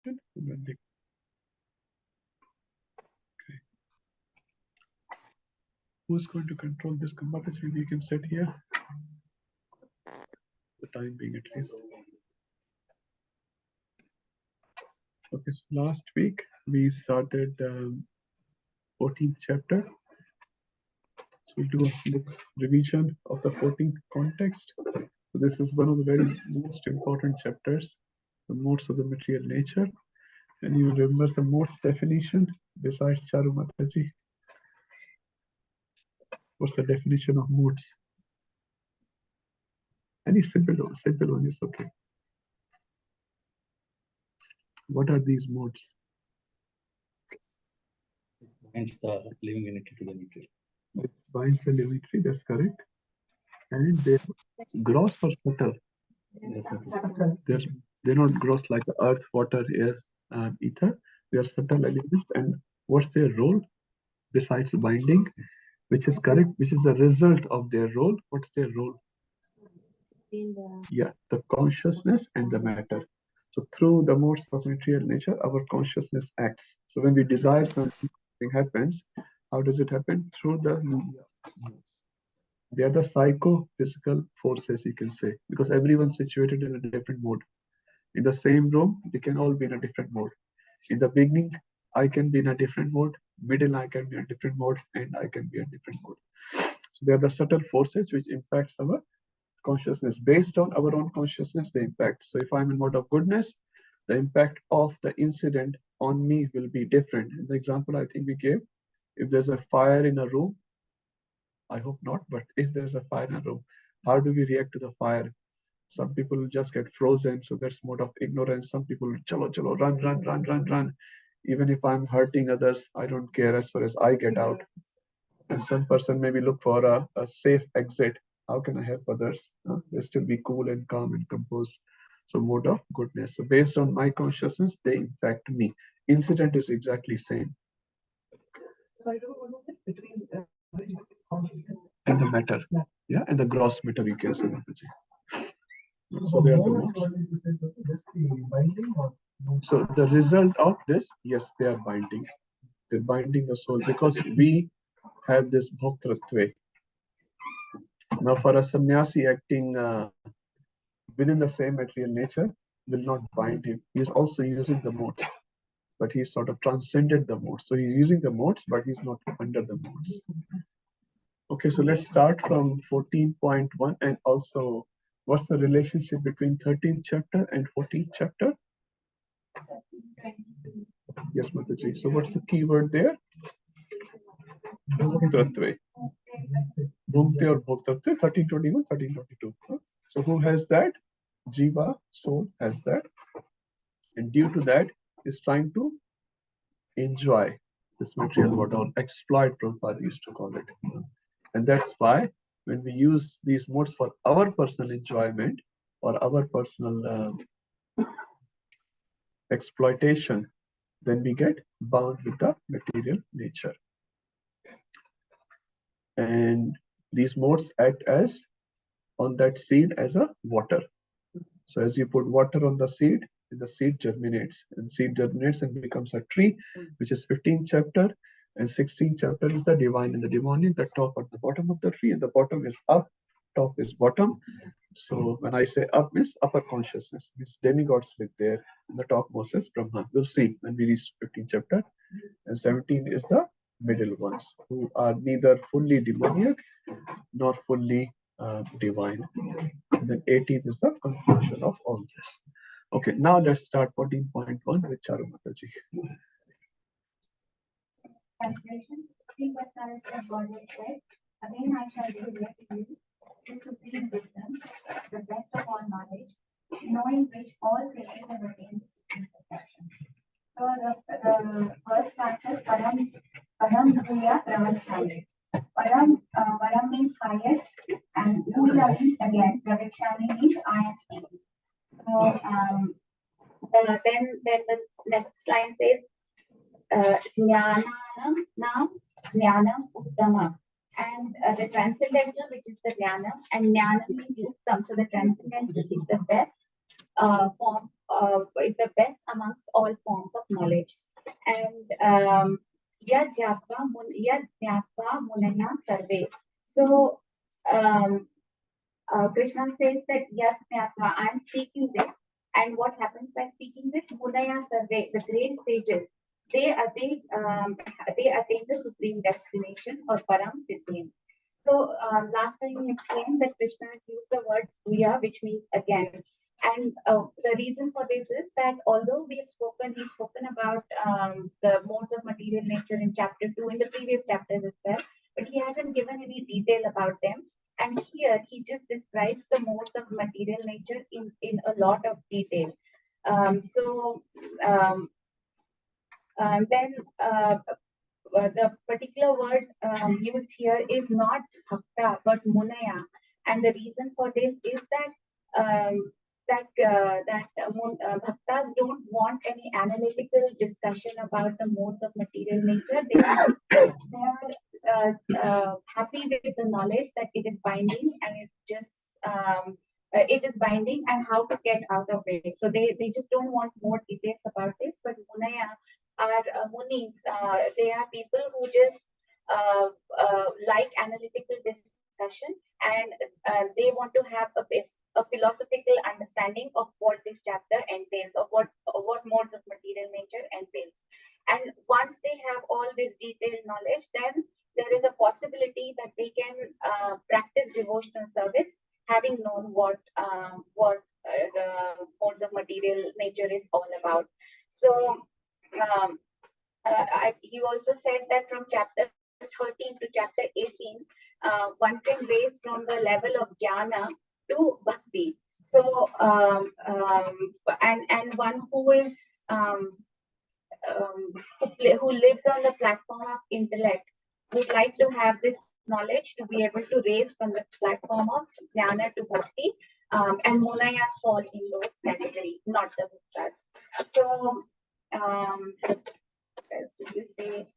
Okay. Who's going to control this conversation? We can sit here. The time being at least. Okay, so last week we started 14th chapter. So we'll do a revision of the 14th context. So this is one of the very most important chapters, the modes of the material nature. And you remember the modes definition besides Charu Mataji? What's the definition of modes? Any simple one is okay. What are these modes? Binds the living entity to the material. It binds the living entity, that's correct. And they're gross or subtle? They're not gross like the earth, water, air, and ether. They are subtle elements. And what's their role besides binding? Which is correct, which is the result of their role. What's their role? Yeah, the consciousness and the matter. So through the modes of material nature, our consciousness acts. So when we desire something happens, how does it happen? Through the media modes. They are the psycho-physical forces, you can say, because everyone's situated in a different mode. In the same room, we can all be in a different mode. In the beginning, I can be in a different mode, middle I can be in a different mode, and I can be in a different mode. So they are the subtle forces which impacts our consciousness. Based on our own consciousness, they impact. So if I'm in mode of goodness, the impact of the incident on me will be different. In the example I think we gave, if there's a fire in a room, I hope not, but if there's a fire in a room, how do we react to the fire? Some people will just get frozen, so that's mode of ignorance. Some people will chalo, chalo, run. Even if I'm hurting others, I don't care as far as I get out. And some person maybe look for a safe exit. How can I help others? They still be cool and calm and composed. So mode of goodness. So based on my consciousness, they impact me. Incident is exactly same. And the matter, yeah, and the gross matter, you can say. So they are the modes. So the result of this, yes, they are binding. They're binding the soul because we have this bhoktratve. Now, for a sannyasi acting within the same material nature will not bind him. He's also using the modes, but he's sort of transcended the modes. So he's using the modes, but he's not under the modes. Okay, so let's start from 14.1 and also what's the relationship between 13th chapter and 14th chapter? Yes, Mataji. So what's the key word there? Bhoktratve. Bhukti or Bhoktratve, 1321, 1322. So who has that? Jiva, soul has that. And due to that, is trying to enjoy this material world or exploit, Prabhupada used to call it. And that's why when we use these modes for our personal enjoyment or our personal exploitation, then we get bound with the material nature. And these modes act as on that seed as a water. So as you put water on the seed germinates, and seed germinates and becomes a tree, which is 15th chapter, and 16th chapter is the divine, and the divine is the top or the bottom of the tree, and the bottom is up, top is bottom. So when I say up means upper consciousness, means demigods live there, and the topmost is Brahma. We'll see when we reach 15th chapter, and 17 is the middle ones, who are neither fully demoniac nor fully divine. And then 18th is the conclusion of all this. Okay, now let's start 14.1 with Charu Mataji. Translation. Three personalities of Godhead said, again I shall reveal to you the supreme wisdom, the best of all knowledge, knowing which all sages have attained supreme perfection. So the first part says Param Bhuya Pravakshami. Param means highest, and Bhuya means again, Pravakshami means I am speaking. So then the next line says Jnanam Uttama. And the transcendental, which is the Jnana, and Jnana means Uttam. So the transcendental is the best. form, is the best amongst all forms of knowledge. And yad jnatva munaya sarve. So Krishna says that yad jnatva, I am speaking this, and what happens by speaking this? Munaya sarve, the great sages, they attain the supreme destination or param siddhim. So last time we explained that Krishna has used the word bhuya, which means again. And the reason for this is that although he's spoken about the modes of material nature in chapter 2, in the previous chapters as well, but he hasn't given any detail about them. And here he just describes the modes of material nature in a lot of detail. Then the particular word used here is not bhakta but munaya, and the reason for this is that bhaktas don't want any analytical discussion about the modes of material nature. They are happy with the knowledge that it is binding and it is binding and how to get out of it. So they just don't want more details about this. But munaya are munis. They are people who just like analytical discussion, and they want to have a philosophical understanding of what this chapter entails, of what modes of material nature entails. And once they have all this detailed knowledge, then there is a possibility that they can practice devotional service, having known what modes of material nature is all about. So he also said that from chapter 13 to chapter 18, one can raise from the level of jnana to bhakti. So and one who is who lives on the platform of intellect would like to have this knowledge to be able to raise from the platform of jnana to bhakti, and munayas fall in those categories, not the bhaktas. So as you say,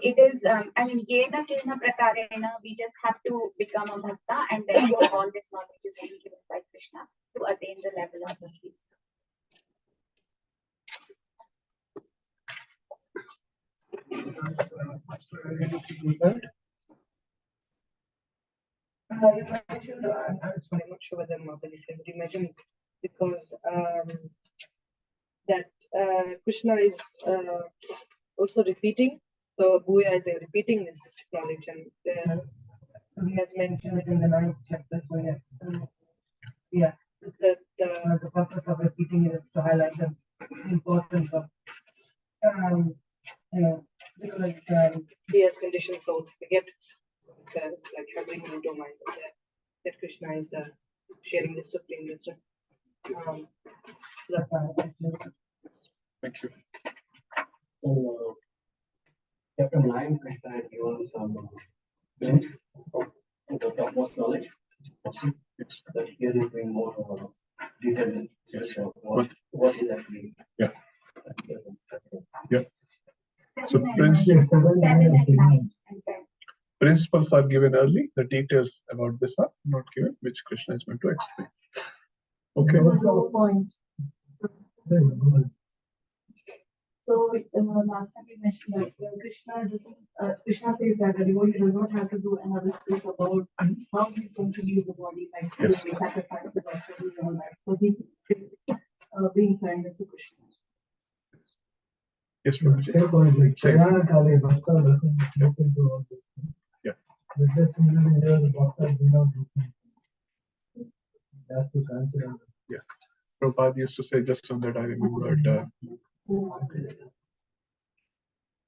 it is, I mean, yena kena prakarena, we just have to become a bhakta, and therefore all this knowledge is only given by Krishna to attain the level of bhakti. You mentioned, I'm sorry, I'm not sure whether Mataji said, but you mentioned because that Krishna is also repeating, so Bhuya is repeating this knowledge, and he has mentioned it in the 9th chapter. So that the purpose of repeating it is to highlight the importance of, because he has conditioned souls to get. So it's like having into mind that Krishna is sharing this supreme wisdom. So that's my question. Thank you. So, chapter 9, Krishna has given some glimpse of the topmost knowledge. But here is being more detailed discussion of what is actually. Yeah. Yeah. So principles are given early. The details about this are not given, which Krishna is going to explain. Okay. So last time we mentioned that Krishna says that the devotee does not have to do another speech about how he's going to use the body, like sacrifice the body and all that. So he's being surrendered to Krishna. Yes, Prabhuji. Yeah. Yeah. Prabhupada used to say, just on that I remembered,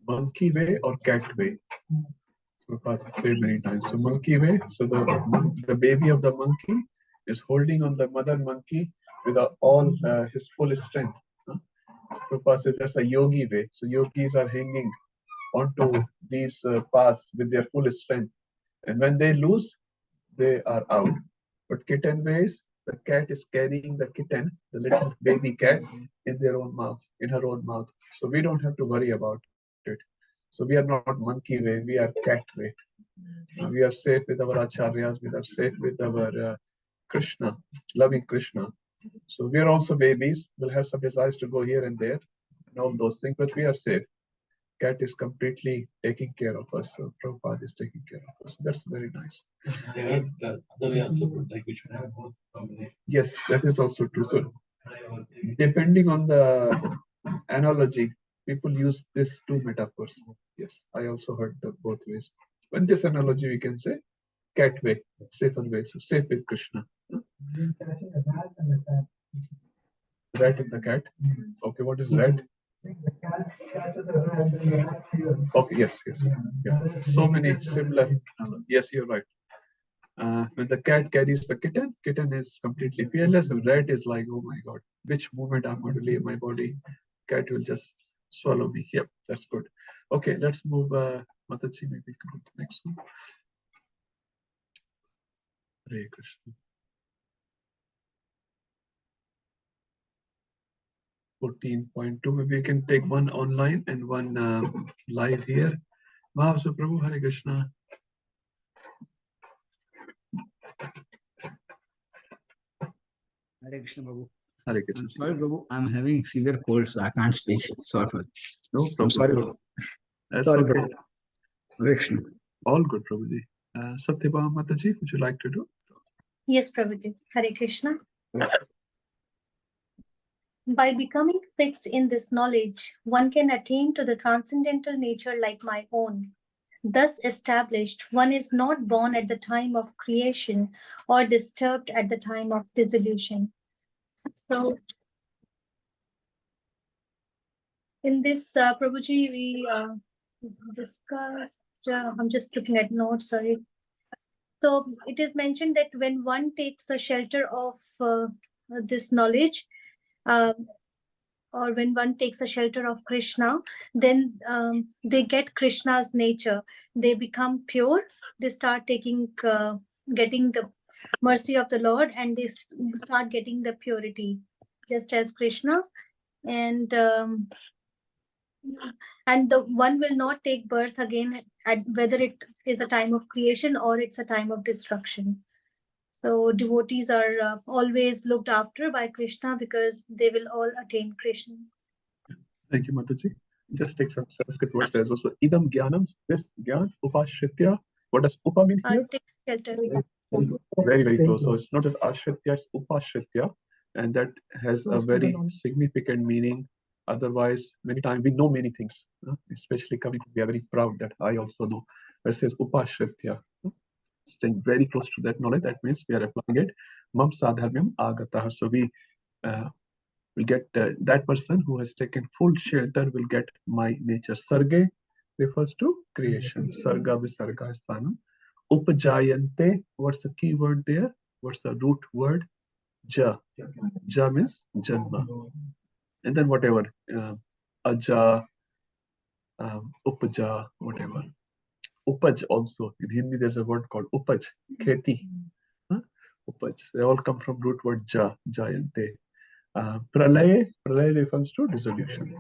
monkey way or cat way. Prabhupada said many times. So monkey way, so the baby of the monkey is holding on the mother monkey with all his full strength. Prabhupada says that's a yogi way. So yogis are hanging onto these paths with their full strength. And when they lose, they are out. But kitten ways, the cat is carrying the kitten, the little baby cat, in their own mouth, in her own mouth. So we don't have to worry about it. So we are not monkey way, we are cat way. We are safe with our acharyas, we are safe with our Krishna, loving Krishna. So we are also babies. We'll have some desires to go here and there and all those things, but we are safe. Cat is completely taking care of us. So Prabhupada is taking care of us. That's very nice. I heard the other way also good, like we should have both combination. Yes, that is also true. So depending on the analogy, people use these two metaphors. Yes, I also heard the both ways. In this analogy, we can say cat way, safer way, so safe with Krishna. Rat in the cat. Okay, what is rat? Okay, yes, yes, yeah. So many similar. Yes, you're right. When the cat carries the kitten, kitten is completely fearless. And rat is like, oh my God, which moment I'm going to leave my body? Cat will just swallow me. Yep, that's good. Okay, let's move. Mataji, maybe come to the next one. Hare Krishna. 14.2. Maybe we can take one online and one live here. Wow, so Prabhu, Hare Krishna. Hare Krishna, Prabhu. Hare Krishna. I'm sorry, Prabhu. I'm having severe cold, so I can't speak. Sorry for that. No I'm problem. sorry, Prabhu. That's Sorry, okay. Prabhu. Hare Krishna. All good, Prabhuji. Satyabhama Mataji, would you like to do? Yes, Prabhuji. Hare Krishna. By becoming fixed in this knowledge, one can attain to the transcendental nature like my own. Thus established, one is not born at the time of creation or disturbed at the time of dissolution. So, in this, Prabhuji, we discussed, I'm just looking at notes, sorry. So, it is mentioned that when one takes the shelter of this knowledge, or when one takes a shelter of Krishna, then they get Krishna's nature. They become pure. They start getting the mercy of the Lord, and they start getting the purity, just as Krishna. And the one will not take birth again, whether it is a time of creation or it's a time of destruction. So devotees are always looked after by Krishna because they will all attain Krishna. Thank you, Mataji. Just take some Sanskrit words as also. Idam Gyanam, this Gyan, Upashritya. What does Upa mean here? Take shelter. Very, very close. So it's not just Ashritya, it's Upashritya. And that has a very significant meaning. Otherwise, many times we know many things, especially coming, we are very proud that I also know. But it says Upashritya. Staying very close to that knowledge, that means we are applying it. Mam sadharmyam agataha. So we will get that person who has taken full shelter will get my nature. Sarge refers to creation. Sarga visarga sthanam. Upajayante, what's the key word there? What's the root word? Ja. Ja means janma. And then whatever. Aja, upaja, whatever. Upaj also. In Hindi, there's a word called upaj, kheti. Upaj. They all come from root word ja, jayante. Pralay refers to dissolution.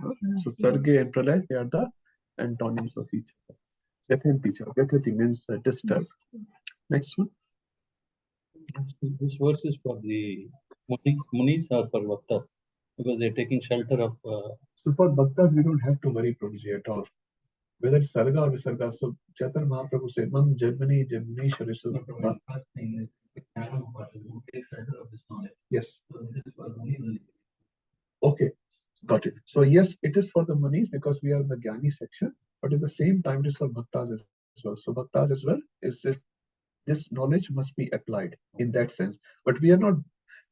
So Sarge and Pralay, they are the antonyms of each other. Gathati means disturb. Next one. This verse is for the Munis or for Bhaktas, because they're taking shelter of. So for Bhaktas, we don't have to worry, Prabhuji, at all. Whether it's Sarga or Visarga. So Chaitanya Mahaprabhu said, Mam Janmani Janmani Sharisu. Yes. Okay, got it. So yes, it is for the Munis because we are in the Jnani section, but at the same time, it is for Bhaktas as well. So Bhaktas as well is this knowledge must be applied in that sense. But we are not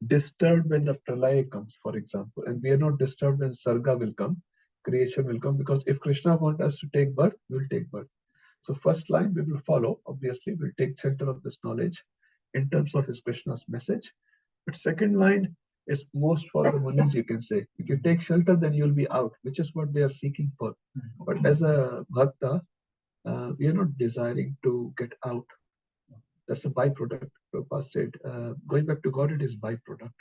disturbed when the pralaya comes, for example, and we are not disturbed when sarga will come, creation will come, because if Krishna wants us to take birth, we will take birth. So first line we will follow, obviously, we'll take shelter of this knowledge in terms of his Krishna's message. But second line is most for the Munis, you can say. If you take shelter, then you'll be out, which is what they are seeking for. But as a bhakta, we are not desiring to get out. That's a byproduct. Prabhupada said, going back to God, it is byproduct.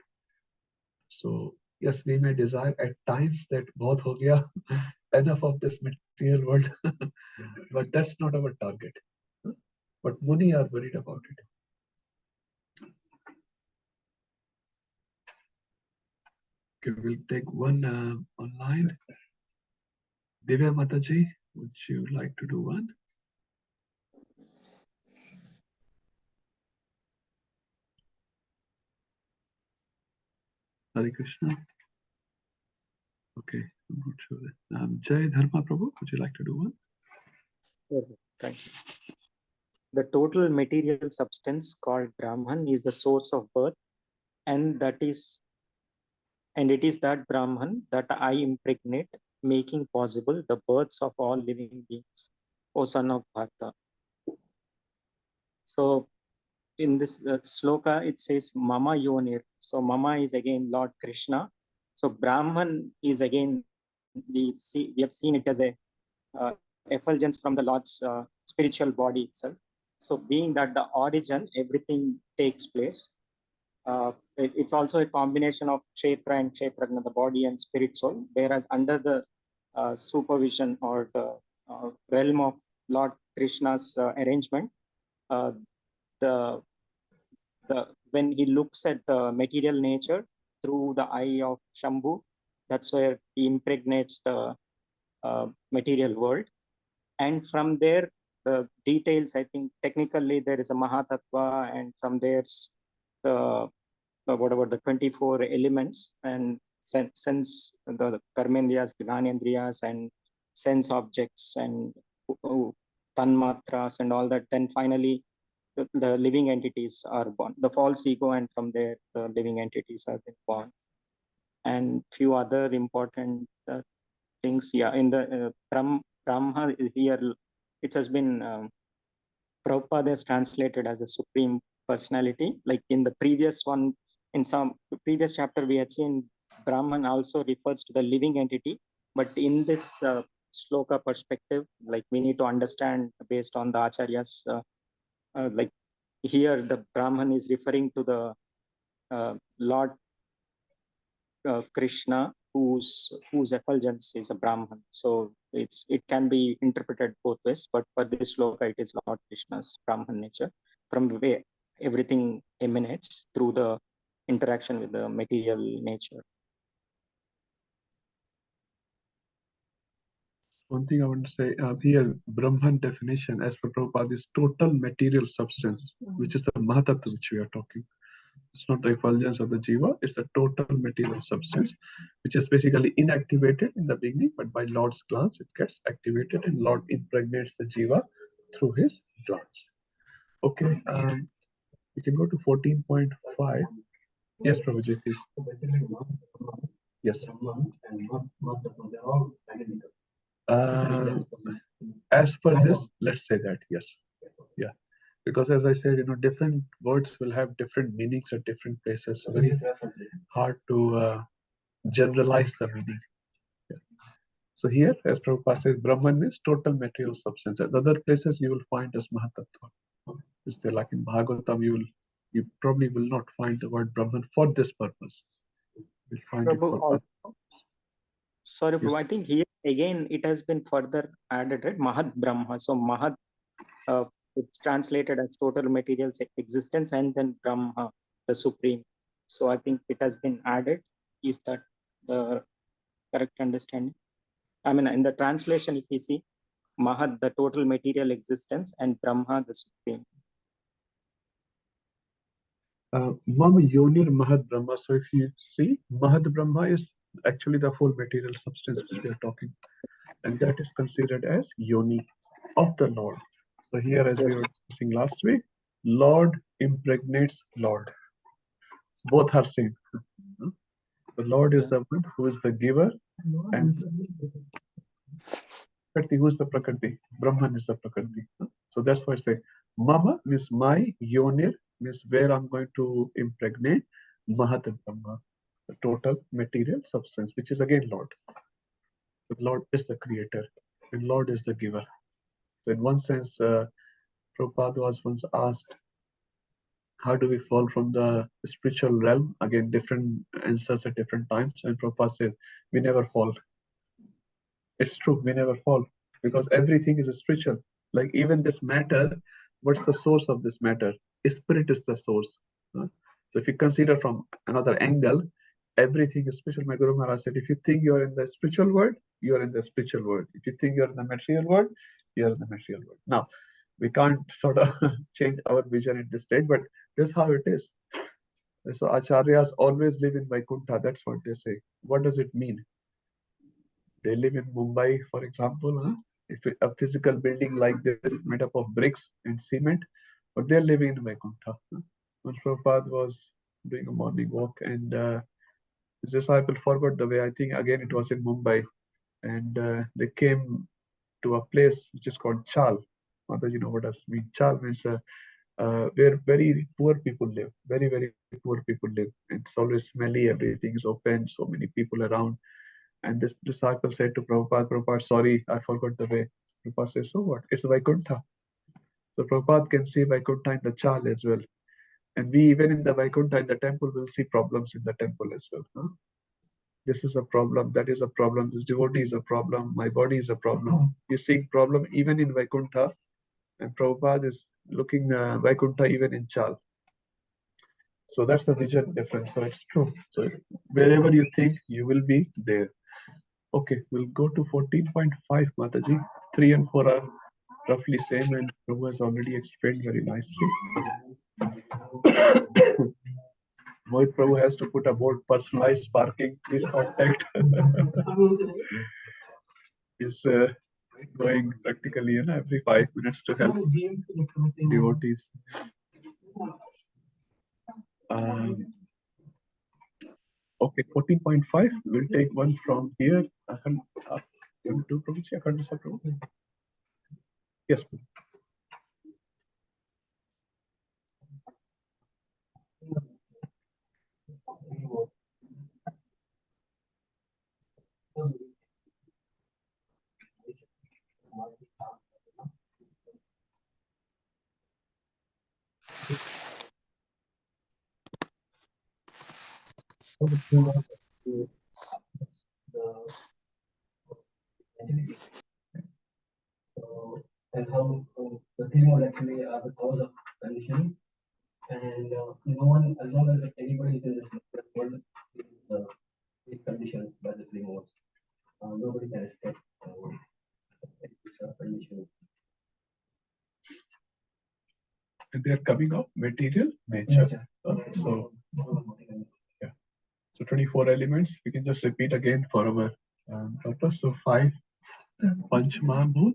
So yes, we may desire at times that bahut ho gaya, enough of this material world, but that's not our target. But Muni are worried about it. Okay, we'll take one online. Divya Mataji, would you like to do one? Hare Krishna. Okay, I'm not sure. Jai Dharma Prabhu, would you like to do one? Sure, thank you. The total material substance called Brahman is the source of birth, and it is that Brahman that I impregnate, making possible the births of all living beings, O son of Bharata. So in this sloka, it says Mama Yonir. So Mama is again Lord Krishna. So Brahman is again, we have seen it as a effulgence from the Lord's spiritual body itself. So being that the origin, everything takes place. It's also a combination of Kshetra and Kshetragna, the body and spirit soul, whereas under the supervision or the realm of Lord Krishna's arrangement, the when he looks at the material nature through the eye of Shambhu, that's where he impregnates the material world. And from there, the details, I think technically there is a Mahatattva, and from there's the whatever the 24 elements and sense the karmendriyas, gyanendriyas, and sense objects and tanmatras and all that. Then finally, the living entities are born, the false ego, and from there the living entities are been born. And few other important things, yeah, in the Brahma here, it has been Prabhupada has translated as a supreme personality. Like in the previous one, in some previous chapter, we had seen Brahman also refers to the living entity. But in this sloka perspective, like we need to understand based on the acharyas, like here the Brahman is referring to the Lord Krishna, whose effulgence is a Brahman. So it can be interpreted both ways, but for this sloka, it is Lord Krishna's Brahman nature, from where everything emanates through the interaction with the material nature. One thing I want to say here, Brahman definition as per Prabhupada is total material substance, which is the Mahatattva which we are talking. It's not the effulgence of the jiva, it's a total material substance, which is basically inactivated in the beginning, but by Lord's glance, it gets activated and Lord impregnates the jiva through his glance. Okay, we can go to 14.5. Yes, Prabhuji, please. So basically, Yes. Brahman and Mahatattva, they're all identical. As per this, let's say that, yes. Yeah. Because as I said, different words will have different meanings at different places. So very hard to generalize the meaning. Yeah. So here, as Prabhupada says, Brahman means total material substance. At other places, you will find as Mahatattva. Is there like in Bhagavatam, you probably will not find the word Brahman for this purpose. You'll find it for Sorry, yes. I think here again it has been further added, right? Mahat Brahma. So Mahat, it's translated as total material existence, and then Brahma, the supreme. So I think it has been added. Is that the correct understanding? I mean, in the translation, if you see, Mahat, the total material existence, and Brahma, the supreme. Mama Yonir Mahat Brahma. So if you see, Mahat Brahma is actually the whole material substance which we are talking. And that is considered as Yoni of the Lord. So here, as we were discussing last week, Lord impregnates Lord. Both are same. The Lord is the one who is the giver, and Prakriti, who is the Prakriti? Brahman is the Prakriti. So that's why I say Mama means my, Yonir means where I'm going to impregnate, Mahat Brahma, the total material substance, which is again Lord. The Lord is the creator, and Lord is the giver. So in one sense, Prabhupada was once asked, how do we fall from the spiritual realm? Again, different answers at different times. And Prabhupada said, we never fall. It's true, we never fall, because everything is spiritual. Like even this matter, what's the source of this matter? Spirit is the source. So if you consider from another angle, everything is spiritual. My Guru Maharaj said, if you think you're in the spiritual world, you're in the spiritual world. If you think you're in the material world, you're in the material world. Now, we can't sort of change our vision at this stage, but this is how it is. So Acharyas always live in Vaikuntha. That's what they say. What does it mean? They live in Mumbai, for example. If a physical building like this made up of bricks and cement, but they're living in Vaikuntha. Once Prabhupada was doing a morning walk, and his disciple forgot the way. I think again it was in Mumbai, and they came to a place which is called Chal. Mataji know what does mean. Chal means where very poor people live. Very, very poor people live. It's always smelly, everything is open, so many people around. And this disciple said to Prabhupada, Prabhupada, sorry, I forgot the way. Prabhupada says, so what? It's Vaikuntha. So Prabhupada can see Vaikuntha in the Chal as well. And we, even in the Vaikuntha, in the temple, will see problems in the temple as well. This is a problem, that is a problem, this devotee is a problem, my body is a problem. You're seeing problem even in Vaikuntha, and Prabhupada is looking Vaikuntha even in Chal. So that's the vision difference. So it's true. So wherever you think, you will be there. Okay, we'll go to 14.5, Mataji. 3 and 4 are roughly same, and Prabhu has already explained very nicely. Mohit Prabhu has to put a board, personalized parking, please contact. He's going practically every 5 minutes to help devotees. Okay, 14.5, we'll take one from here. You want to do Prabhuji? Yes, please. And how the theme was actually the cause of conditioning, and no one, as long as anybody is in this world, is conditioned by the three modes. Nobody can escape this conditioning. And they are coming of material nature. So, yeah. So 24 elements. We can just repeat again for our purpose. So 5 Panch Mahabhut,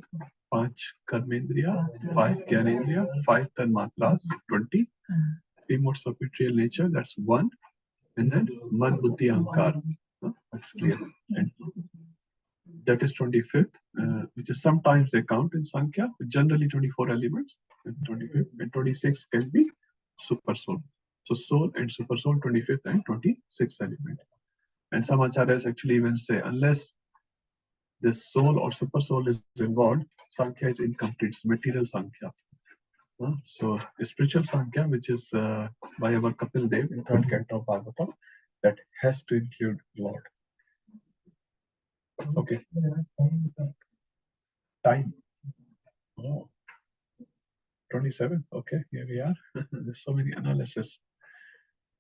5 Karmendriya, 5 Gyanendriya, 5 Tanmatras, 20. 3 modes of material nature, that's 1. And then Man Buddhi Ahankar. That's clear. And that is 25th, which is sometimes they count in Sankhya, but generally 24 elements. And 25th and 26 can be super soul. So soul and super soul, 25th and 26th element. And some acharyas actually even say, unless this soul or super soul is involved, Sankhya is incomplete. It's material Sankhya. So spiritual Sankhya, which is by our Kapil Dev in 3rd canto of Bhagavatam, that has to include Lord. Okay. Time. Oh. 27th. Okay, here we are. There's so many analysis.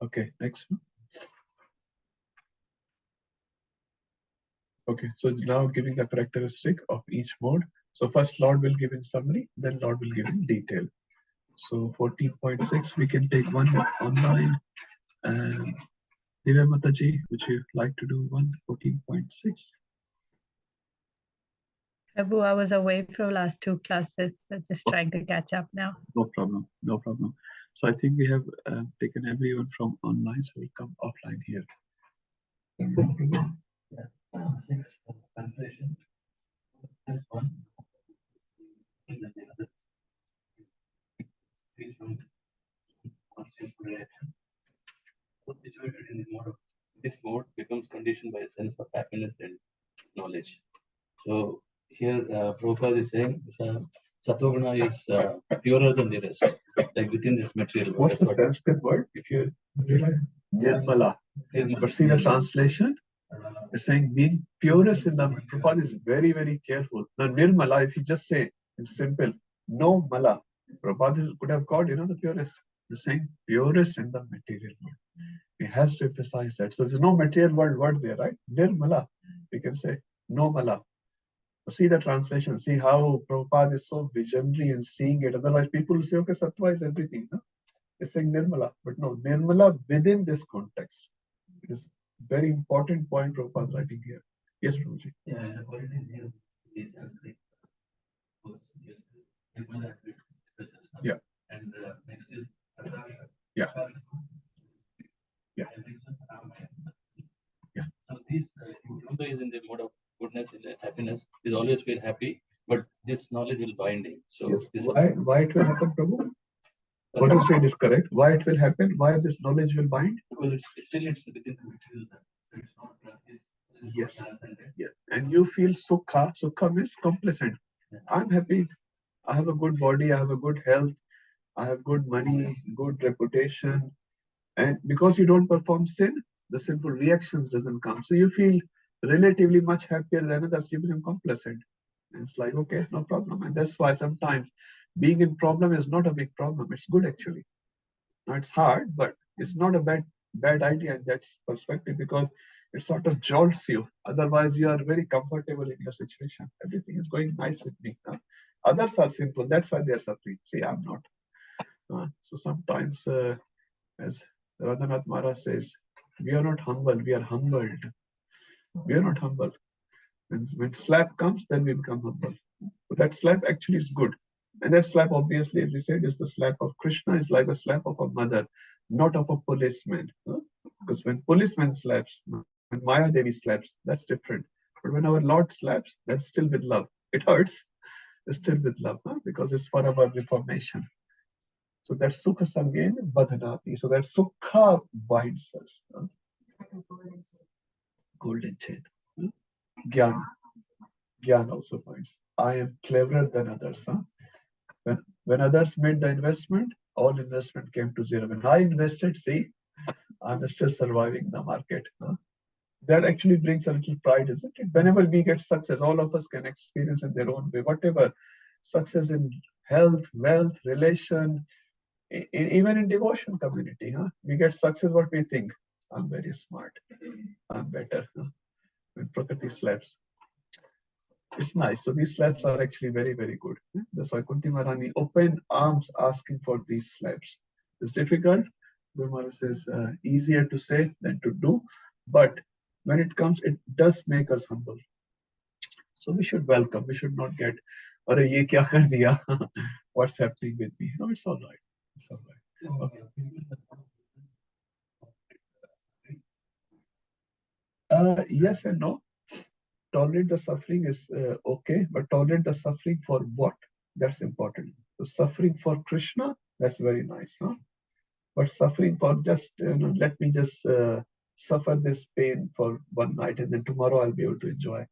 Okay, next one. Okay, so now giving the characteristic of each mode. So first Lord will give in summary, then Lord will give in detail. So 14.6, we can take one online. And Divya Mataji, would you like to do 14.6? Prabhu, I was away for last 2 classes, so just trying to catch up now. No problem, no problem. So I think we have taken everyone from online, so we'll come offline here. Yeah. 6 translation. This one. And then the other. This one. Constant reaction. Situated in the mode of this mode becomes conditioned by a sense of happiness and knowledge. So here Prabhupada is saying Sattva-guna is purer than the rest, like within this material world. What's the Sanskrit word? If you realize, Nirmala. But see the translation? It's saying being purest in the Prabhupada is very, very careful. Now Nirmala, if you just say it's simple, no Mala, Prabhupada could have called, the purest. It's saying purest in the material world. He has to emphasize that. So there's no material word there, right? Nirmala. We can say no mala. See the translation. See how Prabhupada is so visionary in seeing it. Otherwise, people will say, okay, sattva is everything. No? It's saying Nirmala. But no, Nirmala within this context. It is very important point Prabhupada writing here. Yes, Prabhuji. Yeah, the qualities here is Sanskrit. Nirmala expresses. Yeah. And next is Akasha. Yeah. Yeah. And next is Ramaya. Yeah. So this, even though is in the mode of goodness and happiness, is always feel happy, but this knowledge will bind him. So Yes. this Why it will happen, Prabhu? What you said is correct. Why it will happen? Why this knowledge will bind? because it's still it's within the material. So it's not Yes. transcendent. Yeah. And you feel sukha. Sukha means complacent. I'm happy. I have a good body. I have a good health. I have good money, good reputation. And because you don't perform sin, the sinful reactions doesn't come. So you feel relatively much happier than others. You become complacent. And it's like, okay, no problem. And that's why sometimes being in problem is not a big problem. It's good actually. Now it's hard, but it's not a bad idea in that perspective because it sort of jolts you. Otherwise, you are very comfortable in your situation. Everything is going nice with me. Others are simple. That's why they are suffering. See, I'm not. So sometimes, as Radhanath Maharaj says, we are not humble. We are humbled. We are not humble. When slap comes, then we become humble. So that slap actually is good. And that slap, obviously, as we said, is the slap of Krishna, is like a slap of a mother, not of a policeman. Because when policeman slaps, when Maya Devi slaps, that's different. But when our Lord slaps, that's still with love. It hurts, it's still with love, because it's for our reformation. So that Sukha Sangen Badhanati. So that Sukha binds us. Golden chain. Gyan. Gyan also binds. I am cleverer than others. When others made the investment, all investment came to zero. When I invested, see, I'm still surviving the market. That actually brings a little pride, isn't it? Whenever we get success, all of us can experience in their own way. Whatever success in health, wealth, relation, even in devotion community, we get success. What we think? I'm very smart. I'm better. When Prakriti slaps, it's nice. So these slaps are actually very, very good. That's why Kunti Maharani open arms asking for these slaps. It's difficult. Guru Maharaj says easier to say than to do, but when it comes, it does make us humble. So we should welcome. We should not get, "Arey ye kya kar diya?" What's happening with me? No, it's all right. It's all right. Okay. Yes and no. Tolerate the suffering is okay, but tolerate the suffering for what? That's important. The suffering for Krishna, that's very nice, huh? But suffering for just, let me just suffer this pain for one night and then tomorrow I'll be able to enjoy.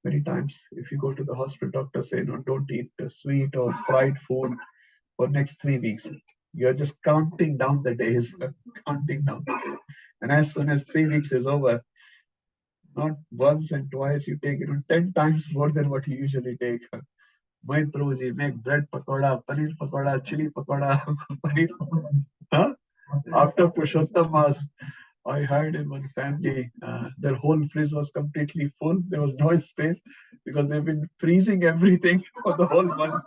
Many times, if you go to the hospital, doctors say, no, don't eat sweet or fried food for next 3 weeks. You're just counting down the days, counting down the days. And as soon as 3 weeks is over, not once and twice, you take 10 times more than what you usually take. My Prabhuji make bread pakoda, paneer pakoda, chili pakoda, paneer pakoda. Huh? After Purushottam Mass, I had in one family, their whole fridge was completely full. There was no space because they've been freezing everything for the whole month.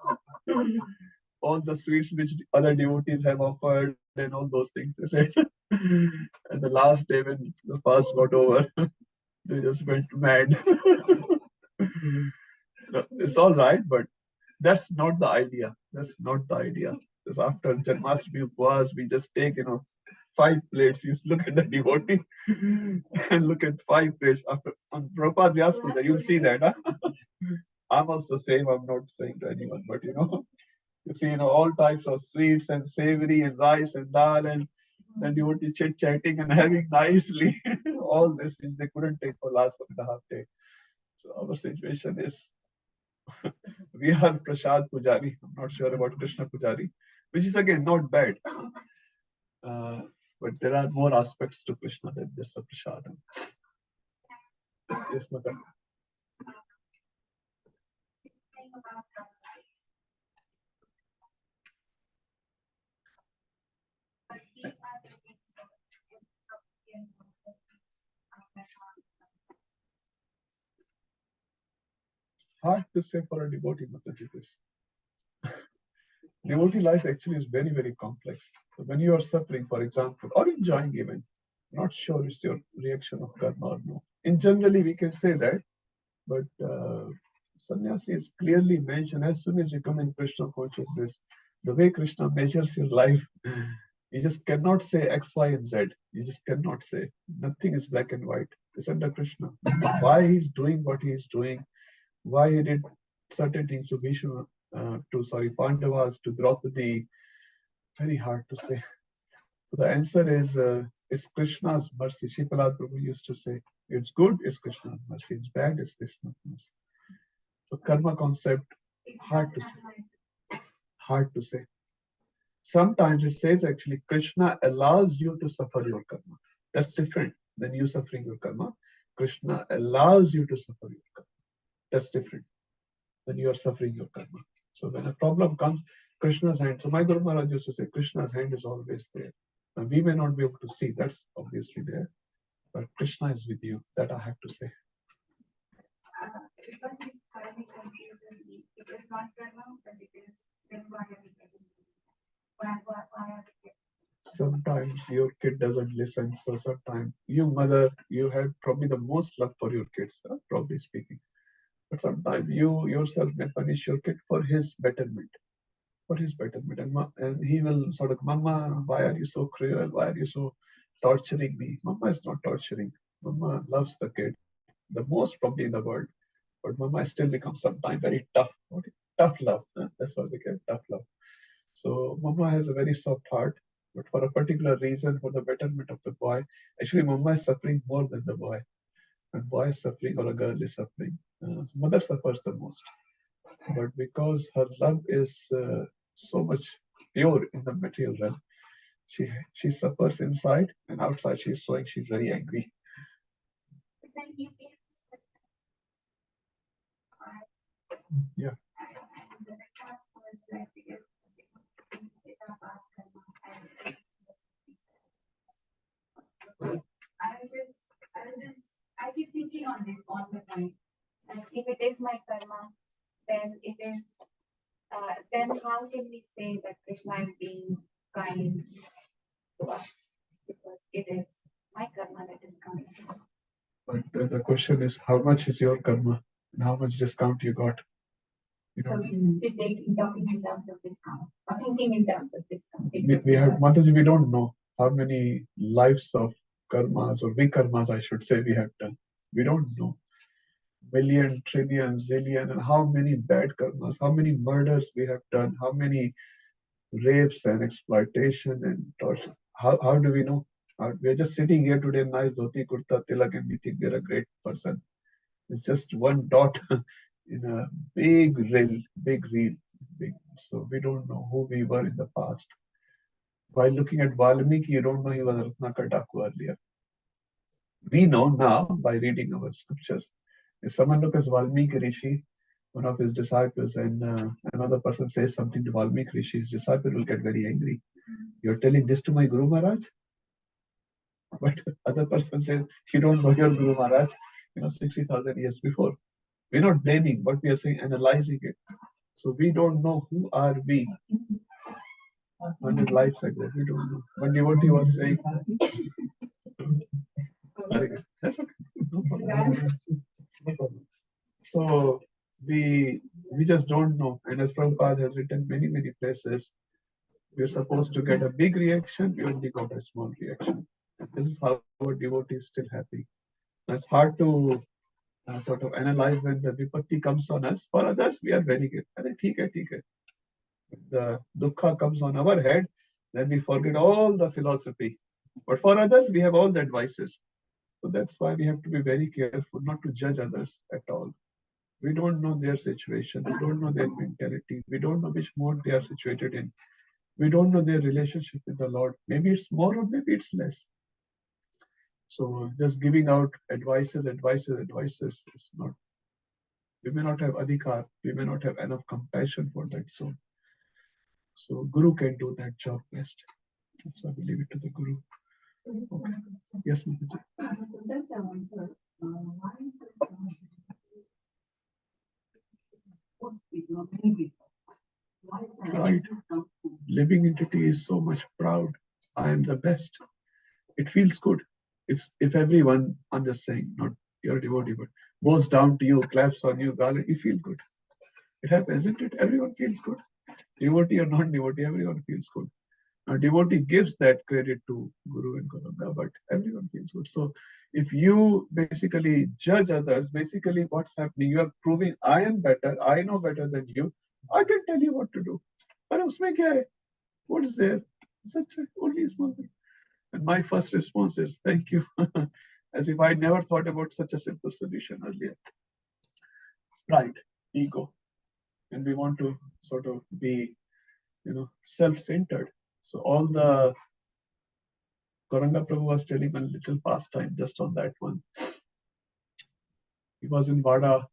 All the sweets which other devotees have offered and all those things, they said. And the last day when the fast got over, they just went mad. It's all right, but that's not the idea. That's not the idea. Because after Janmashtami Upvas, we just take, 5 plates. You look at the devotee and look at 5 plates. After on Prabhupada Vyas Puja, you'll see that. I'm also same. I'm not saying to anyone, but you see, all types of sweets and savory and rice and dal and then devotee chit-chatting and having nicely all this which they couldn't take for last 1.5 days. So our situation is we are Prasad Pujari. I'm not sure about Krishna Pujari, which is again not bad. But there are more aspects to Krishna than just the Prasadam. Yes, madam. hard to say for a devotee, Mataji. This devotee life actually is very, very complex. So when you are suffering, for example, or enjoying even, not sure it's your reaction of karma or no. In generally, we can say that, but sannyasi is clearly mentioned as soon as you come in Krishna consciousness. The way Krishna measures your life, you just cannot say X, Y, and Z. You just cannot say. Nothing is black and white. It's under Krishna. Why he's doing what he's doing, why he did certain things to Bhishma, Pandavas, to Draupadi, very hard to say. So the answer is it's Krishna's mercy. Shipala Prabhu used to say, it's good, it's Krishna's mercy. It's bad, it's Krishna's mercy. So karma concept, hard to say. Hard to say. Sometimes it says actually Krishna allows you to suffer your karma. That's different than you suffering your karma. Krishna allows you to suffer your karma. That's different than you are suffering your karma. So when a problem comes, Krishna's hand. So my Guru Maharaj used to say, Krishna's hand is always there. And we may not be able to see, that's obviously there. But Krishna is with you. That I have to say. Because it currently confuses me. It is not karma, but it is then why are we getting why are we getting Sometimes your kid doesn't listen. So sometimes you mother, you have probably the most love for your kids, probably speaking. But sometimes you yourself may punish your kid for his betterment. For his betterment. And he will sort of, Mama, why are you so cruel? Why are you so torturing me? Mama is not torturing. Mama loves the kid, the most probably in the world. But Mama still becomes sometimes very tough. Tough love. That's what they get, tough love. So Mama has a very soft heart, but for a particular reason, for the betterment of the boy, actually Mama is suffering more than the boy. And boy is suffering or a girl is suffering. Mother suffers the most. But because her love is so much pure in the material realm, she suffers inside and outside she's showing she's very angry. But then you get Yeah. and the starts towards like because it's our past karma and I keep thinking on this all the time. Like if it is my karma, then it is then how can we say that Krishna is being kind to us? Because it is my karma that is coming. But the question is, how much is your karma and how much discount you got? You So don't, we take talking in terms of discount, or thinking in terms of discount. we have, Mataji, we don't know how many lives of karmas or vikarmas, I should say, we have done. We don't know. Million, trillion, zillion, and how many bad karmas, how many murders we have done, how many rapes and exploitation and torture. How do we know? We are just sitting here today, nice dhoti, kurta, tilak, and we think we are a great person. It's just one dot in a big reel, big. So we don't know who we were in the past. While looking at Valmiki, you don't know he was Ratnakar Daku earlier. We know now by reading our scriptures. If someone looks at Valmiki Rishi, one of his disciples, and another person says something to Valmiki Rishi, his disciple will get very angry. You're telling this to my Guru Maharaj? But other person says, you don't know your Guru Maharaj, 60,000 years before. We're not blaming, but we are saying analyzing it. So we don't know who are we 100 lives ago. We don't know. But devotee was saying, that's okay. No problem. No problem. So we just don't know. And as Prabhupada has written many places, we're supposed to get a big reaction, we only got a small reaction. And this is how a devotee is still happy. It's hard to sort of analyze when the vipatti comes on us. For others, we are very good. I think, theek hai. The dukkha comes on our head, then we forget all the philosophy. But for others, we have all the advices. So that's why we have to be very careful not to judge others at all. We don't know their situation. We don't know their mentality. We don't know which mode they are situated in. We don't know their relationship with the Lord. Maybe it's more or maybe it's less. So just giving out advices is not. We may not have adhikar. We may not have enough compassion for that soul. So Guru can do that job best. That's why we leave it to the Guru. Okay. Yes, Mataji. most people, or many people. Why is that? Right. Living entity is so much proud. I am the best. It feels good. If everyone, I'm just saying, not your devotee, but bows down to you, claps on you, garland, you feel good. It happens, isn't it? Everyone feels good. Devotee or non-devotee, everyone feels good. Now, devotee gives that credit to Guru and Guranga, but everyone feels good. So, if you basically judge others, basically what's happening, you are proving I am better, I know better than you, I can tell you what to do. But usme kya hai? What is there? Such a only small thing. And my first response is thank you, as if I never thought about such a simple solution earlier. Pride, ego, and we want to sort of be, self-centered. So all the Gauranga Prabhu was telling a little pastime just on that one. He was in Vada,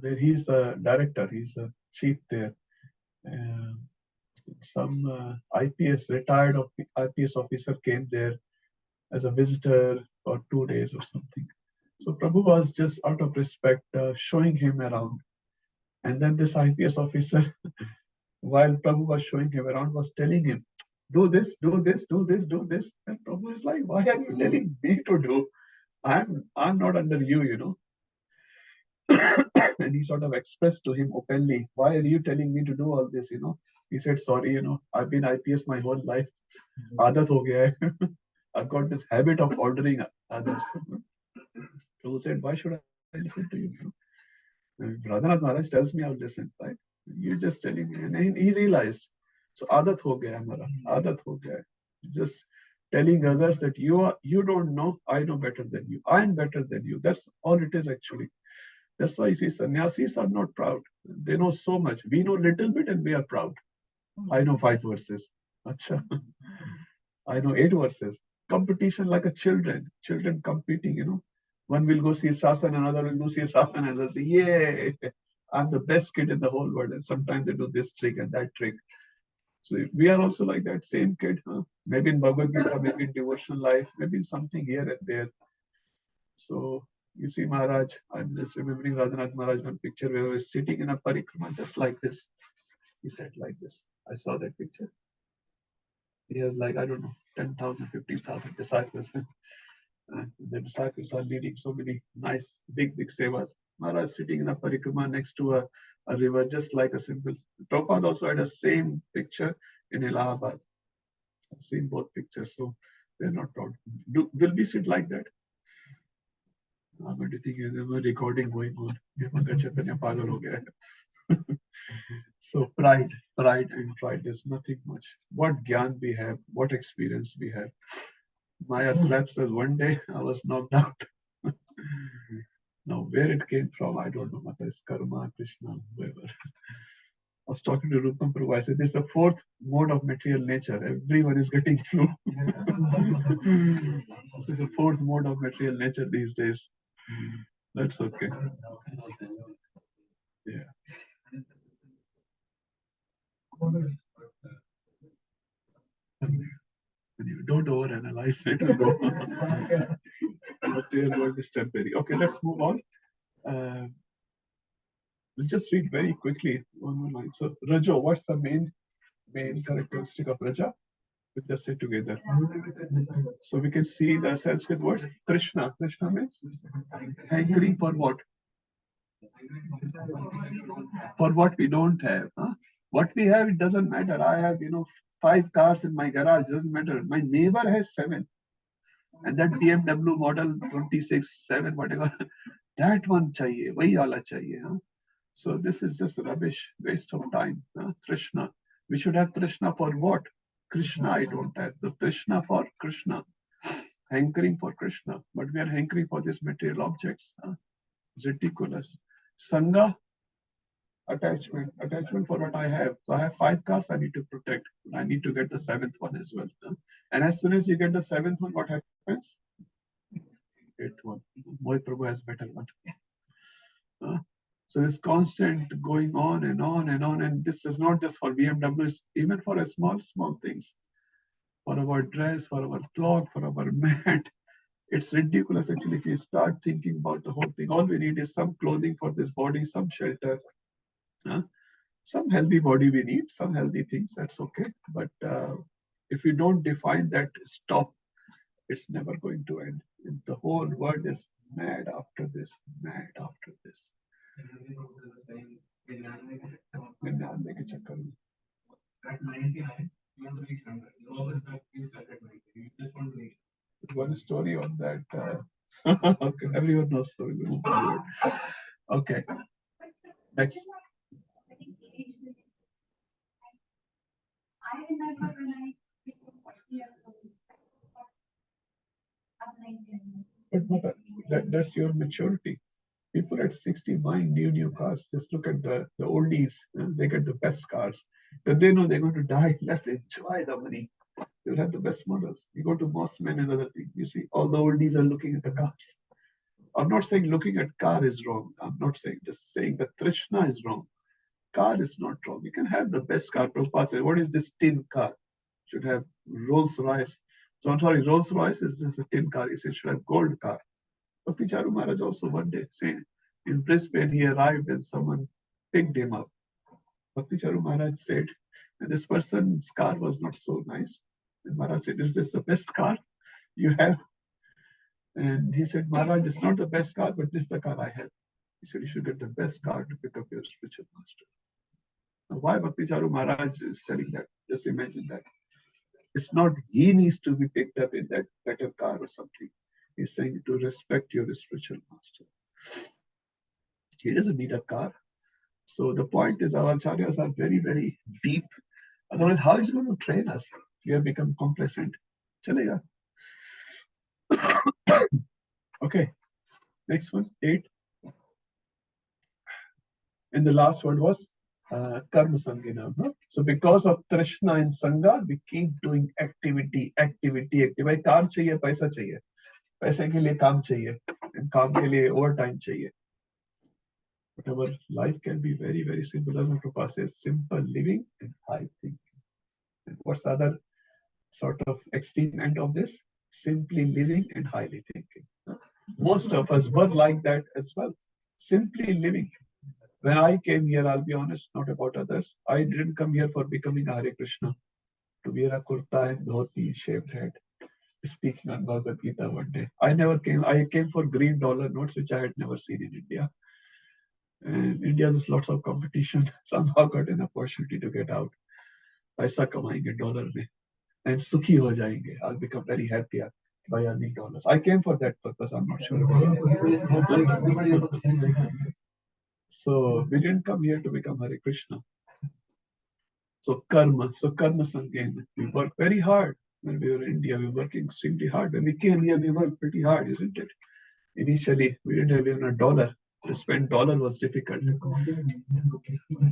where he's the director, he's the chief there. Some retired IPS officer came there as a visitor for 2 days or something. So Prabhu was just out of respect showing him around. And then this IPS officer, while Prabhu was showing him around, was telling him, do this, do this, do this, do this. And Prabhu is like, why are you telling me to do? I'm not under you, And he sort of expressed to him openly, why are you telling me to do all this, He said, sorry, I've been IPS my whole life. Aadat ho gaya hai. I've got this habit of ordering others. Prabhu said, why should I listen to you? If Radhanath Maharaj tells me, I'll listen, right? You're just telling me. And he realized, so aadat ho gaya hamara, aadat ho gaya. Just telling others that you don't know, I know better than you. I'm better than you. That's all it is actually. That's why you see sannyasis are not proud. They know so much. We know little bit and we are proud. I know 5 verses. Achha. I know 8 verses. Competition like a children competing, One will go see Shasan, another will go see Shasan, and they'll say, yay, I'm the best kid in the whole world. And sometimes they do this trick and that trick. So we are also like that same kid, maybe in Bhagavad Gita, maybe in devotional life, maybe in something here and there. So you see Maharaj, I'm just remembering Radhanath Maharaj, one picture where he was sitting in a parikrama just like this. He sat like this. I saw that picture. He has like, I don't know, 10,000, 15,000 disciples. And the disciples are leading so many nice, big sevas. Maharaj sitting in a parikrama next to a river, just like a simple. Prabhupada also had a same picture in Allahabad. I've seen both pictures, so they're not proud. Will we sit like that? But do you think there's a recording going on? Hemanga Chaitanya pagal ho gaya hai. So pride and pride. There's nothing much. What gyan we have, what experience we have. Maya slaps us one day, I was knocked out. Now, where it came from, I don't know. Whether it's karma, Krishna, whoever. I was talking to Rupam Prabhu. I said, this is the 4th mode of material nature. Everyone is getting flu. This is the 4th mode of material nature these days. That's okay. Yeah. You don't overanalyze it. Material world is temporary. Okay, let's move on. We'll just read very quickly one more line. So, Rajo, what's the main characteristic of Raja? We'll just say together. So we can see the Sanskrit words. Krishna. Krishna means hankering for what? For what we don't have. Huh? What we have, it doesn't matter. I have, 5 cars in my garage. Doesn't matter. My neighbor has 7. And that BMW model 26, 7, whatever. That one chahiye. Wahi wala chahiye. Huh? So this is just rubbish, waste of time. Trishna. We should have Trishna for what? Krishna, I don't have. The Trishna for Krishna. Hankering for Krishna. But we are hankering for these material objects. It's ridiculous. Sangha, attachment. Attachment for what I have. So I have 5 cars I need to protect. I need to get the 7th one as well. And as soon as you get the 7th one, what happens? 8th one. Mohit Prabhu has better one. So it's constant going on and on and on. And this is not just for BMWs, even for a small things. For our dress, for our cloth, for our mat. It's ridiculous actually if you start thinking about the whole thing. All we need is some clothing for this body, some shelter. Some healthy body we need, some healthy things, that's okay. But if we don't define that stop, it's never going to end. The whole world is mad after this, mad after this. Nityananda ke chakkar mein. At 99, you want to reach 100. You always start, you start at 90. You just want to reach. One story on that. Okay, everyone knows story. We won't tell you it. Okay, next. I remember when I became 40 years old. I'm 19. That's your maturity. People at 60 buying new cars. Just look at the oldies. They get the best cars. But they know they're going to die. Let's enjoy the money. You'll have the best models. You go to Mossman and other things. You see, all the oldies are looking at the cars. I'm not saying looking at car is wrong. I'm not saying, just saying that Trishna is wrong. Car is not wrong. You can have the best car. Prabhupada said, what is this tin car? Should have Rolls Royce. So I'm sorry, Rolls Royce is just a tin car. He said, should have gold car. Bhakti Charu Maharaj also one day saying, in Brisbane, he arrived and someone picked him up. Bhakti Charu Maharaj said, and this person's car was not so nice. And Maharaj said, is this the best car you have? And he said, Maharaj, it's not the best car, but this is the car I have. He said, you should get the best car to pick up your spiritual master. Now, why Bhakti Charu Maharaj is telling that? Just imagine that. It's not he needs to be picked up in that better car or something. He's saying to respect your spiritual master. He doesn't need a car. So the point is our acharyas are very, very deep. Otherwise, how is he going to train us? We have become complacent. Chalega. Okay. Next one, 8. And the last one was karma sangina. No? So because of Trishna and Sangha, we keep doing activity. भाई car चाहिए, पैसा चाहिए. पैसे के लिए काम चाहिए. And काम के लिए overtime चाहिए. But our life can be very, very simple. As Prabhupada says, simple living and high thinking. And what's the other sort of extreme end of this? Simply living and highly thinking. Most of us were like that as well. Simply living. When I came here, I'll be honest, not about others. I didn't come here for becoming a Hare Krishna, to wear a kurta and dhoti, shaved head, speaking on Bhagavad Gita one day. I never came. I came for green dollar notes, which I had never seen in India. And India, there's lots of competition. Somehow got an opportunity to get out. Paisa kamaenge dollar mein. And sukhi ho jayenge. I'll become very happy by earning dollars. I came for that purpose. I'm not sure about it. So we didn't come here to become Hare Krishna. So karma sangena. We work very hard. When we were in India, we were working extremely hard. When we came here, we worked pretty hard, isn't it? Initially, we didn't have even a dollar. To spend dollar was difficult.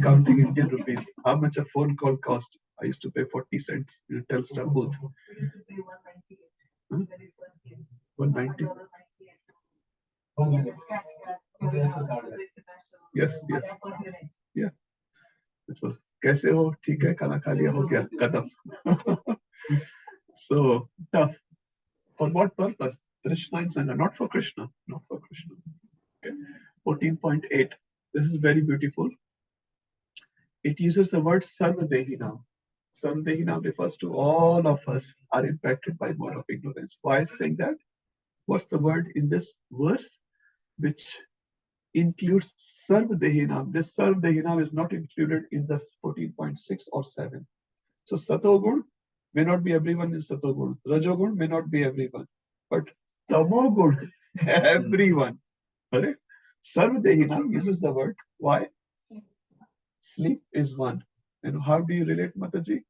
Counting Indian rupees. How much a phone call cost? I used to pay 40 cents in a Telstar booth. We used to pay 198 Huh? when it first came. 190. Yes. Yeah. It was कैसे हो ठीक है खाना खा लिया हो गया खत्म. So tough. For what purpose? Krishna and Sangha, not for Krishna. Not for Krishna. Okay. 14.8. This is very beautiful. It uses the word Sarvadehina. Sarvadehina refers to all of us are impacted by mode of ignorance. Why is saying that? What's the word in this verse which includes Sarvadehina? This Sarvadehina is not included in this 14.6 or 7. So Satogun may not be everyone in Satogun. Rajogun may not be everyone. But Tamogun, everyone. Correct? Sarvadehina uses the word. Why? Sleep is one. And how do you relate, Mataji?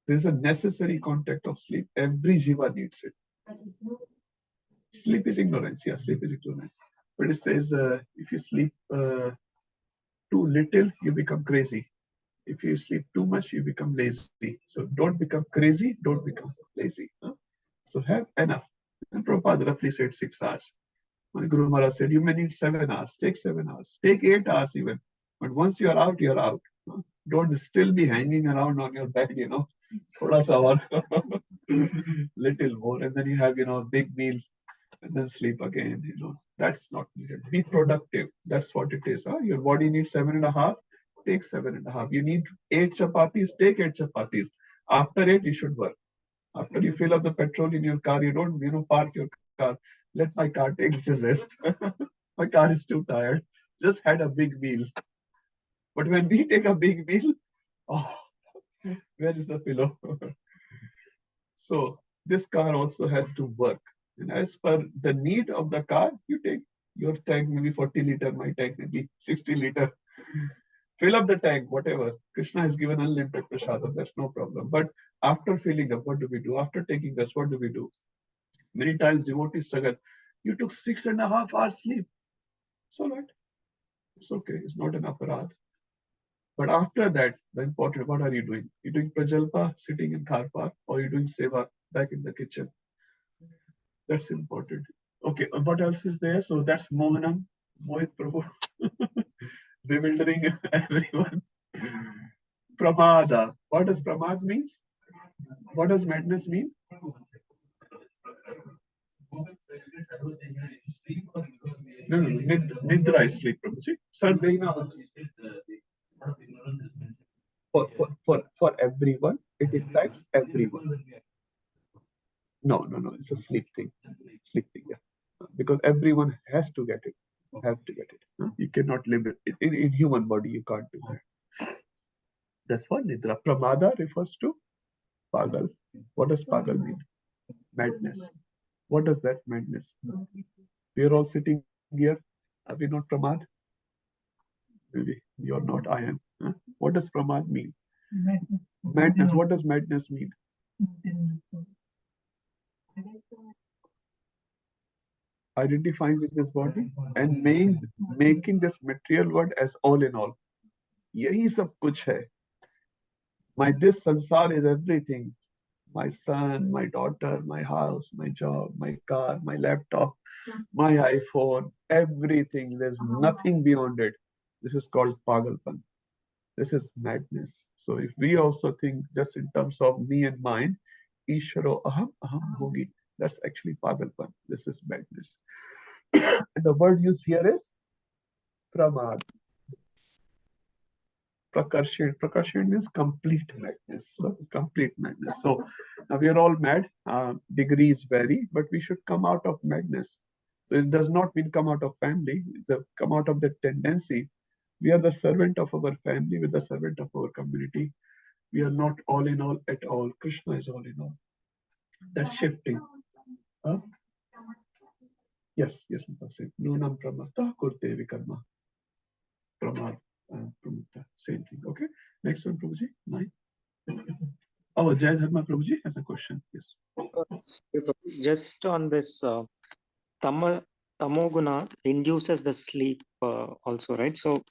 There is a necessary contact of sleep. Every jiva needs it. Sleep is ignorance. Yeah, sleep is ignorance. But it says if you sleep too little, you become crazy. If you sleep too much, you become lazy. So don't become crazy, don't become lazy. Huh? So have enough. And Prabhupada roughly said 6 hours. My Guru Maharaj said, you may need 7 hours. Take 7 hours. Take 8 hours even. But once you're out, you're out. Huh? Don't still be hanging around on your bed, Thoda sa aur, little more. And then you have, big meal and then sleep again, That's not needed. Be productive. That's what it is. Huh? Your body needs 7.5. Take 7.5. You need 8 chapatis. Take 8 chapatis. After 8, you should work. After you fill up the petrol in your car, you don't, park your car. Let my car take little rest. My car is too tired. Just had a big meal. But when we take a big meal, oh, where is the pillow? So this car also has to work. And as per the need of the car, you take your tank maybe 40 liter, my tank maybe 60 liter. Fill up the tank, whatever. Krishna has given unlimited prasadam, that's no problem. But after filling up, what do we do? After taking rest, what do we do? Many times devotees struggle. You took 6.5 hours sleep. So what? It's okay. It's not an aparadh. But after that, the important, what are you doing? You're doing prajalpa, sitting in car park, or you're doing seva back in the kitchen. That's important. Okay, what else is there? So that's Mohanam, Mohit Prabhu, bewildering everyone. Pramada. What does pramad mean? What does madness mean? No, Nidra is sleep, Prabhuji. Sir, for everyone, it impacts everyone. No, it's a sleep thing. Sleep thing, yeah. Because everyone has to get it. Have to get it. You cannot live it. In human body, you can't do that. That's what Nidra. Pramada refers to pagal. What does pagal mean? Madness. What does that madness mean? We are all sitting here. Are we not pramad? Maybe you're not, I am. What does pramad mean? Madness. What does madness mean? Identifying with this body and making this material world as all in all. Yahi sab kuch hai. This sansar is everything. My son, my daughter, my house, my job, my car, my laptop, my iPhone, everything. There's nothing beyond it. This is called pagalpan. This is madness. So if we also think just in terms of me and mine, Ishvaro aham bhogi. That's actually pagalpan. This is madness. And the word used here is pramad. Prakarshan. Prakarshan means complete madness. So complete madness. So we are all mad. Degrees vary, but we should come out of madness. So it does not mean come out of family. It's come out of the tendency. We are the servant of our family. We're the servant of our community. We are not all in all at all. Krishna is all in all. That's shifting. Huh? Yes, Nunam pramata kurte vikarma. Pramad. Same thing. Okay. Next one, Prabhuji. 9. Oh, Jai Dharma Prabhuji has a question. Yes. Just on this tamoguna induces the sleep also, right? So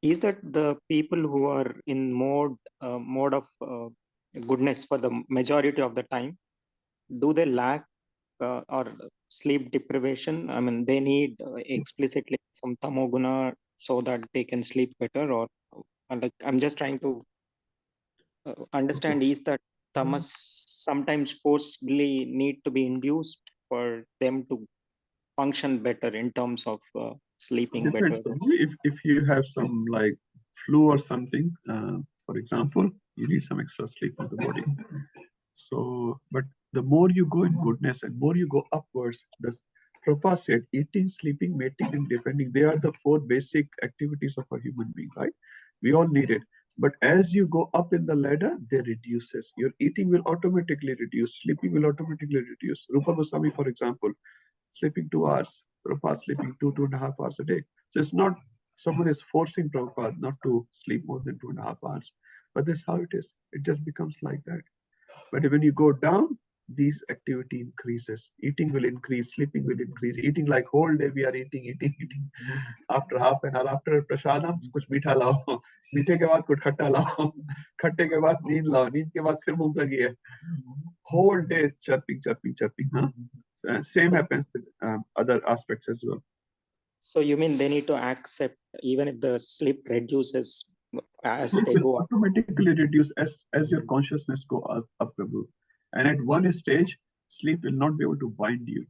is that the people who are in mode of goodness for the majority of the time, do they lack or sleep deprivation? I mean, they need explicitly some tamoguna so that they can sleep better, or like I'm just trying to understand, is that tamas sometimes forcibly need to be induced for them to function better in terms of sleeping Depends, better? Prabhuji. If you have some like flu or something, for example, you need some extra sleep on the body. So, but the more you go in goodness and more you go upwards, the Prabhupada said, eating, sleeping, mating, and defending, they are the 4 basic activities of a human being, right? We all need it. But as you go up in the ladder, they reduces. Your eating will automatically reduce. Sleeping will automatically reduce. Rupa Goswami, for example, sleeping 2 hours. Prabhupada sleeping 2.5 hours a day. So it's not someone is forcing Prabhupada not to sleep more than 2.5 hours. But that's how it is. It just becomes like that. But when you go down, these activity increases. Eating will increase, sleeping will increase. Eating like whole day we are eating. After half an hour, after prasadam, कुछ मीठा लाओ. मीठे के बाद कुछ खट्टा लाओ. खट्टे के बाद नींद लाओ. नींद के बाद फिर भूख लगी है. Whole day chirping. Huh? Same happens with other aspects as well. So you mean they need to accept even if the sleep reduces as Sleep they will go up? automatically reduce as your consciousness go up, Prabhu. And at one stage, sleep will not be able to bind you.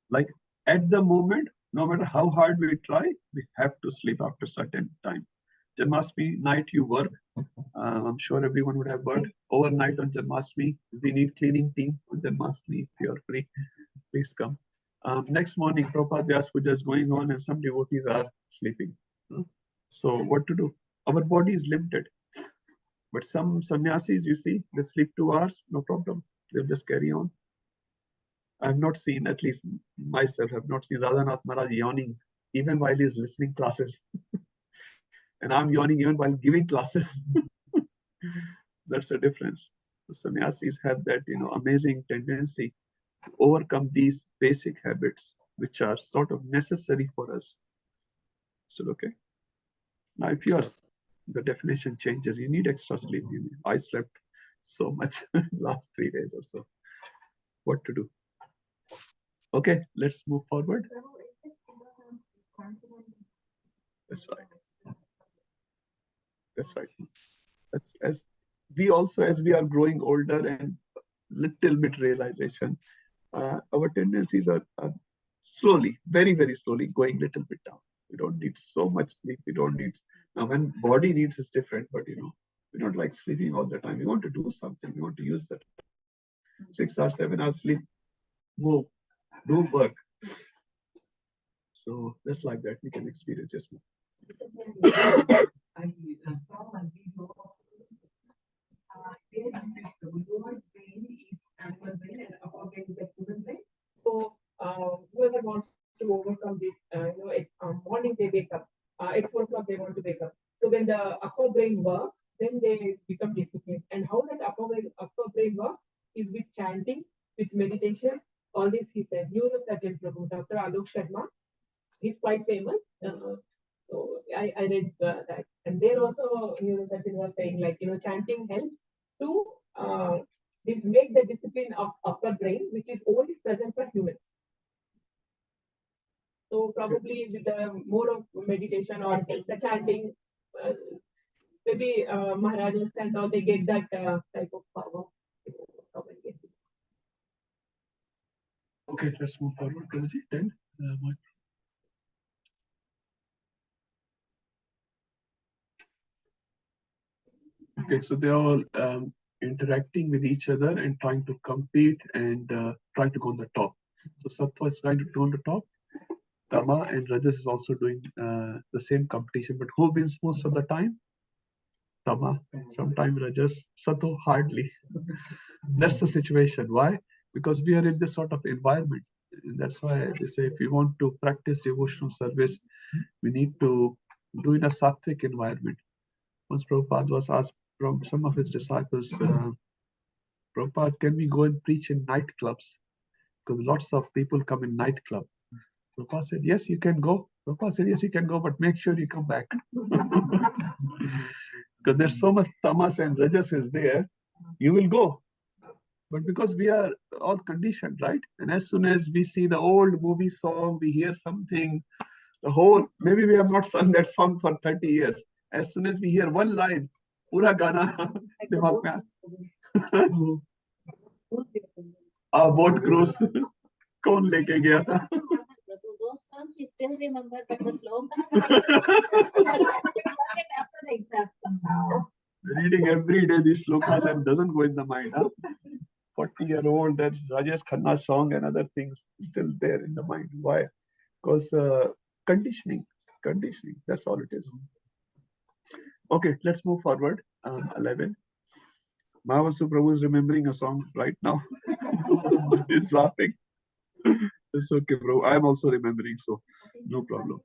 Like At the moment, no matter how hard we try, we have to sleep after certain time. Janmashtami night you work. I'm sure everyone would have worked overnight on Janmashtami. We need cleaning team on Janmashtami. If you're free, please come. Next morning, Prabhupada Vyas Puja is going on and some devotees are sleeping. So what to do? Our body is limited. But some sannyasis, you see, they sleep 2 hours, no problem. They'll just carry on. I've not seen, at least myself, have not seen Radhanath Maharaj yawning even while he's listening classes. And I'm yawning even while giving classes. That's the difference. The sannyasis have that, amazing tendency to overcome these basic habits, which are sort of necessary for us. So, okay. Now, if you are, the definition changes. You need extra sleep. I slept so much last 3 days or so. What to do? Okay, let's move forward. That's right. That's right. That's as we also, as we are growing older and little bit realization, our tendencies are slowly, very, very slowly going little bit down. We don't need so much sleep. We don't need, now when body needs is different, but we don't like sleeping all the time. We want to do something. We want to use that 6 or 7 hours sleep, move, do work. So just like that, we can experience just more. I saw one video of where he says the lower brain is animal brain and upper brain is the human brain. So whoever wants to overcome this, morning they wake up, it's 4 o'clock they want to wake up. So when the upper brain works, then they become disciplined. And how that upper brain works is with chanting, with meditation. All this he said. Neurosurgeon Prabhu, Dr. Alok Sharma, he's quite famous. So I read that, and there also neurosurgeon was saying like chanting helps to make the discipline of upper brain, which is only present for humans. So probably with the more of meditation or the chanting, maybe Maharajas and all, they get that type of power. Okay, let's move forward. Prabhuji, 10. Okay, so they're all interacting with each other and trying to compete and trying to go on the top. So Sattva is trying to go on the top. Tama and Rajas is also doing the same competition, but who wins most of the time? Tama. Sometimes Rajas, Sattva hardly. That's the situation. Why? Because we are in this sort of environment. And that's why they say if we want to practice devotional service, we need to do in a sattvic environment. Once Prabhupada was asked from some of his disciples, Prabhupada, can we go and preach in nightclubs? Because lots of people come in nightclub. Prabhupada said, yes, you can go. Prabhupada said, yes, you can go, but make sure you come back. Because there's so much tamas and rajas is there, you will go. But because we are all conditioned, right? And as soon as we see the old movie song, we hear something, maybe we have not sung that song for 30 years. As soon as we hear one line, pura gana, dimag mein boat cruise, kaun leke gaya tha? Those songs we still remember, but the slokas Reading every day these slokas and doesn't go in the mind. 40-year-old, that Rajesh Khanna song and other things still there in the mind. Why? Because conditioning, that's all it is. Okay, let's move forward. 11. Mahavasu Prabhu is remembering a song right now. He's laughing. It's okay, bro. I'm also remembering, so no problem.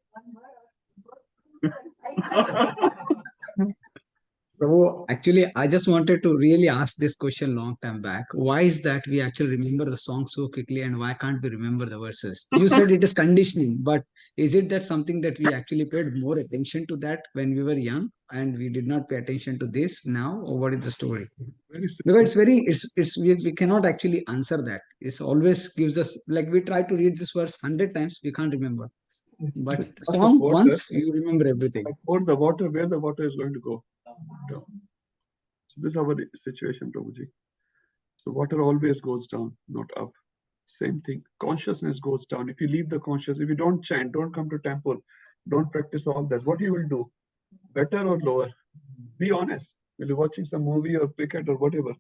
So actually, I just wanted to really ask this question long time back. Why is that we actually remember the song so quickly and why can't we remember the verses? You said it is conditioning, but is it that something that we actually paid more attention to that when we were young and we did not pay attention to this now, or what is the story? Because we cannot actually answer that. It always gives us, like we try to read this verse 100 times, we can't remember. But song once, you remember everything. Pour the water where the water is going to go. Down. So this is our situation, Prabhuji. So water always goes down, not up. Same thing. Consciousness goes down. If you leave the conscious, if you don't chant, don't come to temple, don't practice all this, what you will do? Better or lower? Be honest. Will you watching some movie or cricket or whatever?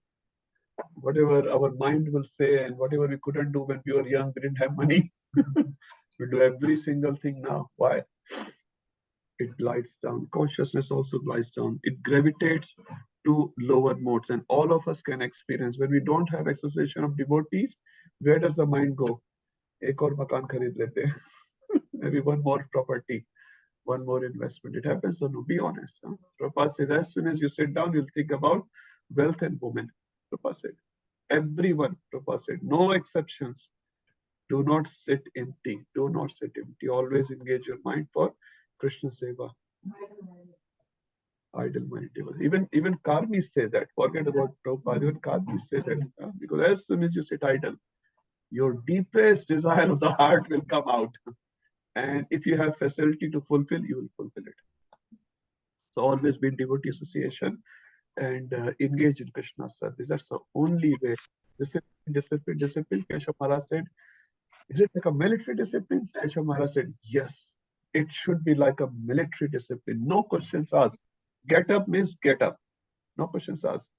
Whatever our mind will say and whatever we couldn't do when we were young, we didn't have money. We do every single thing now. Why? It glides down. Consciousness also glides down. It gravitates to lower modes, and all of us can experience. When we don't have association of devotees, where does the mind go? Ek aur makan kharid lete. Maybe one more property, one more investment. It happens or no? Be honest. Huh? Prabhupada said, as soon as you sit down, you'll think about wealth and women. Prabhupada said, everyone, Prabhupada said, no exceptions. Do not sit empty. Do not sit empty. Always engage your mind for Krishna Seva. Idle-minded devotee. Even karmis say that. Forget about Prabhupada. Even karmis say that. Because as soon as you sit idle, your deepest desire of the heart will come out. And if you have facility to fulfill, you will fulfill it. So always be in devotee association and engage in Krishna's service. That's the only way. Discipline, discipline, discipline. Keshav Maharaj said, is it like a military discipline? Keshav Maharaj said, yes. It should be like a military discipline. No questions asked. Get up means get up. No questions asked.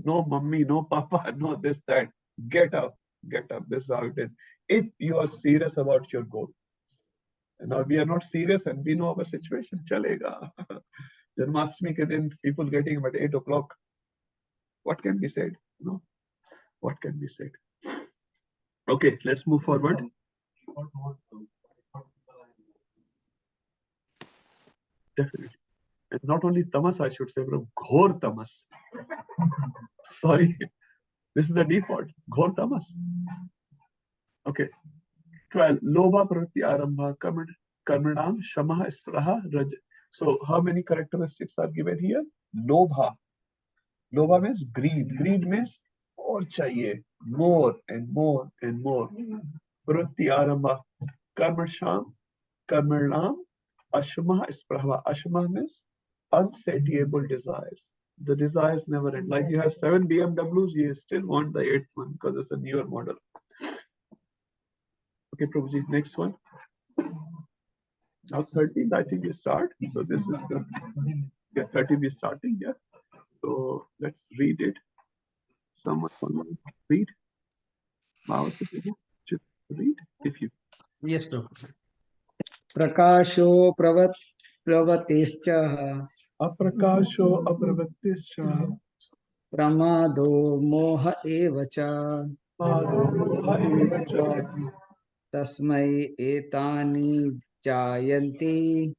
No mummy, no papa, no this, that. Get up. Get up. This is how it is. If you are serious about your goal. And now we are not serious and we know our situation. Chalega. Janmashtami ke din, people getting up at 8 o'clock. What can be said? No. What can be said? Okay, let's move forward. Definitely. And not only tamas, I should say, but ghor tamas. Sorry. This is the default. Ghor tamas. Okay. 12. Lobha pravritti arambha karmanam shamaha spraha raj. So how many characteristics are given here? Lobha. Lobha means greed. Greed means more chahiye. More and more and more. Pravritti arambha. Karmanam ashamaha spraha. Ashamaha means unsatiable desires. The desires never end. Like you have 7 BMWs, you still want the 8th one because it's a newer model. Okay, Prabhuji, next one. Now 13th, I think we start. So this is the 13th we're starting, yeah. So let's read it. Someone read. Read if you. Yes, Prabhu. Prakasho pravatischah. Aprakasho apravattischa. Pramado moha evacha. Tasmai etani jayanti.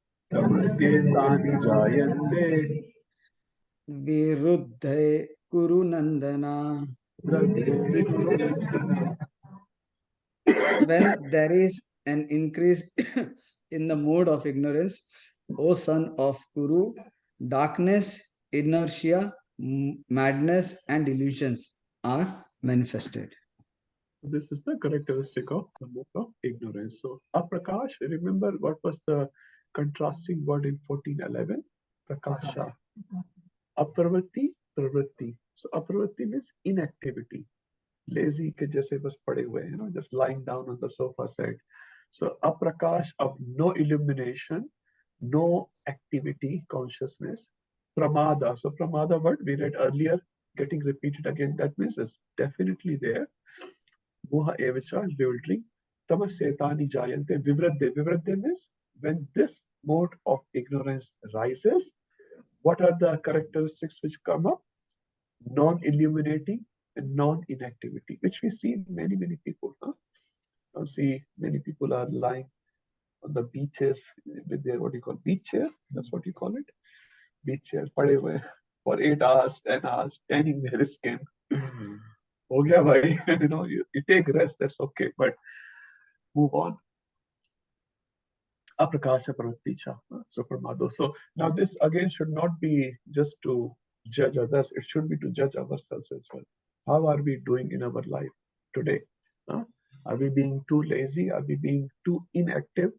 Viruddhe kuru nandana. When there is an increase in the mode of ignorance, O son of Kuru, darkness, inertia, madness, and illusions are manifested. This is the characteristic of the mode of ignorance. So, aprakash, remember what was the contrasting word in 1411? Prakasha. Apravritti, pravritti. So, apravritti means inactivity. Lazy ke jaise bas pade hue, just lying down on the sofa set. So, aprakash of no illumination, no activity, consciousness. Pramada. So, pramada word we read earlier, getting repeated again. That means it's definitely there. Moha evacha, bewildering. Tamasetani jayante, vivradde. Vivradde means when this mode of ignorance rises, what are the characteristics which come up? Non-illuminating and non-inactivity, which we see in many, many people. Now see, many people are lying on the beaches with their, what do you call, beach chair? That's what you call it? Beach chair, pade hue for 8 hours, 10 hours, tanning their skin. Ho gaya bhai. You take rest, that's okay, but move on. Aprakasha pravritticha, so pramado. So now this again should not be just to judge others, it should be to judge ourselves as well. How are we doing in our life today? Are we being too lazy? Are we being too inactive?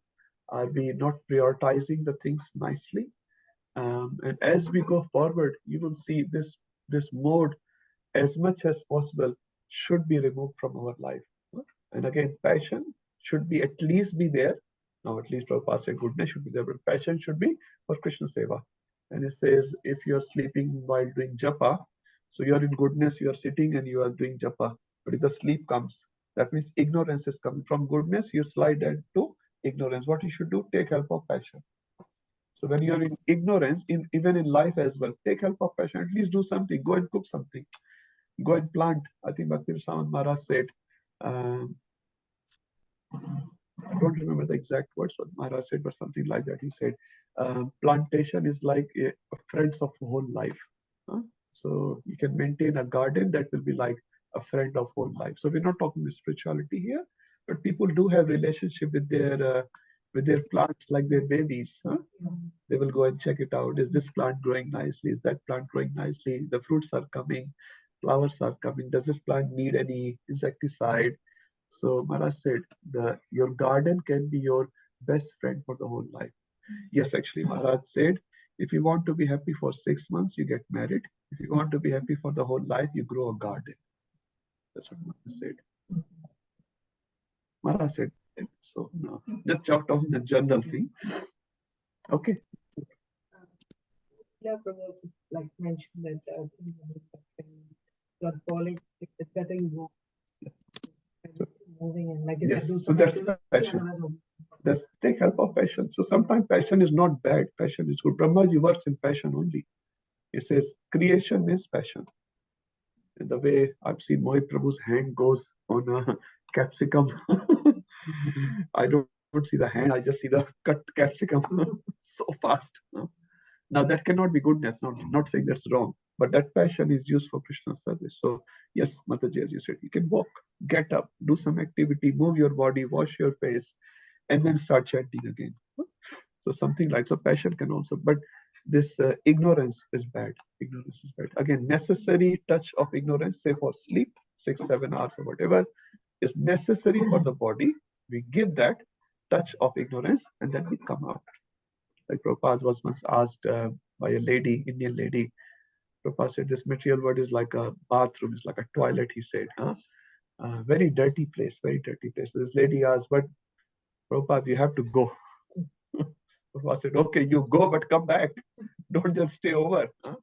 Are we not prioritizing the things nicely? And as we go forward, you will see this mode as much as possible should be removed from our life. And again, passion should be at least be there. Now, at least Prabhupada said goodness should be there, but passion should be for Krishna Seva. And it says, if you are sleeping while doing japa, so you are in goodness, you are sitting and you are doing japa. But if the sleep comes, that means ignorance is coming. From goodness, you slide into ignorance. What you should do, take help of passion. So when you are in ignorance, even in life as well, take help of passion. At least do something. Go and cook something. Go and plant. I think Bhakti Shastri Maharaj said, um, I don't remember the exact words what Maharaj said, but something like that. He said, plantation is like a friends of whole life. Huh? So you can maintain a garden that will be like a friend of whole life. So we're not talking about spirituality here, but people do have relationship with their plants like their babies. Huh? They will go and check it out. Is this plant growing nicely? Is that plant growing nicely? The fruits are coming, flowers are coming. Does this plant need any insecticide? So Maharaj said, your garden can be your best friend for the whole life. Yes, actually, Maharaj said, if you want to be happy for 6 months, you get married. If you want to be happy for the whole life, you grow a garden. That's what Maharaj said. Maharaj said, so no, just chopped off the general thing. Okay. Yeah, Prabhu just like mentioned that you are falling, it's better you go moving and like you Yes, said, do so some that's activity, passion. otherwise That's take help of passion. So sometimes passion is not bad. Passion is good. Brahmaji works in passion only. He says creation is passion. And the way I've seen Mohit Prabhu's hand goes on a capsicum, I don't see the hand. I just see the cut capsicum so fast. Now that cannot be goodness. Not saying that's wrong, but that passion is used for Krishna's service. So yes, Mataji, as you said, you can walk, get up, do some activity, move your body, wash your face, and then start chanting again. So something like so passion can also, but this ignorance is bad. Ignorance is bad. Again, necessary touch of ignorance, say for sleep, 6-7 hours or whatever, is necessary for the body. We give that touch of ignorance and then we come out. Like Prabhupada was once asked by a lady, Indian lady. Prabhupada said, this material world is like a bathroom, it's like a toilet, he said. Huh? Very dirty place, very dirty place. So this lady asked, but Prabhupada, you have to go. Prabhupada said, okay, you go, but come back. Don't just stay over. Huh?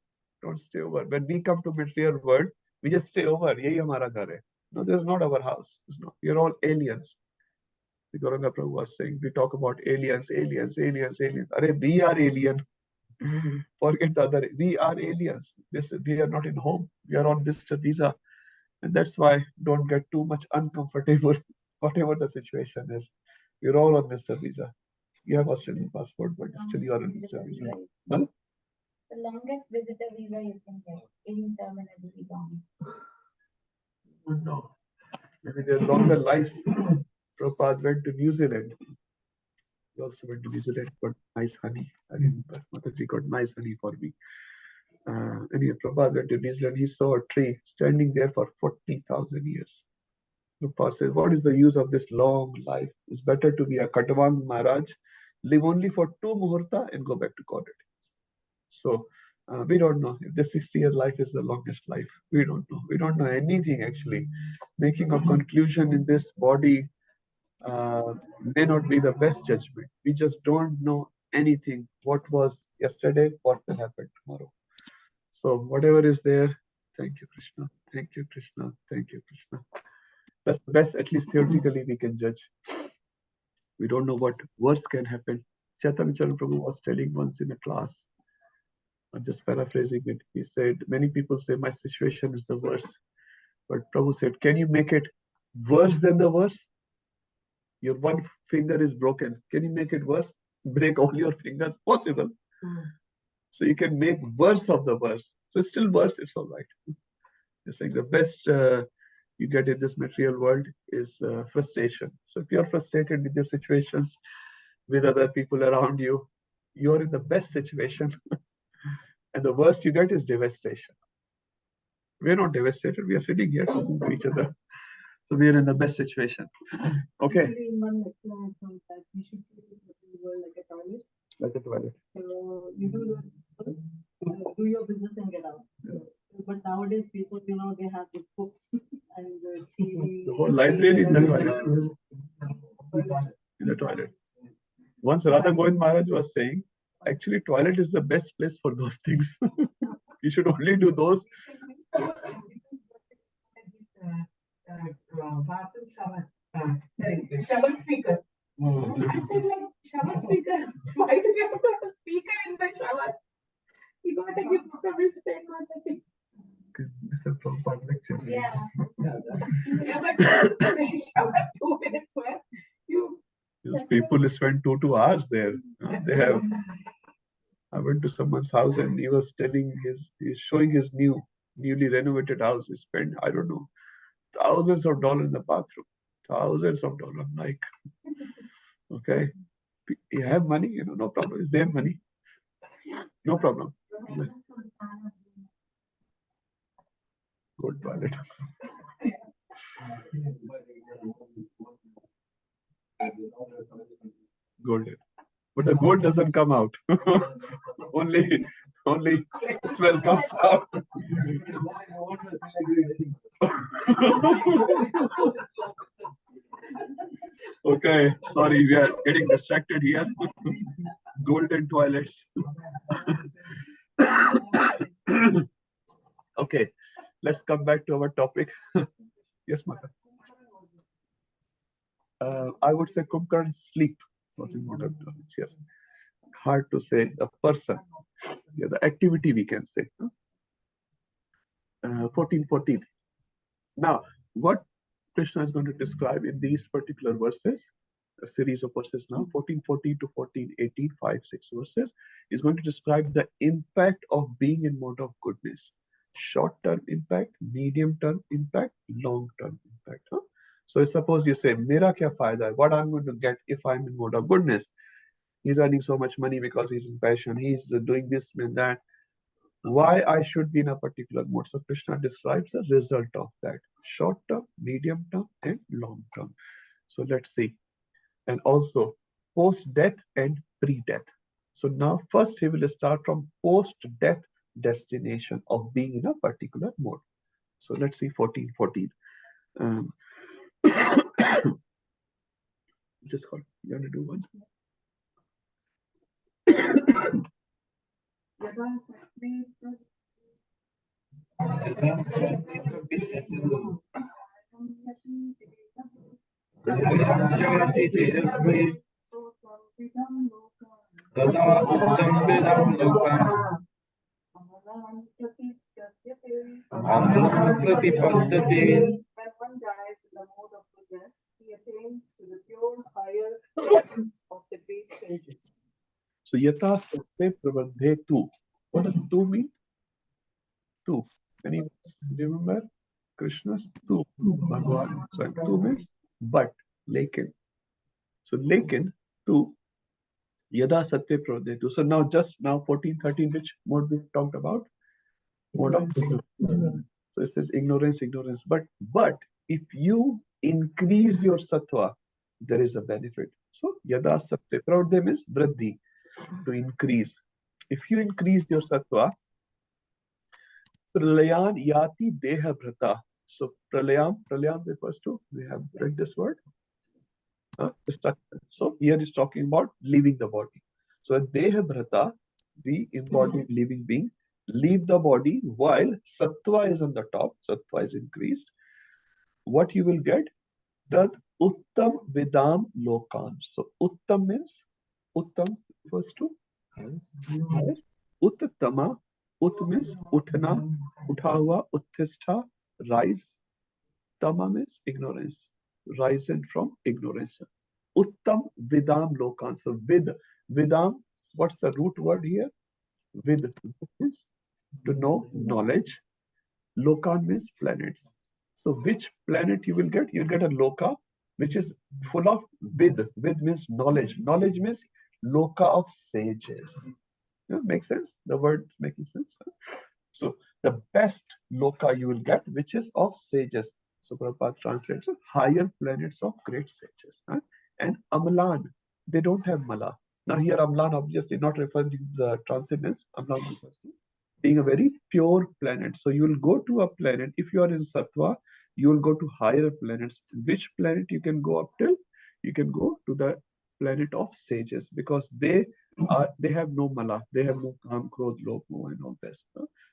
Don't stay over. When we come to material world, we just stay over. Yehi hamara ghar hai. No, this is not our house. It's not. We are all aliens. The Gauranga Prabhu was saying, we talk about aliens. Are we are alien. Forget the other. We are aliens. We are not in home. We are on Mr. Visa. And that's why don't get too much uncomfortable, whatever the situation is. We're all on Mr. Visa. You have Australian passport, but still you are on Mr. Visa. Huh? The longest visitor visa you can get, interminably long. No. Maybe they're longer lives. Prabhupada went to New Zealand. He also went to New Zealand, got nice honey. I remember Mataji got nice honey for me. Anyway, Prabhupada went to New Zealand. He saw a tree standing there for 40,000 years. Prabhupada said, what is the use of this long life? It's better to be a Katwang Maharaj, live only for 2 muhurta and go back to God. So we don't know if the 60-year life is the longest life. We don't know. We don't know anything actually. Making a conclusion in this body may not be the best judgment. We just don't know anything. What was yesterday, what will happen tomorrow. So whatever is there, thank you, Krishna. Thank you, Krishna. Thank you, Krishna. That's the best, at least theoretically, we can judge. We don't know what worse can happen. Chaitanya Prabhu was telling once in a class, I'm just paraphrasing it. He said, many people say my situation is the worst. But Prabhu said, can you make it worse than the worst? Your one finger is broken. Can you make it worse? Break all your fingers? Possible. So you can make worse of the worst. So it's still worse, it's all right. You're saying the best you get in this material world is frustration. So if you're frustrated with your situations, with other people around you, you're in the best situation. And the worst you get is devastation. We're not devastated. We are sitting here talking to each other. So we are in the best situation. Okay. in one lecture I found that we should treat this material world like a toilet. Like a toilet. So you do your business and get out. Yeah. But nowadays people, they have these books and the TV. The whole library in the toilet. In the toilet. Once Radha Govind Maharaj was saying, actually toilet is the best place for those things. You should only do those. Shower speaker. I said like shower speaker. Why do you have to have a speaker in the shower? You got to give service to technology. These are Prabhupada lectures. Yeah. Yeah, but shower 2 minutes where you. Those people spend 2 hours there. They have. I went to someone's house and he was he's showing his newly renovated house. He spent, I don't know, thousands of dollars in the bathroom. Thousands of dollars. Like, okay, you have money, no problem. It's their money. No problem. Yes. Good toilet. Golden. But the gold doesn't come out. only smell comes out. Okay, sorry, we are getting distracted here. Golden toilets. Okay, let's come back to our topic. Yes, Mata. I would say Kumbhakarna sleep. Yes. Hard to say. The person. Yeah, the activity we can say. 14:14. Now, what Krishna is going to describe in these particular verses, a series of verses now, 14:14 to 14:18, 5-6 verses, is going to describe the impact of being in mode of goodness. Short-term impact, medium-term impact, long-term impact. Huh? So suppose you say, Mera kya fayda hai? What I'm going to get if I'm in mode of goodness? He's earning so much money because he's in passion. He's doing this and that. Why I should be in a particular mode? So Krishna describes the result of that. Short-term, medium-term, and long-term. So let's see. And also post-death and pre-death. So now first he will start from post-death destination of being in a particular mode. So let's see 14:14. Just call. You want to do one? When one dies in the mode of goodness, he attains to the pure higher realms of the great sages. So yata satte pravardhe tu. What does tu mean? Tu. Anyone remember? Krishna's tu. Bhagwan. So tu means but, lekin. So lekin, tu, yada satte pravardhe tu. So now just now 14:13, which mode we talked about? Mode of ignorance. So it says ignorance. But if you increase your sattva, there is a benefit. So yada satte pravardhe means vriddhi, to increase. If you increase your sattva, pralayan yati deha bhrata. So pralayam refers to, we have read this word. So here is talking about leaving the body. So deha bhrata, the embodied living being, leave the body while sattva is on the top, sattva is increased. What you will get? That uttam vidam lokan. So uttam means, uttam refers to uttama. Ut means uthna, utha hua, uttistha, rise. Tama means ignorance, risen from ignorance. Uttam vidam lokan. So vidam, what's the root word here? Vid means to know, knowledge. Lokan means planets. So which planet you will get? You'll get a loka, which is full of vid. Vid means knowledge. Knowledge means loka of sages. Makes sense? The word making sense? So the best loka you will get, which is of sages. So Prabhupada translates higher planets of great sages. And Amlan, they don't have mala. Now here Amlan obviously not referring to the transcendence. Amlan refers to being a very pure planet. So you will go to a planet, if you are in Sattva, you will go to higher planets. Which planet you can go up till? You can go to the planet of sages, because they have no mala, they have no kam, krodh, lobh, moh, and all this.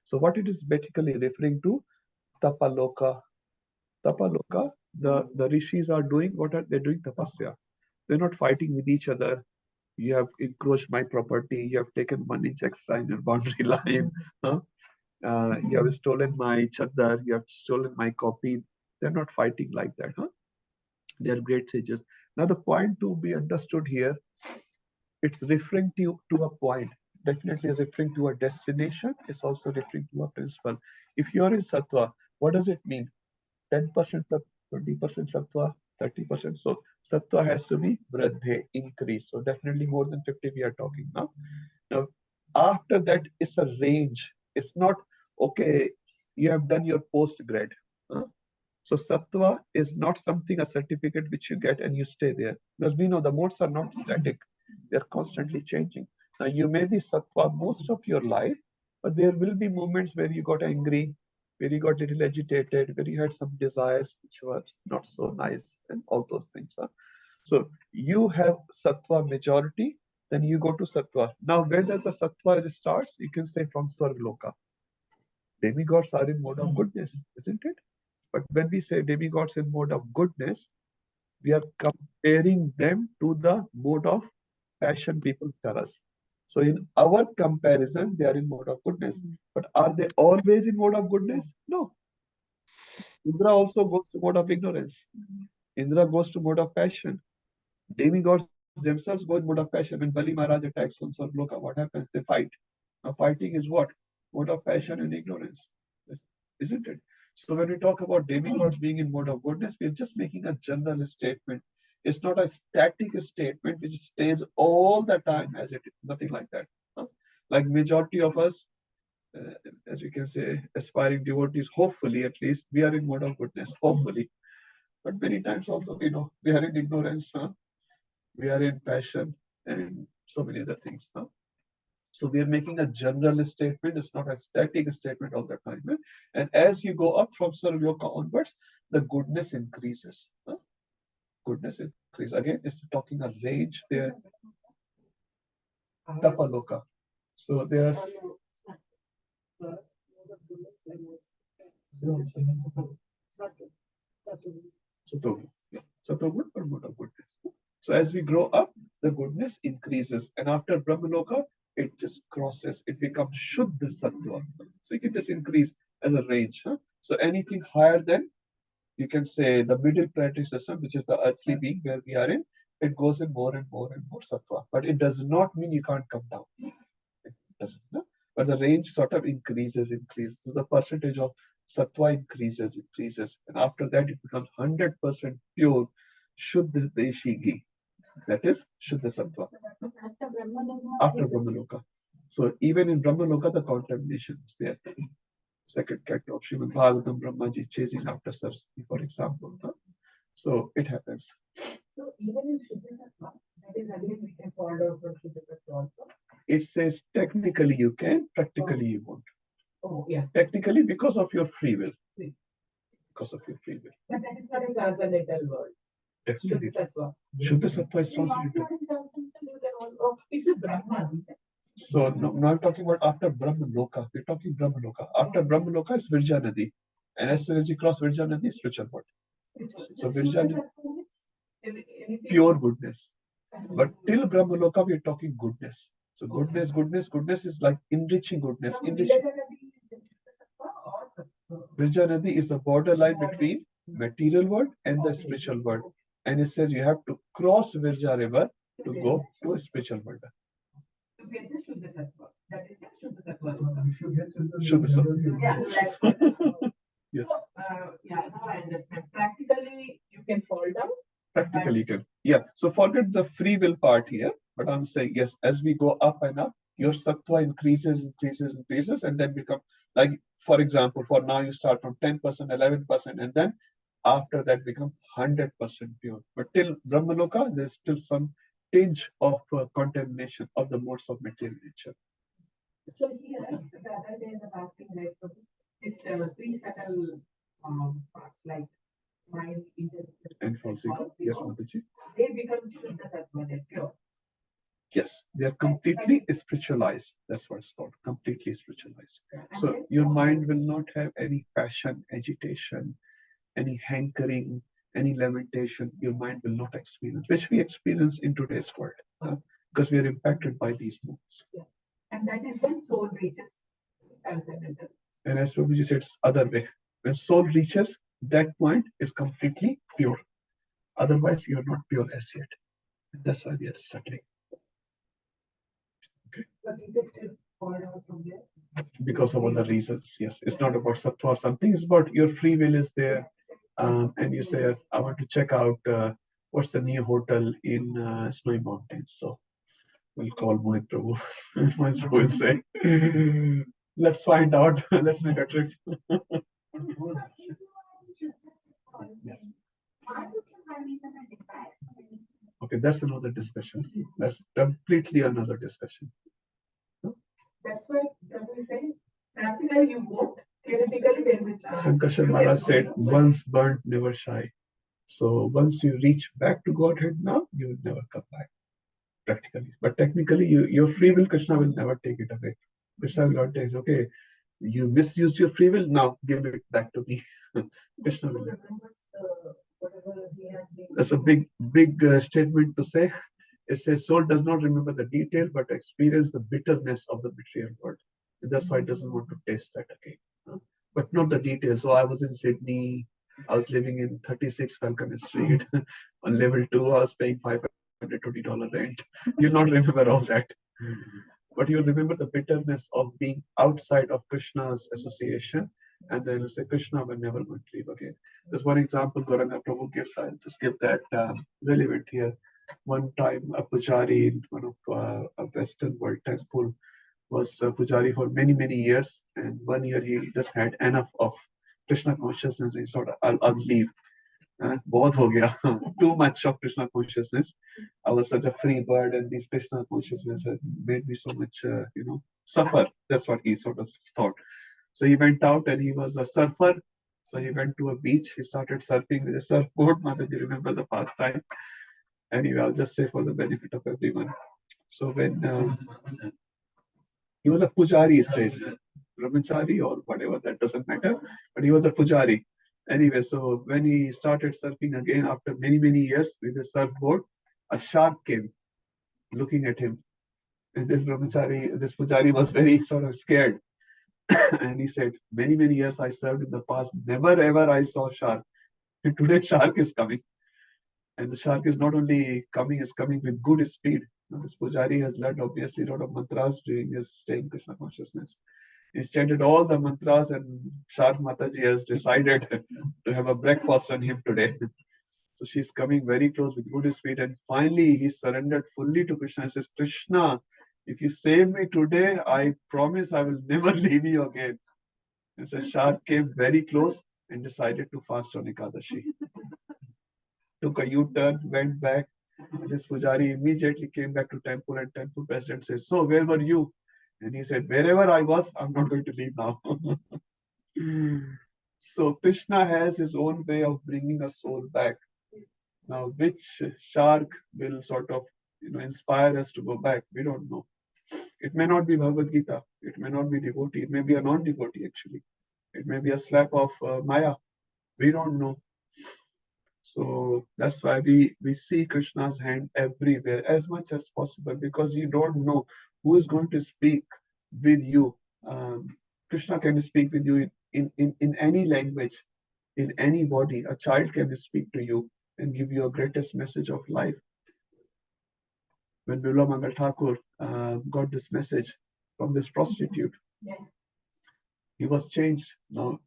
So what it is basically referring to, tapaloka. Tapaloka, the rishis are doing, what are they doing? Tapasya. They're not fighting with each other. You have encroached my property, you have taken 1 inch extra in your boundary line, huh? You have stolen my chadar, you have stolen my copy. They're not fighting like that, huh? They are great sages. Now the point to be understood here, it's referring to a point, definitely referring to a destination. It's also referring to a principle. If you are in sattva, what does it mean? 10% sattva, 20% sattva, 30%. So sattva has to be vradhe, increase. So definitely more than 50 we are talking now. Now after that it's a range. It's not okay, you have done your post-grad. So sattva is not something, a certificate which you get and you stay there. Because we know the modes are not static. They're constantly changing. Now you may be sattva most of your life, but there will be moments where you got angry, where you got a little agitated, where you had some desires which were not so nice, and all those things. So you have sattva majority, then you go to sattva. Now where does the sattva starts? You can say from Sargloka. Demigods are in mode of goodness, isn't it? But when we say demigods in mode of goodness, we are comparing them to the mode of passion people tell us. So in our comparison, they are in mode of goodness. But are they always in mode of goodness? No. Indra also goes to mode of ignorance. Indra goes to mode of passion. Demigods themselves go in mode of passion. When Bali Maharaj attacks on Sargloka, what happens? They fight. Now fighting is what? Mode of passion and ignorance. Isn't it? So when we talk about demigods being in mode of goodness, we're just making a general statement. It's not a static statement which stays all the time as it is. Nothing like that. Like majority of us, as we can say, aspiring devotees, hopefully at least, we are in mode of goodness, hopefully. But many times also, we are in ignorance, we are in passion, and so many other things. So we are making a general statement. It's not a static statement all the time. And as you go up from Sarvyoka onwards, the goodness increases. Goodness increases. Again, it's talking a range there. Tapaloka. So there's Sattva or mode of goodness. So as we grow up, the goodness increases. And after Brahmaloka, it just crosses. It becomes Shuddha Sattva. So you can just increase as a range. So anything higher than, you can say, the middle planetary system, which is the earthly being where we are in, it goes in more and more and more Sattva. But it does not mean you can't come down. It doesn't. No? But the range sort of increases. So the percentage of Sattva increases. And after that, it becomes 100% pure Shuddha Deshi Ghee. That is Shuddha Sattva. After Brahmaloka. So even in Brahmaloka, the contamination is there. Second canto of Srimad Bhagavatam, Brahmaji chasing after Saraswati, for example. So it happens. So even in Shuddha Sattva, that is again we can fall down from Shuddha Sattva also. It says technically you can, practically you won't. Oh, yeah. Technically because of your free will. Because of your free will. But that is not in transcendental world. Definitely. Shuddha Sattva. Shuddha Sattva is transcendental. It's a Brahman. So now I'm talking about after Brahmaloka. We're talking Brahmaloka. After Brahmaloka is Virja Nadi. And as soon as you cross Virja Nadi, spiritual world. So Virja Nadi, pure goodness. But till Brahmaloka, we're talking goodness. So goodness is like enriching goodness. Virja Nadi is the borderline between material world and the spiritual world. And it says you have to cross Virja river to go to a spiritual world. To get the Shuddha Sattva. That is the Shuddha Sattva. Shuddha Sattva. Yes. Yeah, now I understand. Practically, you can fall down. Practically, you can. Yeah. So forget the free will part here. But I'm saying, yes, as we go up and up, your sattva increases, and then become, like, for example, for now you start from 10%, 11%, and then after that become 100% pure. But till Brahmaloka, there's still some tinge of contamination of the modes of material nature. So here, the other day in the fasting, right, so this three subtle parts like mind, intelligence, And false ego. Yes, Mataji. they become Shuddha Sattva, they're pure. Yes, they are completely spiritualized. That's what it's called, completely spiritualized. So your mind will not have any passion, agitation, any hankering, any lamentation. Your mind will not experience, which we experience in today's world, because we are impacted by these moods. Yeah. And that is when soul reaches transcendental. And as Prabhuji said, it's other way. When soul reaches that point, is completely pure. Otherwise, you are not pure as yet. And that's why we are struggling. But you can still fall out from there. Because of other reasons, yes. It's not about sattva or something. It's about your free will is there. And you say, I want to check out what's the new hotel in Snowy Mountains. So we'll call Mohit Prabhu. Mohit Prabhu will say, let's find out. Let's make a trip. Yes. Okay, that's another discussion. That's completely another discussion. That's why we say, practically you won't, theoretically there is a chance. Shankar Maharaj said, once burnt, never shy. So once you reach back to Godhead now, you will never come back, practically. But technically, your free will, Krishna will never take it away. Krishna will not say, okay, you misused your free will, now give it back to me. Krishna will never. That's a big statement to say. It says soul does not remember the detail, but experience the bitterness of the material world. And that's why it doesn't want to taste that again. But not the details. So I was in Sydney. I was living in 36 Falcon Street. On level 2, I was paying $520 rent. You'll not remember all that. But you'll remember the bitterness of being outside of Krishna's association. And then you say, Krishna, we're never going to leave again. There's one example Gauranga Prabhu gives. I'll just give that relevant here. One time, a pujari in one of a Western world temple was a pujari for many, many years. And 1 year he just had enough of Krishna consciousness. He thought, I'll leave. बहुत हो गया. Too much of Krishna consciousness. I was such a free bird, and this Krishna consciousness had made me so much, suffer. That's what he sort of thought. So he went out and he was a surfer. So he went to a beach. He started surfing with a surfboard. Mother, do you remember the past time? Anyway, I'll just say for the benefit of everyone. So when he was a pujari, it says, brahmachari or whatever, that doesn't matter. But he was a pujari. Anyway, so when he started surfing again after many, many years with a surfboard, a shark came looking at him. And this pujari was very sort of scared. And he said, many, many years I served in the past, never ever I saw shark. And today shark is coming. And the shark is not only coming, it's coming with good speed. Now, this pujari has learned obviously a lot of mantras during his stay in Krishna consciousness. He's chanted all the mantras, and Shark Mataji has decided to have a breakfast on him today. So she's coming very close with good speed, and finally he surrendered fully to Krishna and says, Krishna, if you save me today, I promise I will never leave you again. And so Shark came very close and decided to fast on Ekadashi. Took a U-turn, went back. This pujari immediately came back to temple, and temple president says, so where were you? And he said, wherever I was, I'm not going to leave now. So Krishna has his own way of bringing a soul back. Now, which shark will sort of inspire us to go back? We don't know. It may not be Bhagavad Gita. It may not be devotee. It may be a non-devotee actually. It may be a slap of Maya. We don't know. So that's why we see Krishna's hand everywhere as much as possible, because you don't know who is going to speak with you. Krishna can speak with you in any language, in any body. A child can speak to you and give you a greatest message of life. When Vibla Mangal Thakur got this message from this prostitute, he was changed. No,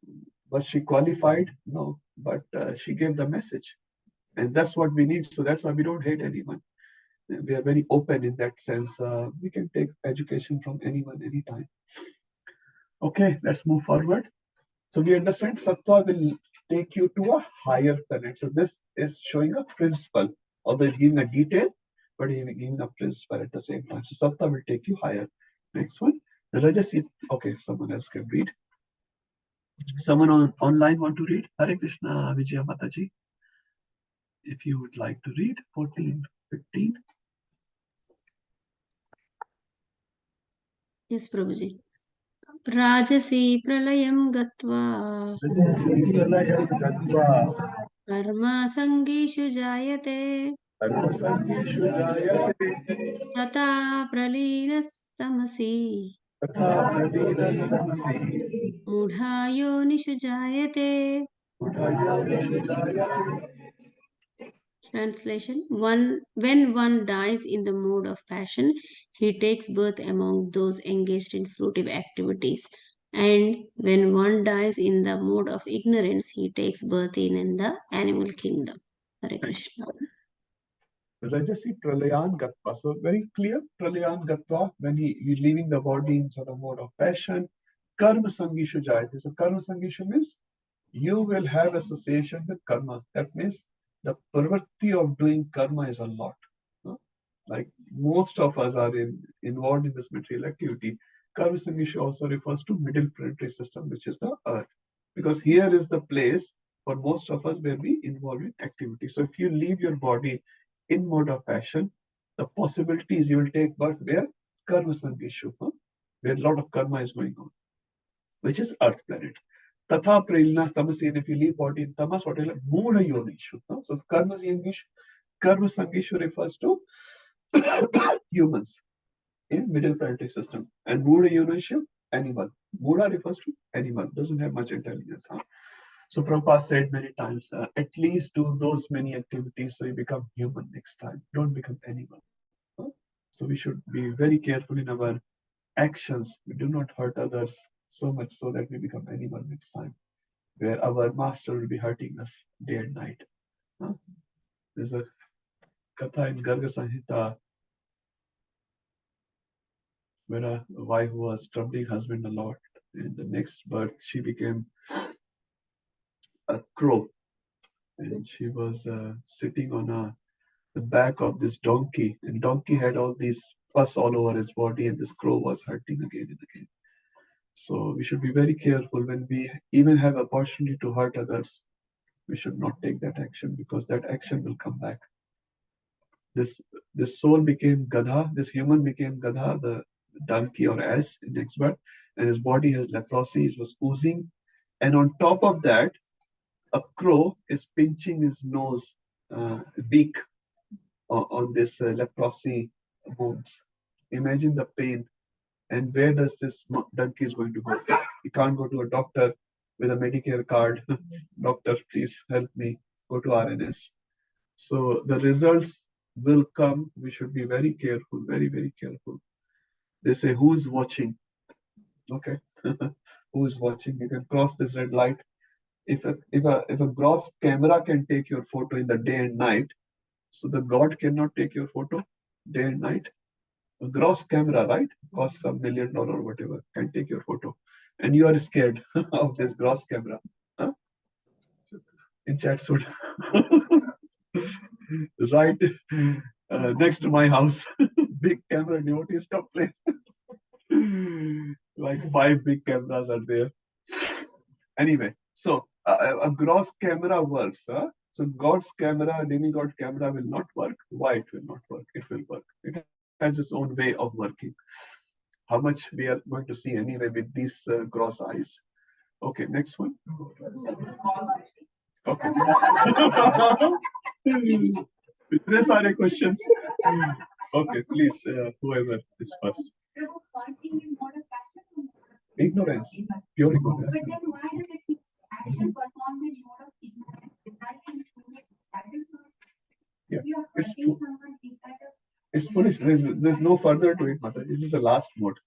was she qualified? No, but she gave the message. And that's what we need. So that's why we don't hate anyone. We are very open in that sense. We can take education from anyone, anytime. Okay, let's move forward. So we understand sattva will take you to a higher planet. So this is showing a principle. Although it's giving a detail, but it's giving a principle at the same time. So sattva will take you higher. Next one. The Rajasi, okay, someone else can read. Someone online want to read? Hare Krishna, Vijaya Mataji. If you would like to read 14, 15. Yes, Prabhuji. Rajasi pralayam gatva karma sangishu jayate tata pralinasamasi mudha nishu jayate. Translation: when one dies in the mood of passion, he takes birth among those engaged in fruitive activities. And when one dies in the mood of ignorance, he takes birth in the animal kingdom. Hare Krishna. Rajasi Pralayan Gatva. So very clear, Pralayan Gatva, when he's leaving the body in sort of mode of passion. Karma Sangishu Jayate. So Karma Sangishu means you will have association with karma. That means the pravritti of doing karma is a lot. Like most of us are involved in this material activity. Karma Sangishu also refers to middle planetary system, which is the earth. Because here is the place for most of us where we involve in activity. So if you leave your body in mode of passion, the possibility is you will take birth where? Karma Sangishu, where a lot of karma is going on, which is earth planet. Tatha prelna tamasi, and if you leave body in tamas, what is it? Mudha yonishu. So karma sangishu refers to humans in middle planetary system, and Mudha yonishu, animal. Mudha refers to animal, doesn't have much intelligence. So Prabhupada said many times, at least do those many activities so you become human next time. Don't become animal. So we should be very careful in our actions. We do not hurt others so much so that we become animal next time, where our master will be hurting us day and night. There's a katha in Garga Samhita where a wife was troubling husband a lot. In the next birth, she became a crow, and she was sitting on the back of this donkey, and donkey had all these pus all over his body, and this crow was hurting again and again. So we should be very careful when we even have opportunity to hurt others. We should not take that action because that action will come back. This soul became Gadha, this human became Gadha, the donkey or ass in next birth, and his body has leprosy, it was oozing. And on top of that, a crow is pinching his nose, beak on this leprosy wounds. Imagine the pain. And where does this donkey is going to go? He can't go to a doctor with a Medicare card. Doctor, please help me. Go to RNS. So the results will come. We should be very careful, very, very careful. They say, who's watching? Okay. Who is watching? You can cross this red light. If a gross camera can take your photo in the day and night, so the God cannot take your photo day and night. A gross camera, right? Costs $1 million or whatever, can take your photo. And you are scared of this gross camera. Huh? In chat suit. Right next to my house. Big camera devotees stop playing. Like 5 big cameras are there. Anyway, so a gross camera works. So God's camera, demigod camera will not work. Why it will not work? It will work. It has its own way of working. How much we are going to see anyway with these gross eyes. Okay, next one. Okay. There are questions. Okay, please, whoever is first. Ignorance, pure ignorance. But then why does it mean action performed in mode of ignorance without including status? Yeah, If you are it's hurting true. someone, is that a It's foolish. There's no further to it, Mata. This is the last mode.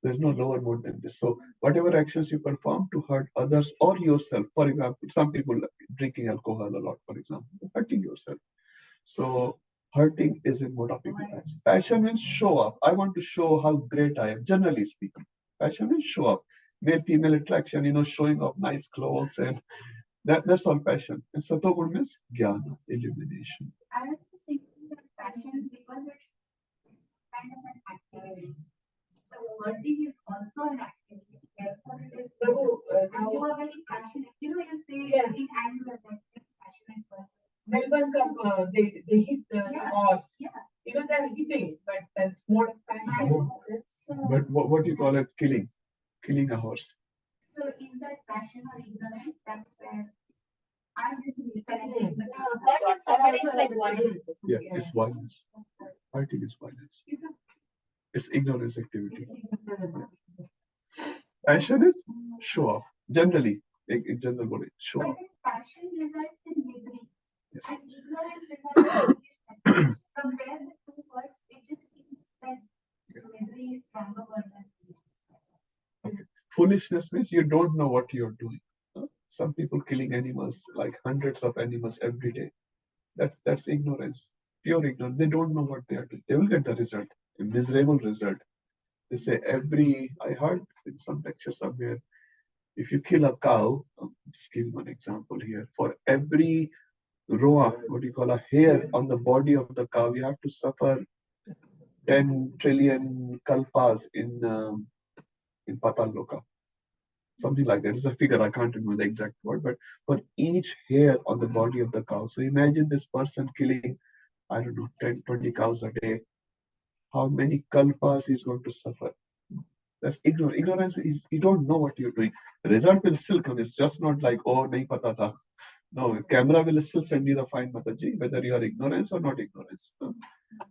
There's no lower mode than this. So whatever actions you perform to hurt others or yourself, for example, some people drinking alcohol a lot, for example, hurting yourself. So hurting is in mode of ignorance. Passion means show up. I want to show how great I am, generally speaking. Passion means show up. Male female attraction, showing off nice clothes, and that's all passion. And Satogun means jnana, illumination. I was just thinking that passion because it's kind of an activity. So hurting is also an activity. Prabhu, And you are very passionate. You know, you say in anger that you're a passionate person. Melbourne, they hit the horse. Yeah. Even they're hitting, but that's more of passion. So, But what do you call it? Killing a horse. so is that passion or ignorance? That's where I'm just connecting the Somebody is like violence. Yeah, it's violence. Fighting is violence. It's ignorance activity. Passion is show off. Generally, in general body, show But off. then passion results in misery. Yes. And ignorance results in misery. Compare the two words, it just seems that misery is stronger word than Okay. Foolishness means you don't know what you're doing. Some people killing animals, like hundreds of animals every day. That's ignorance, pure ignorance. They don't know what they are doing. They will get the result, a miserable result. They say I heard in some lecture somewhere, if you kill a cow, just giving one example here, for every roa, what do you call a hair on the body of the cow, you have to suffer 10 trillion kalpas in Patal Loka. Something like that. It's a figure, I can't remember the exact word, but for each hair on the body of the cow. So imagine this person killing, I don't know, 10, 20 cows a day. How many kalpas he's going to suffer? That's ignorance. Ignorance is you don't know what you're doing. The result will still come. It's just not like, oh, nahi pata tha. No, camera will still send you the fine, Mataji, whether you are ignorance or not ignorance.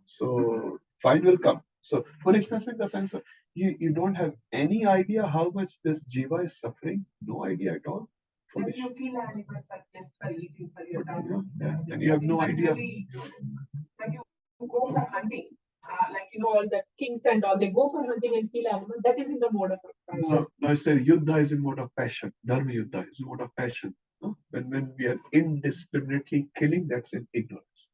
So fine will come. So foolishness in the sense of you don't have any idea how much this jiva is suffering. No idea at all. Foolish. You kill animal just for eating for your Yeah, yeah. And you have no idea. When you go for hunting, like all the kings and all, they go for hunting and kill animals. That is in the mode of passion. No, I say yuddha is in mode of passion. Dharma yuddha is in mode of passion. No? When we are indiscriminately killing, that's in ignorance.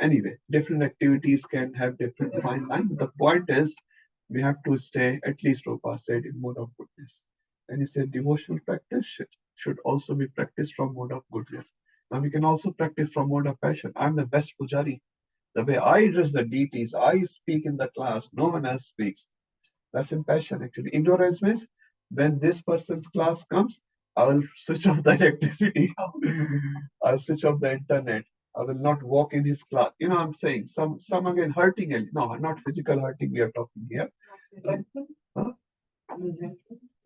Anyway, different activities can have different fine line. The point is, we have to stay, at least Prabhupada said, in mode of goodness. And he said devotional practice should also be practiced from mode of goodness. Now we can also practice from mode of passion. I'm the best pujari. The way I address the deities, I speak in the class, no one else speaks. That's in passion actually. Ignorance means when this person's class comes, I will switch off the electricity. I'll switch off the internet. I will not walk in his class. I'm saying some again hurting. No, not physical hurting. We are talking here. Huh?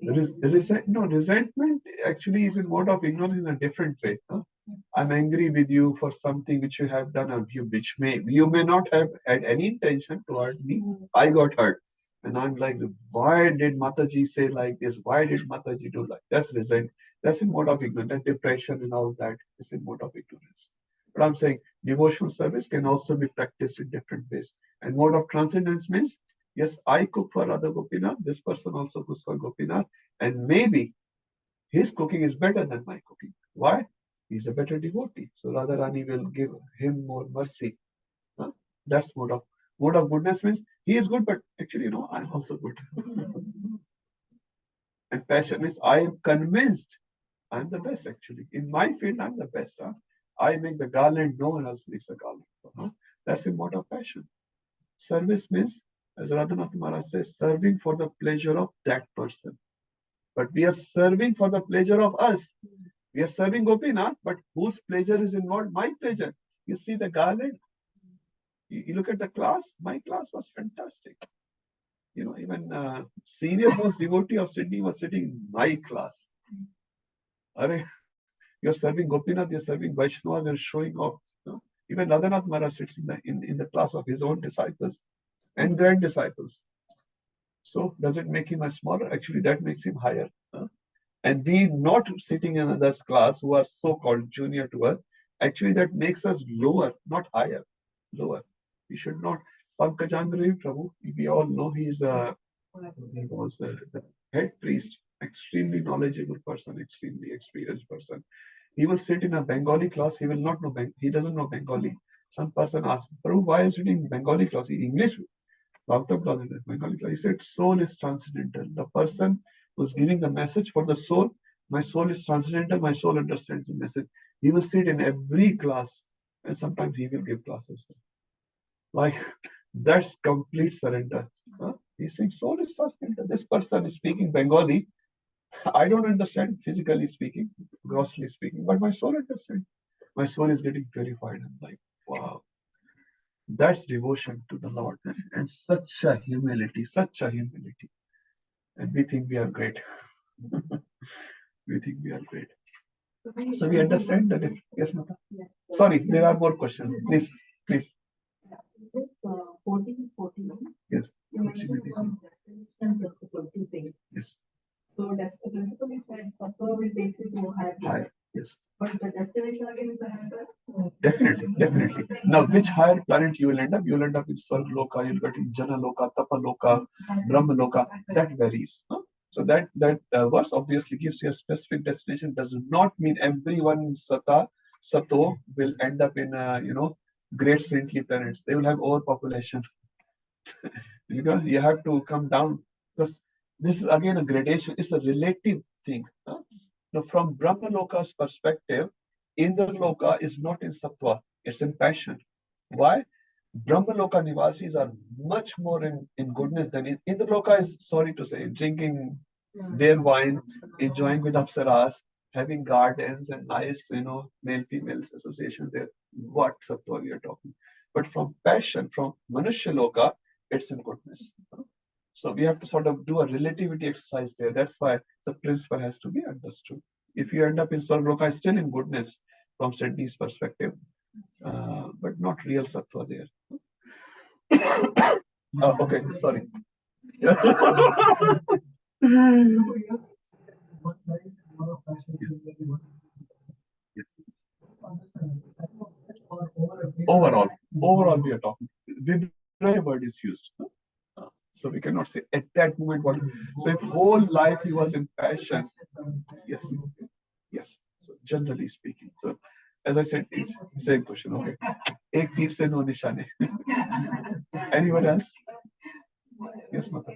Resentment actually is in mode of ignorance in a different way. Huh? I'm angry with you for something which you have done, or which you may not have had any intention to hurt me. I got hurt. And I'm like, why did Mataji say like this? Why did Mataji do like that's resent? That's in mode of ignorance. And depression and all that is in mode of ignorance. But I'm saying devotional service can also be practiced in different ways. And mode of transcendence means, yes, I cook for other Gopinath, this person also cooks for Gopinath, and maybe his cooking is better than my cooking. Why? He's a better devotee. So Radharani will give him more mercy. Huh? That's mode of goodness means he is good, but actually, I'm also good. And passion means I am convinced I'm the best actually. In my field, I'm the best. Huh? I make the garland, no one else makes a garland. Huh? That's a mode of passion. Service means, as Radhanath Maharaj says, serving for the pleasure of that person. But we are serving for the pleasure of us. We are serving Gopinath, but whose pleasure is involved? My pleasure. You see the garland? You look at the class. My class was fantastic. Even senior most devotee of Sydney was sitting in my class. You're serving Gopinath, you're serving Vaishnavas, you're showing off. Even Radhanath Maharaj sits in the class of his own disciples and grand disciples. So does it make him a smaller? Actually, that makes him higher. And we not sitting in others' class who are so-called junior to us, actually that makes us lower, not higher, lower. We should not. Pankajangri Prabhu, we all know he was the head priest, extremely knowledgeable person, extremely experienced person. He will sit in a Bengali class, he will not know, he doesn't know Bengali. Some person asked, Prabhu, why are you sitting in Bengali class? In English, Bhakti Bengali class. He said, soul is transcendental. The person who's giving the message for the soul, my soul is transcendental, my soul understands the message. He will sit in every class, and sometimes he will give classes. Like, that's complete surrender. He's saying soul is suffering. This person is speaking Bengali. I don't understand, physically speaking, grossly speaking, but my soul understands. My soul is getting purified. I'm like, wow, that's devotion to the Lord, and such a humility, such a humility. And we think we are great. We think we are great. So we understand that. Yes, Mata. Sorry, there are more questions. Please, please. This 14, Yes. you mentioned one destination principle, two things. Yes. So that's the principle you said, Sattva will take you to higher planet. Yes. But the destination again is the higher. Definitely, definitely. Now, which higher planet you will end up? You will end up in Svargaloka, you'll get in Janaloka, Tapaloka, Brahmaloka. That varies. Huh? So that verse obviously gives you a specific destination. Does not mean everyone in Sato will end up in great saintly planets. They will have overpopulation. You have to come down, because this is again a gradation. It's a relative thing. Huh? Now, from Brahmaloka's perspective, Indraloka is not in Sattva, it's in passion. Why? Brahmaloka Nivasis are much more in goodness than Indraloka is, sorry to say, drinking their wine, enjoying with Apsaras, having gardens and nice, male female association there. What Sattva we are talking? But from passion, from Manushya it's in goodness. So we have to sort of do a relativity exercise there. That's why the principle has to be understood. If you end up in Sarvaloka, still in goodness from Sydney's perspective, but not real Sattva there. Okay, sorry. Overall, we are talking. Vibhaya word is used. So we cannot say at that moment what. So if whole life he was in passion, yes, yes. So generally speaking, so as I said, it's same question. Okay, ek teer se do nishane. Anyone else? Yes, Mata.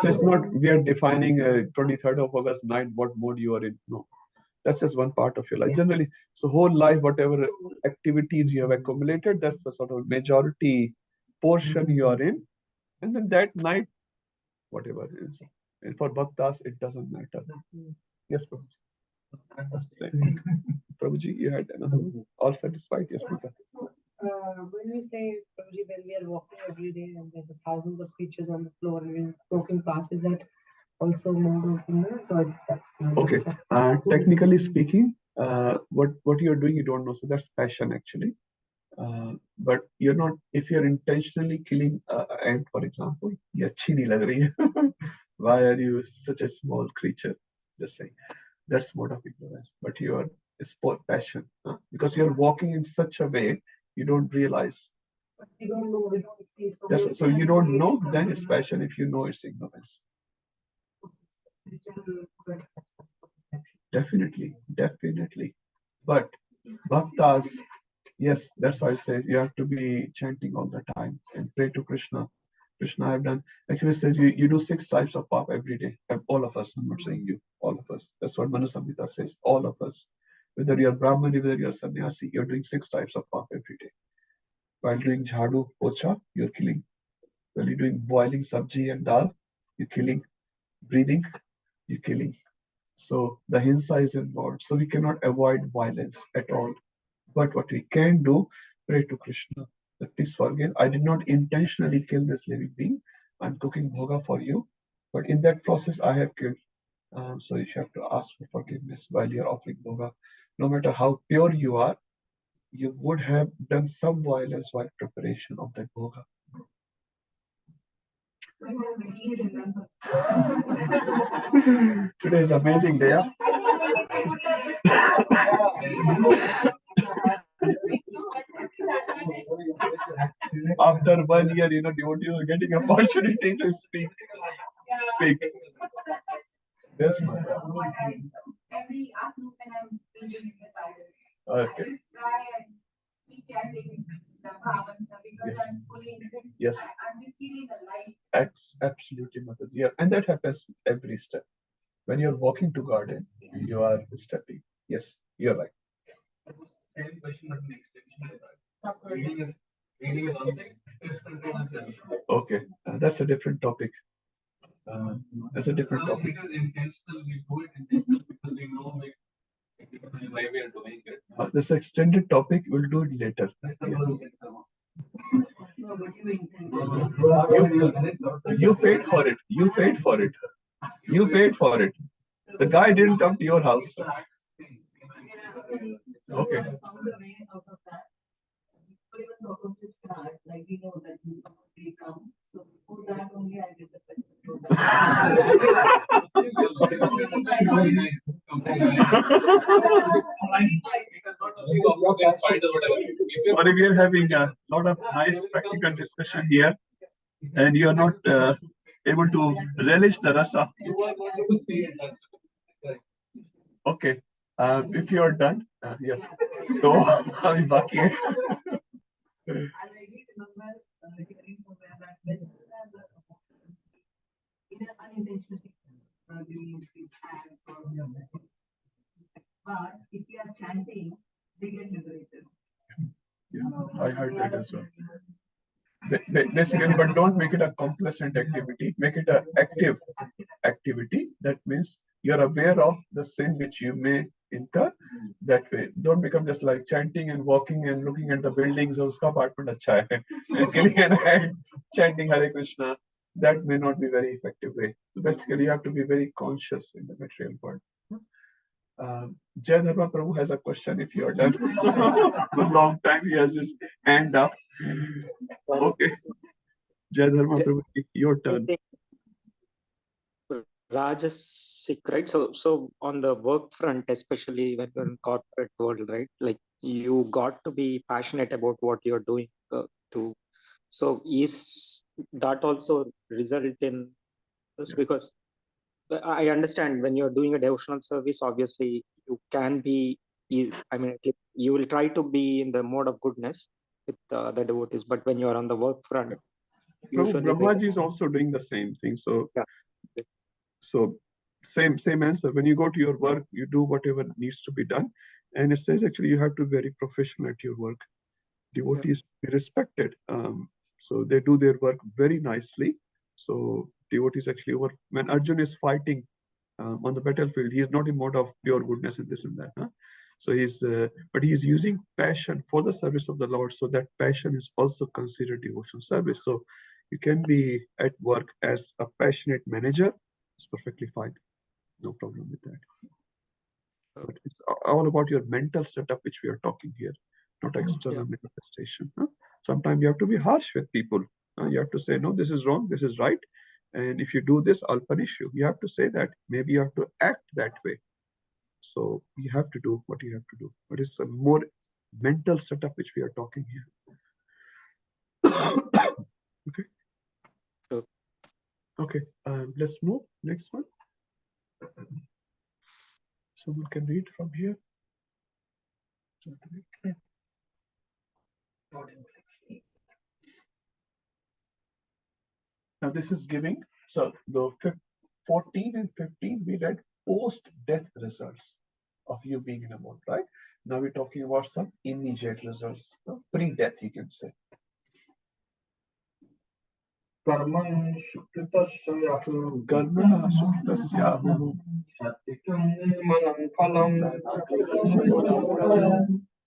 So it's not we are defining 23rd of August night what mode you are in. No, that's just one part of your life. Generally, so whole life, whatever activities you have accumulated, that's the sort of majority portion you are in, and then that night, whatever it is. And for bhaktas, it doesn't matter. Yes, Prabhuji. Prabhuji, you had another one. All satisfied? Yes, Mata. When you say, Prabhuji, when we are walking every day and there's thousands of creatures on the floor and we're walking past, is that also mode of ignorance, or is that? Okay. Technically speaking, what you're doing, you don't know. So that's passion actually. But you're not, if you're intentionally killing an ant, for example, ye achhi nahi lag rahi hai. Why are you such a small creature? Just saying. That's mode of ignorance. But your sport passion, because you're walking in such a way, you don't realize. But we don't know, we don't see. So you don't know, then it's passion. If you know, it's ignorance. Definitely. But bhaktas, yes, that's why I say you have to be chanting all the time and pray to Krishna. Krishna, I've done. Actually, it says you do 6 types of pop every day. All of us. I'm not saying you. All of us. That's what Manu Samhita says. All of us. Whether you're Brahman, whether you're sannyasi, you're doing 6 types of pop every day. While doing jhadu, pocha, you're killing. While you're doing boiling sabji and dal, you're killing. Breathing, you're killing. So the hinsa is involved. So we cannot avoid violence at all. But what we can do, pray to Krishna that please forgive. I did not intentionally kill this living being. I'm cooking bhoga for you. But in that process, I have killed. So you have to ask for forgiveness while you're offering bhoga. No matter how pure you are, you would have done some violence while preparation of that bhoga. Today is amazing day. Huh? After 1 year, devotees are getting opportunity to speak. Yes, ma'am. Every afternoon when I'm visiting the garden, Okay. I just try and keep chanting the Bhagavata because Yes. I'm pulling. Yes. I'm just feeling the light. Absolutely, Mataji. Yeah, and that happens with every step. When you're walking to garden, you are stepping. Yes, you're right. Same question, but an extension to that. Reading is one thing, test control is another. Okay, that's a different topic. That's a different Well, topic. it is intentional, we do it intentional because we know like why we are doing it. This extended topic, we'll do it later. That's the Yeah. whole thing. No, but you intend. You paid for it. You paid for it. You paid for it. The guy didn't come to your house. Okay. Found a way out of that. But even cockroaches start, like we know that they come. So before that only I did the pest control. Sorry, we are having a lot of nice practical discussion here, and you are not able to relish the rasa. Okay, if you are done, yes. So, अभी बाकी है. And I really remember hearing somewhere that when unintentionally we had but if we are chanting, they get liberated. Yeah, I heard that as well. Basically, but don't make it a complacent activity. Make it an active activity. That means you're aware of the sin which you may incur. That way, don't become just like chanting and walking and looking at the buildings. Oh, uska apartment acha hai. And killing an ant, chanting Hare Krishna. That may not be very effective way. So basically, you have to be very conscious in the material world. Jai Dharma Prabhu has a question if you are done. For a long time he has his hand up. Okay. Jai Dharma Prabhu, your turn. Rajasic, right? So on the work front, especially when you're in corporate world, right? Like you got to be passionate about what you're doing to. So is that also result in this? Because I understand when you're doing a devotional service, obviously you can be, I mean, you will try to be in the mode of goodness with the devotees, but when you're on the work front, Prabhu usually Brahmaji is also doing the same thing. So, yeah. so same answer. When you go to your work, you do whatever needs to be done. And it says actually you have to be very professional at your work. Devotees be respected. So they do their work very nicely. So devotees actually over when Arjun is fighting on the battlefield, he is not in mode of pure goodness and this and that. Huh? So but he's using passion for the service of the Lord. So that passion is also considered devotional service. So you can be at work as a passionate manager. It's perfectly fine. No problem with that. But it's all about your mental setup, which we are talking here, not external manifestation. Huh? Sometimes you have to be harsh with people. You have to say, no, this is wrong, this is right. And if you do this, I'll punish you. You have to say that. Maybe you have to act that way. So you have to do what you have to do. But it's a more mental setup, which we are talking here. Okay. Sure. Okay. Let's move. Next one. Someone can read from here. Now this is giving, so the 14 and 15 we read post-death results of you being in a mode, right? Now we're talking about some immediate results, pre-death you can say. Karman Karmana Suktasyahu Malam Phalam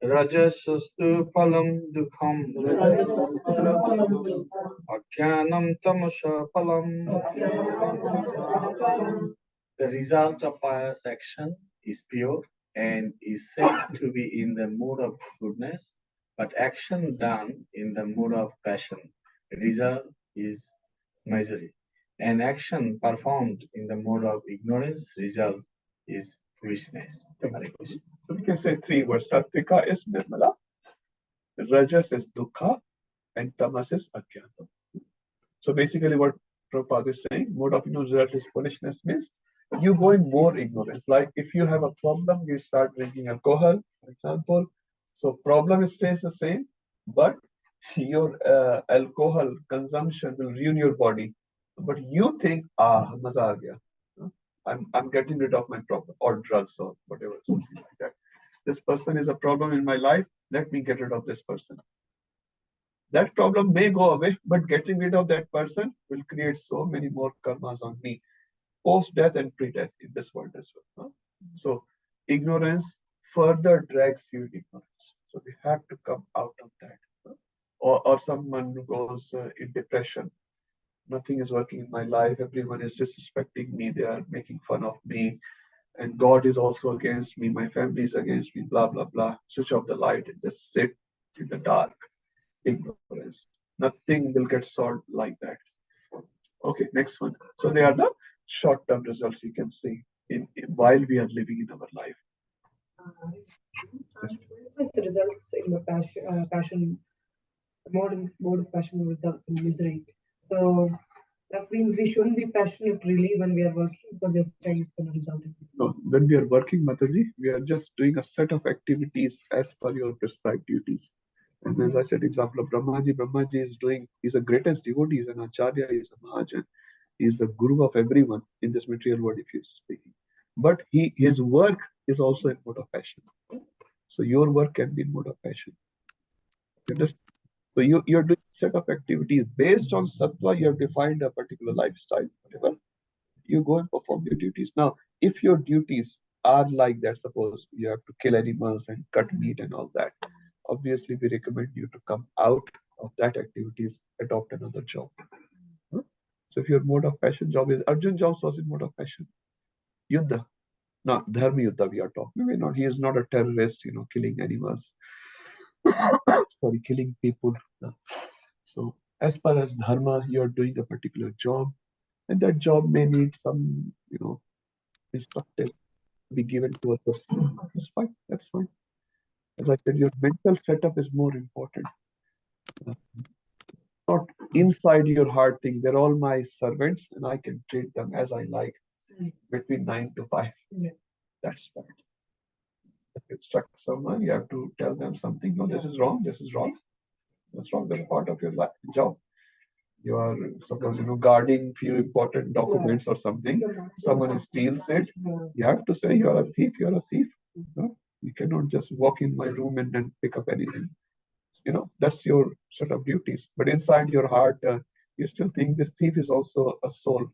Rajasastu Phalam Dukham Ajnanam Tamasha Phalam. The result of pious action is pure and is said to be in the mood of goodness, but action done in the mood of passion, result is misery. An action performed in the mode of ignorance, result is foolishness. So we can say three words. Sattvika is Nirmala, Rajas is Dukkha, and Tamas is Ajnana. So basically what Prabhupada is saying, mode of ignorance result is foolishness means you go in more ignorance. Like if you have a problem, you start drinking alcohol, for example. So problem stays the same, but your alcohol consumption will ruin your body. But you think, maza aa gaya. I'm getting rid of my problem, or drugs or whatever, something like that. This person is a problem in my life. Let me get rid of this person. That problem may go away, but getting rid of that person will create so many more karmas on me, post-death and pre-death in this world as well. So ignorance further drags you in ignorance. So we have to come out of that. Or someone who goes in depression. Nothing is working in my life. Everyone is disrespecting me. They are making fun of me. And God is also against me. My family is against me. Blah, blah, blah. Switch off the light and just sit in the dark. Ignorance. Nothing will get solved like that. Okay, next one. So they are the short-term results you can see while we are living in our life. The results in the passion, mode of passion results in misery. So that means we shouldn't be passionate really when we are working, because you're saying it's going to result in misery. No, when we are working, Mataji, we are just doing a set of activities as per your prescribed duties. And as I said, example of Brahmaji is doing, he's the greatest devotee, he's an Acharya, he's a Mahajan, he's the guru of everyone in this material world, if he's speaking. But his work is also in mode of passion. So your work can be in mode of passion. You understand? So you're doing a set of activities based on sattva. You have defined a particular lifestyle, whatever. You go and perform your duties. Now, if your duties are like that, suppose you have to kill animals and cut meat and all that, obviously we recommend you to come out of that activities, adopt another job. So if your mode of passion job is Arjun job was in mode of passion. Yuddha. No, Dharma Yuddha we are talking. Maybe not. He is not a terrorist, killing animals. Sorry, killing people. No. So as far as Dharma, you are doing a particular job, and that job may need some, instructive be given to others. That's fine. That's fine. As I said, your mental setup is more important. Not inside your heart thing. They're all my servants, and I can treat them as I like between 9 to 5. Yeah. That's fine. If you instruct someone, you have to tell them something. No, this is wrong. This is wrong. That's wrong. That's part of your job. You are suppose guarding few important documents or something. Someone steals it. You have to say you are a thief. You are a thief. You cannot just walk in my room and then pick up anything. That's your set of duties. But inside your heart, you still think this thief is also a soul.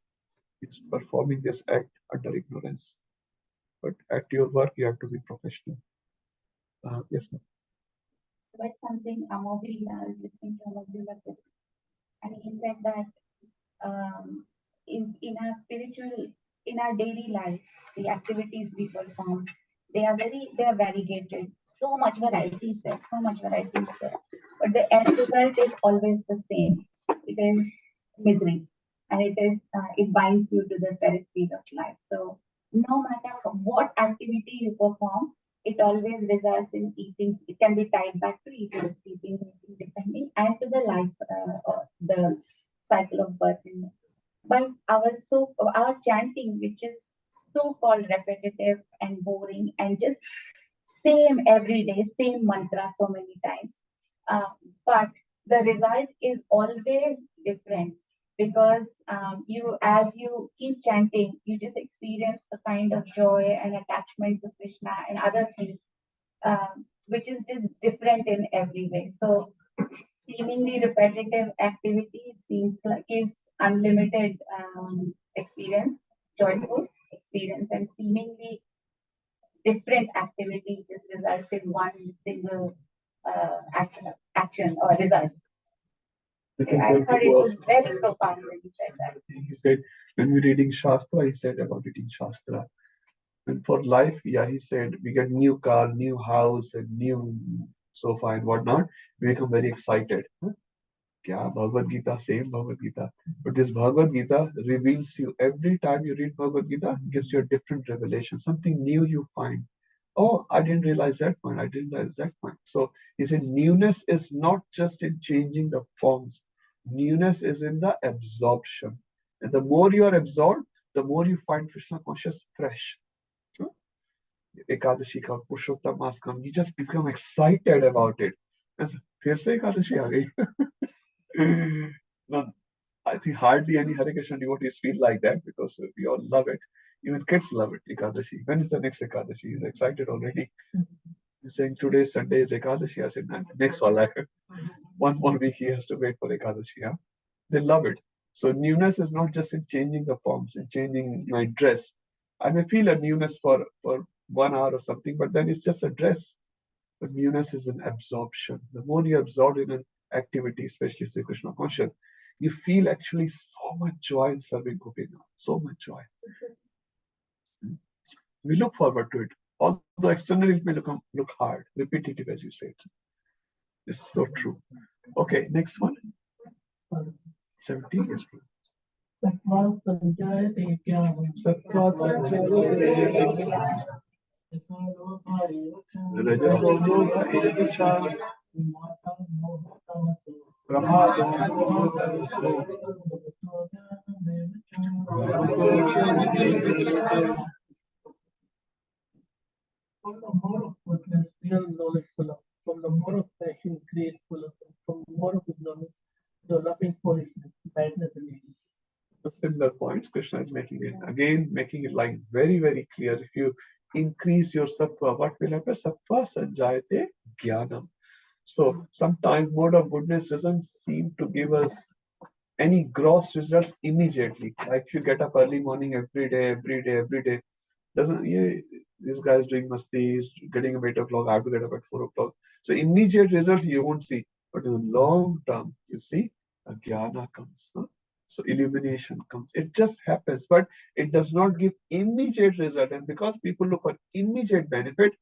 It's performing this act under ignorance. But at your work, you have to be professional. Yes, ma'am. But something Amogri, I was listening to Amogri, and he said that in our daily life, the activities we perform, they are variegated. So much varieties there, but the end result is always the same. It is misery, and it binds you to the Ferris wheel of life. So no matter what activity you perform, it always results in eating. It can be tied back to eating, sleeping, depending, and to the life, or the cycle of birth. But our chanting, which is so-called repetitive and boring and just same every day, same mantra so many times, but the result is always different, because as you keep chanting, you just experience the kind of joy and attachment to Krishna and other things, which is just different in every way. So seemingly repetitive activity, it seems like gives unlimited experience, joyful experience, and seemingly different activity just results in one single action or result. I thought it was very profound when he said that. He said, when we're reading Shastra, he said about reading Shastra. And for life, yeah, he said, we get new car, new house, and new sofa and whatnot. We become very excited. Kya Bhagavad Gita, same Bhagavad Gita. But this Bhagavad Gita reveals you every time you read Bhagavad Gita, gives you a different revelation, something new you find. Oh, I didn't realize that point. I didn't realize that point. So he said, newness is not just in changing the forms. Newness is in the absorption. And the more you are absorbed, the more you find Krishna conscious fresh. Ekadashi ka Purushottam Mass come, you just become excited about it. And so, फिर से Ekadashi आ गई. No, I think hardly any Hare Krishna devotees feel like that, because we all love it. Even kids love it, Ekadashi. When is the next Ekadashi? He's excited already. He's saying today Sunday is Ekadashi. I said, next one. One more week he has to wait for Ekadashi. Yeah? They love it. So newness is not just in changing the forms, in changing my dress. I may feel a newness for 1 hour or something, but then it's just a dress. But newness is an absorption. The more you absorb in an activity, especially Sri Krishna conscious, you feel actually so much joy in serving Gopinath. So much joy. We look forward to it. Although externally it may look hard, repetitive, as you said. It's so true. Okay, next one. 17 is true. From the more of goodness, real knowledge full of. From the more of passion, create full of. From the more of ignorance, developing foolishness, badness, and evil. The similar points Krishna is making it again, making it like very, very clear. If you increase your sattva, what will happen? Sattva sanjayate jnanam. So sometimes mode of goodness doesn't seem to give us any gross results immediately. Like if you get up early morning every day, doesn't this guy is doing masti, he's getting up 8 o'clock, I have to get up at 4 o'clock. So immediate results you won't see, but in the long term, you see a jnana comes. Huh? So illumination comes. It just happens, but it does not give immediate result. And because people look for immediate benefit,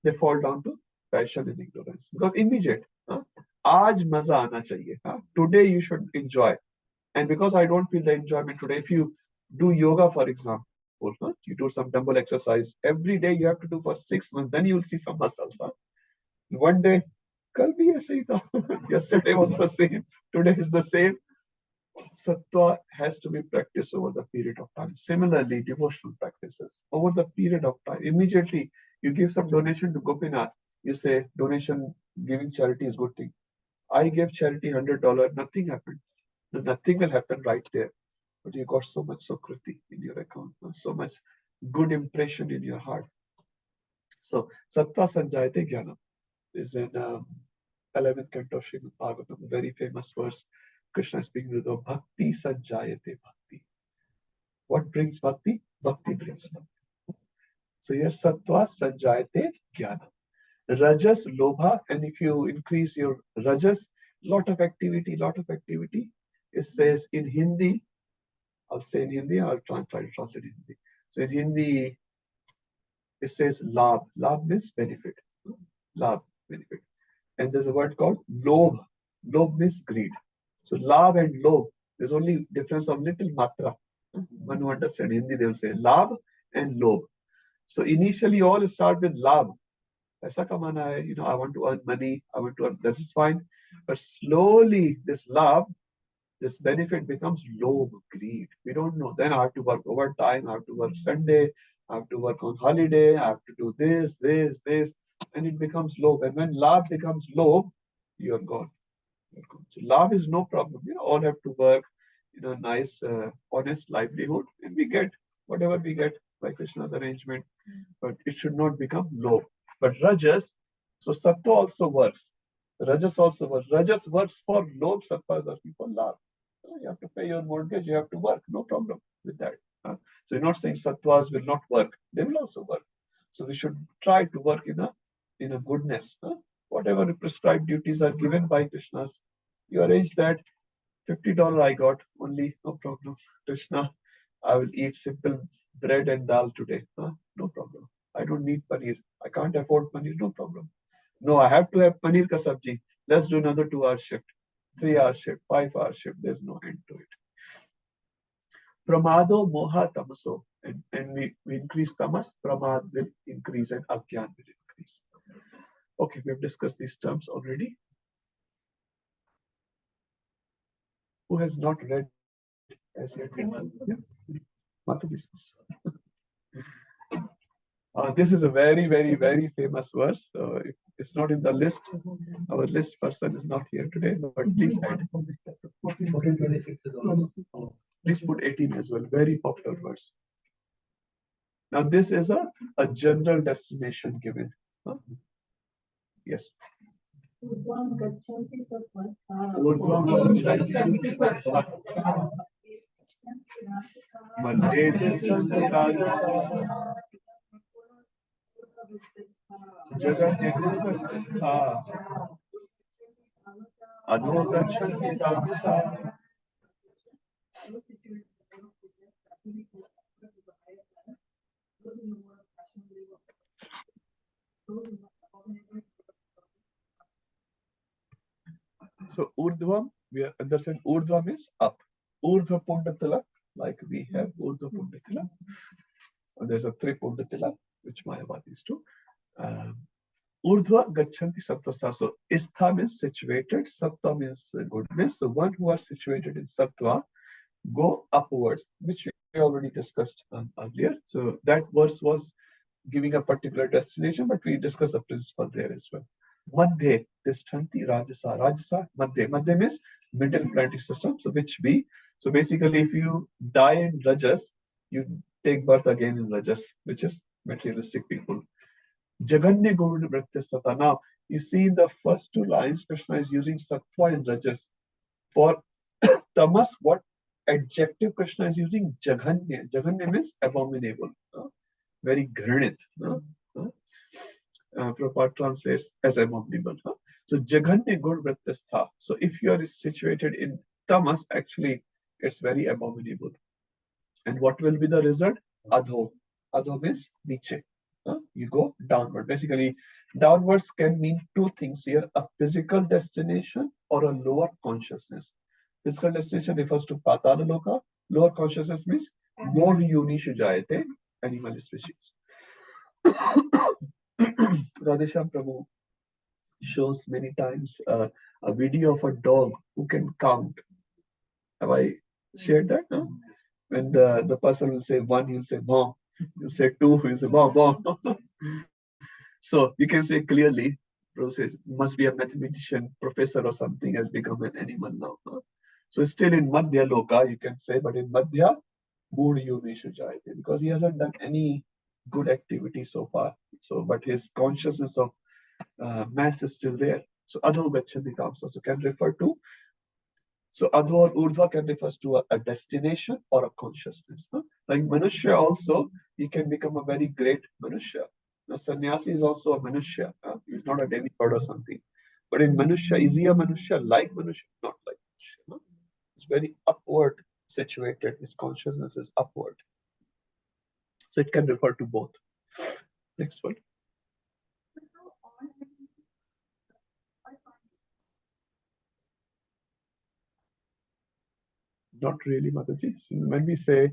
they fall down to passion and ignorance. Because immediate. Aaj maza aana chahiye. Today you should enjoy. And because I don't feel the enjoyment today, if you do yoga, for example, you do some dumbbell exercise every day, you have to do for 6 months, then you will see some muscles. One day, kal bhi aise hi tha. Yesterday was the same, today is the same. Sattva has to be practiced over the period of time. Similarly, devotional practices over the period of time. Immediately, you give some donation to Gopinath. You say donation, giving charity is good thing. I gave charity $100, nothing happened. Nothing will happen right there. But you got so much Sukruti in your account, so much good impression in your heart. So, Sattva Sanjayate Jnanam is in 11th canto of Srimad Bhagavatam, very famous verse. Krishna is speaking to the Bhakti Sanjayate Bhakti. What brings Bhakti? Bhakti brings Bhakti. So, here Sattva Sanjayate Jnanam. Rajas, Lobha, and if you increase your Rajas, lot of activity. It says in Hindi, I'll say in Hindi, I'll try to translate in Hindi. So in Hindi, it says labh. Labh means benefit. Labh, benefit. And there's a word called lobh. Lobh means greed. So labh and lobh, there's only difference of little matra. When you understand Hindi, they will say labh and lobh. So initially, all start with labh. Aisa kamana hai, I want to earn money, I want to earn, this is fine. But slowly, this labh, this benefit becomes lobh, greed. We don't know. Then I have to work overtime, I have to work Sunday, I have to work on holiday, I have to do this, and it becomes lobh. And when labh becomes lobh, you're gone. So labh is no problem. All have to work, nice, honest livelihood, and we get whatever we get by Krishna's arrangement. But it should not become lobh. But Rajas, so Sattva also works. Rajas also works. Rajas works for lobh, Sattva is working for labh. You have to pay your mortgage, you have to work, no problem with that. So you're not saying Sattvas will not work, they will also work. So we should try to work in a goodness. Whatever prescribed duties are given by Krishna's, you arrange that. $50 I got only, no problem. Krishna, I will eat simple bread and dal today. No problem. I don't need paneer. I can't afford paneer, no problem. No, I have to have paneer ka sabji. Let's do another 2-hour shift, 3-hour shift, 5-hour shift. There's no end to it. Pramado moha tamaso. And we increase tamas, pramad will increase and agyan will increase. Okay, we have discussed these terms already. Who has not read as yet? This is a very, very, very famous verse. It's not in the list. Our list person is not here today, but please add. 14:26. Please put 18 as well. Very popular verse. Now this is a general destination given. Huh? Yes. Urdhvam gachanti sattva. Urdhvam gachanti sattva. Madhye tiष्ठन्ति rajasa. Jagannye gurvatistha. Adho gachanti tamasa. So Urdhvam, we understand Urdhvam is up. Urdhva Pundatila, like we have Urdhva Pundatila. And there's a three Pundatila, which Mayavadis do. Urdhva Gachanti Sattvastha. So Istha means situated, Sattva means goodness. So one who are situated in Sattva go upwards, which we already discussed earlier. So that verse was giving a particular destination, but we discussed the principle there as well. Madhye Tiष्ठन्ति Rajasa. Rajasa, Madhye. Madhye means middle planetary system. So which we, so basically if you die in Rajas, you take birth again in Rajas, which is materialistic people. Jagannye Govardhan Vrityasata. Now, you see in the first two lines, Krishna is using Sattva and Rajas. For Tamas, what adjective Krishna is using? Jagannye. Jagannye means abominable. Very granite. Prabhupada translates as abominable. So Jagannye Gur Vrityastha. So if you are situated in Tamas, actually it's very abominable. And what will be the result? Adho. Adho means niche. You go downward. Basically, downwards can mean two things here: a physical destination or a lower consciousness. Physical destination refers to Patala Loka. Lower consciousness means more yunishu jayate, animal species. Radhesham Prabhu shows many times a video of a dog who can count. Have I shared that? No? When the person will say one, he will say bon. You say two, he will say bon, bon. So you can say clearly, Prabhu says, must be a mathematician, professor or something has become an animal now. So still in Madhya Loka, you can say, but in Madhya, Mood Yunishu Jayate, because he hasn't done any good activity so far. So, but his consciousness of mass is still there. So Adho Gachanti Tamsa. So can refer to, so Adho or Urdhva can refer to a destination or a consciousness. Like Manushya also, he can become a very great Manushya. Now Sannyasi is also a Manushya. He's not a demigod or something. But in Manushya, is he a Manushya like Manushya? Not like Manushya. It's very upward situated. His consciousness is upward. So it can refer to both. Next one. Not really, Mataji. So when we say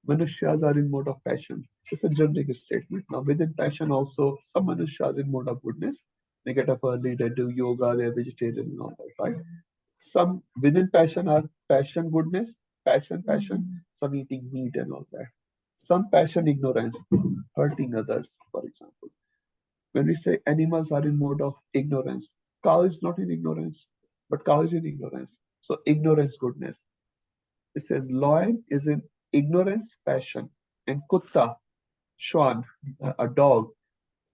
Manushyas are in mode of passion, it's a generic statement. Now within passion also, some Manusyas in mode of goodness. They get up early, they do yoga, they're vegetarian and all that, right? Some within passion are passion goodness, passion, some eating meat and all that. Some passion ignorance, hurting others, for example. When we say animals are in mode of ignorance, cow is not in ignorance, but cow is in ignorance. So ignorance, goodness. It says lion is in ignorance, passion, and kutta, shwan, a dog,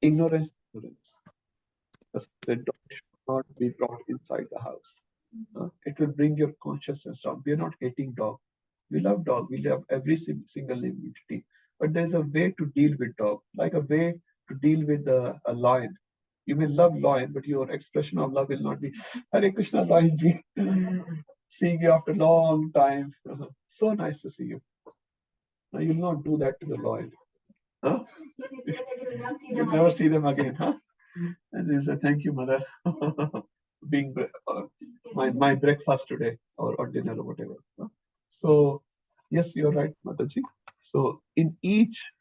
ignorance, ignorance. The dog should not be brought inside the house. It will bring your consciousness down. We are not hating dog. We love dog. We love every single living entity. But there's a way to deal with dog, like a way to deal with a lion. You may love lion, but your expression of love will not be Hare Krishna Lion Ji. Seeing you after a long time. So nice to see you. Now you'll not do that to the lion. Huh? You'll never see them again, huh? And they say, thank you, mother, being my breakfast today or dinner or whatever. Huh? So yes, you're right, Mataji. So in each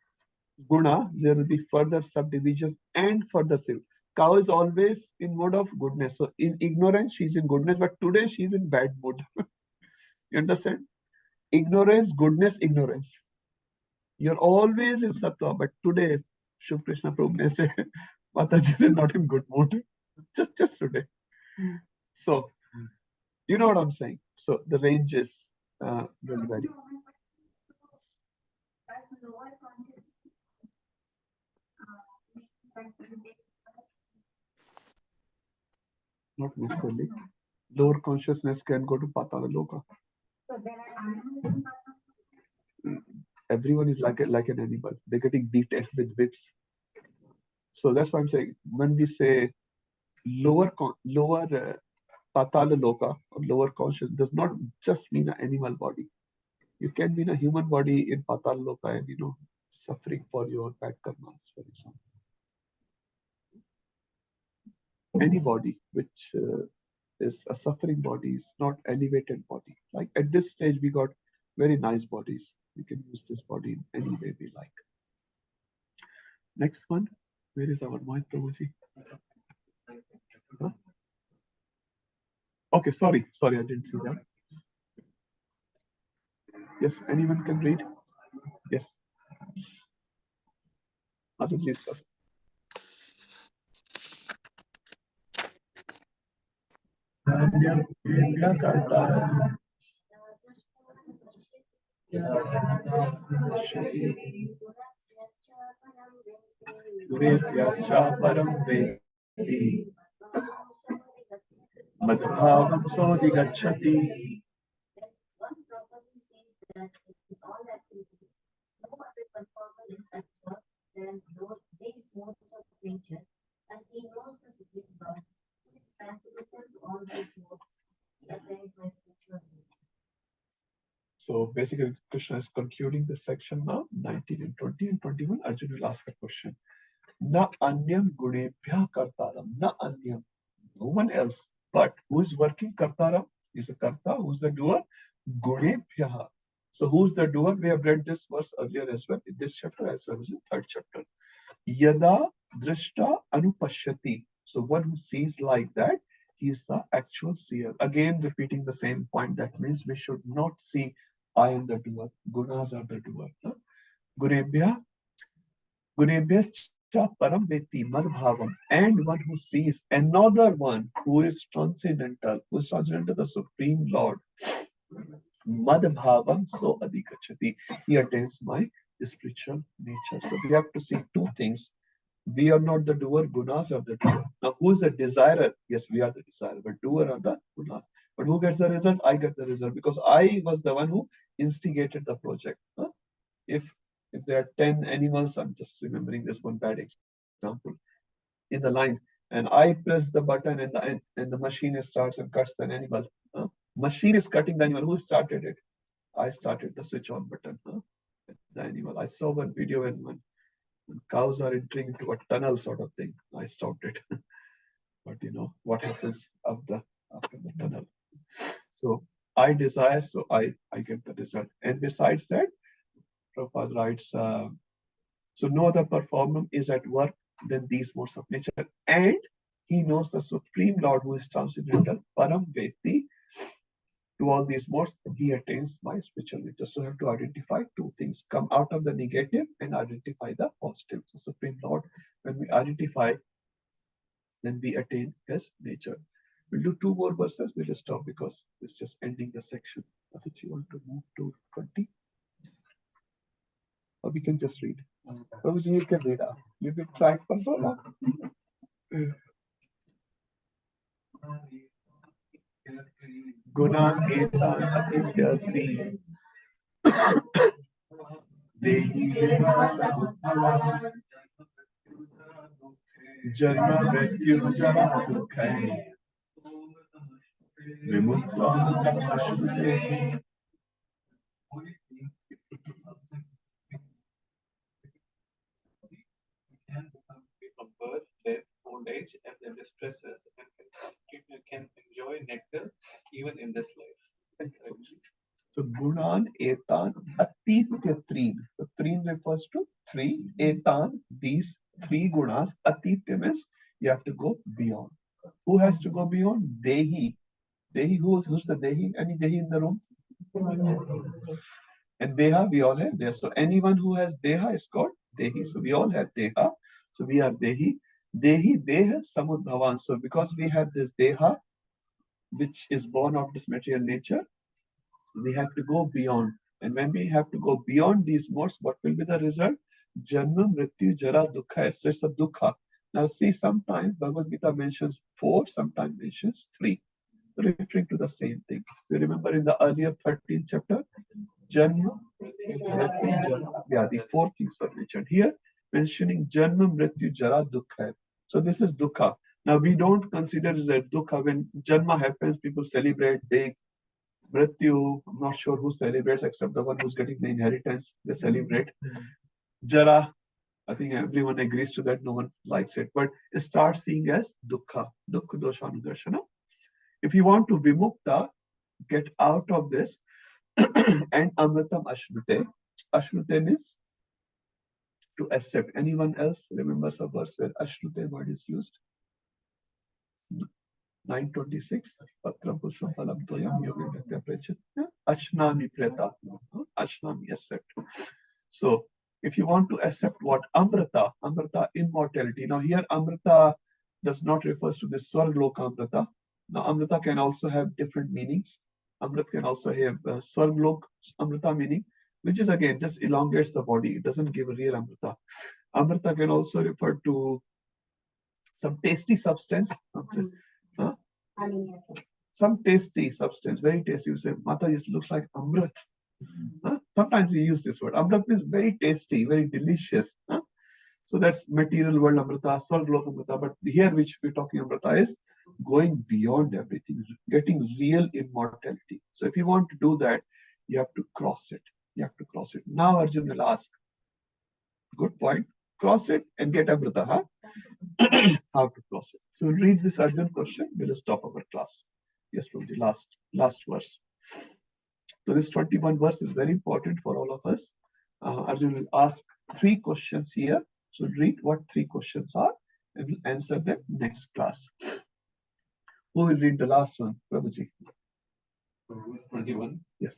guna, there will be further subdivisions and further silk. Cow is always in mode of goodness. So in ignorance, she's in goodness, but today she's in bad mood. You understand? Ignorance, goodness, ignorance. You're always in sattva, but today, Shiv Krishna Prabhu say, Mataji is not in good mood. Just today. So, you know what I'm saying? So the ranges will vary. Not necessarily. Lower consciousness can go to Patala Loka. So there are animals in Patala? Everyone is like an animal. They're getting beaten with whips. So that's why I'm saying when we say lower Patala Loka or lower conscious does not just mean an animal body. You can be in a human body in Patala Loka and suffering for your bad karmas, for example. Any body which is a suffering body is not elevated body. Like at this stage, we got very nice bodies. We can use this body in any way we like. Next one, where is our mind, Prabhuji? Huh? Okay, sorry, I didn't see that. Yes, anyone can read? Yes. Ajay, please first. Madhavam Sodhigachati. One properly says that in all activities, no other performer is observed than these modes of nature, and he knows the Supreme God, who is transcendental to all these modes. He attains my spiritual need. So basically, Krishna is concluding this section now, 19 and 20 and 21. Arjuna will ask a question. Na anyam gunebhya kartaram. Na anyam. No one else. But who is working kartaram? Is a karta. Who's the doer? Gunebhya. So who's the doer? We have read this verse earlier as well, in this chapter as well as in third chapter. Yada drishta anupashyati. So one who sees like that, he is the actual seer. Again, repeating the same point. That means we should not see I am the doer. Gunas are the doer. Gunebhya. Gunebhyascha param veti madbhavam. And one who sees another one who is transcendental, the Supreme Lord. Madbhavam so adhikachati. He attains my spiritual nature. So we have to see two things. We are not the doer, gunas are the doer. Now, who is the desirer? Yes, we are the desirer, but doer are the gunas. But who gets the result? I get the result because I was the one who instigated the project. If there are 10 animals, I'm just remembering this one bad example, in the line, and I press the button and the machine starts and cuts the animal. Machine is cutting the animal. Who started it? I started the switch on button. The animal. I saw one video when cows are entering into a tunnel sort of thing. I stopped it. But what happens after the tunnel. So I desire, so I get the result. And besides that, Prabhupada writes, so no other performer is at work than these modes of nature. And he knows the Supreme Lord who is transcendental, Param Veti. To all these modes, he attains my spiritual nature. So you have to identify two things. Come out of the negative and identify the positive. So Supreme Lord, when we identify, then we attain his nature. We'll do two more verses. We'll stop because it's just ending the section. If you want to move to 20, or we can just read. Prabhuji, you can read. You've been trying for so long. Guna etan atitya tri. Dehi Janma mrityu jara dukkhai. Vimuktam tamashute. Of birth, death, old age, and then distresses, and can enjoy nectar even in this life. So Gunan, Etan, Atitya Treen. So Treen refers to three. Etan, these three gunas. Atitya means you have to go beyond. Who has to go beyond? Dehi. Dehi, who's the Dehi? Any Dehi in the room? And Deha, we all have Deha. So anyone who has Deha is called Dehi. So we all have Deha. So we are Dehi. Dehi, Deha, Samudbhavan. So because we have this Deha, which is born of this material nature, we have to go beyond. And when we have to go beyond these modes, what will be the result? Janma, Mrityu, Jara, Dukkha. So it's a Dukkha. Now see, sometimes Bhagavad Gita mentions 4, sometimes mentions 3, referring to the same thing. So you remember in the earlier 13th chapter, Janma, Mrityu, Jara, Vyadi, 4 things were mentioned. Here, mentioning Janma, Mrityu, Jara, Dukha. So this is Dukha. Now we don't consider that Dukha. When Janma happens, people celebrate big. Mrityu, I'm not sure who celebrates except the one who's getting the inheritance. They celebrate. Jara, I think everyone agrees to that. No one likes it, but start seeing as dukkha, dukkha dosha anudarshana. If you want to vimukta, get out of this, and amritam ashrute. Ashrute means to accept. Anyone else remembers a verse where ashrute word is used? 926. Patram pushpam phalam toyam yoga bhakti prachit. Ashnami preta. Ashnami, accept. So if you want to accept what amrita, amrita, immortality. Now here amrita does not refers to the swargloka amrita. Now amrita can also have different meanings. Amrit can also have swarglok amrita meaning, which is again just elongates the body. It doesn't give a real amrita. Amrita can also refer to some tasty substance. Some tasty substance, very tasty. You say, Mata, this looks like amrit. Sometimes we use this word. Amrit means very tasty, very delicious. So that's material world amrita, swarglok amrita. But here, which we're talking amrita is going beyond everything, getting real immortality. So if you want to do that, you have to cross it. You have to cross it. Now Arjun will ask, good point, cross it and get amrita. How to cross it. So we'll read this Arjun question. We'll stop our class. Yes, Prabhuji, last verse. So this 21 verse is very important for all of us. Arjun will ask 3 questions here. So read what 3 questions are and we'll answer them next class. Who will read the last one? Prabhuji. Verse 21. Yes.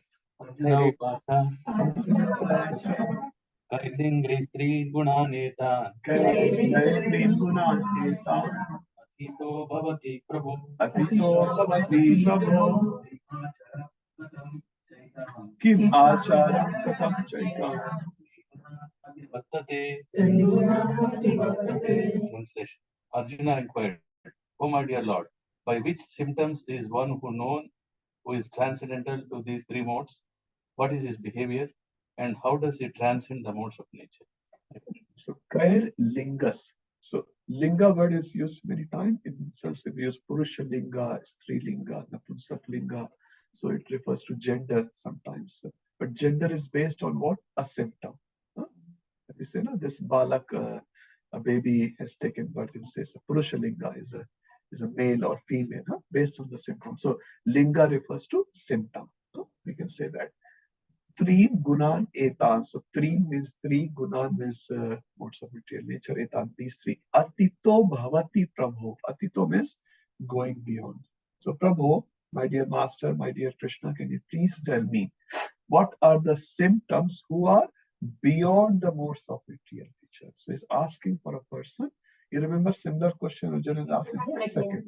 Kailingri Sri Gunaneta. Atito Bhavati Prabhu. Atito Bhavati Prabhu. Kim Achara Katham Chaitanya. Translation. Arjuna inquired, O my dear Lord, by which symptoms is one who known who is transcendental to these 3 modes? What is his behavior? And how does he transcend the modes of nature? So Kair Lingas. So Linga word is used many times. In Sanskrit, we use Purusha Linga, Stri Linga, Napumsak Linga. So it refers to gender sometimes. But gender is based on what? A symptom. We say, no, this balak, a baby has taken birth. It says Purusha Linga is a male or female, based on the symptom. So Linga refers to symptom. We can say that. 3 gunan etan. So 3 means 3, gunan means modes of material nature, etan, these 3. Atito bhavati prabhu. Atito means going beyond. So Prabhu, my dear master, my dear Krishna, can you please tell me what are the symptoms who are beyond the modes of material nature? So he's asking for a person. You remember similar question Arjuna is asking for a second.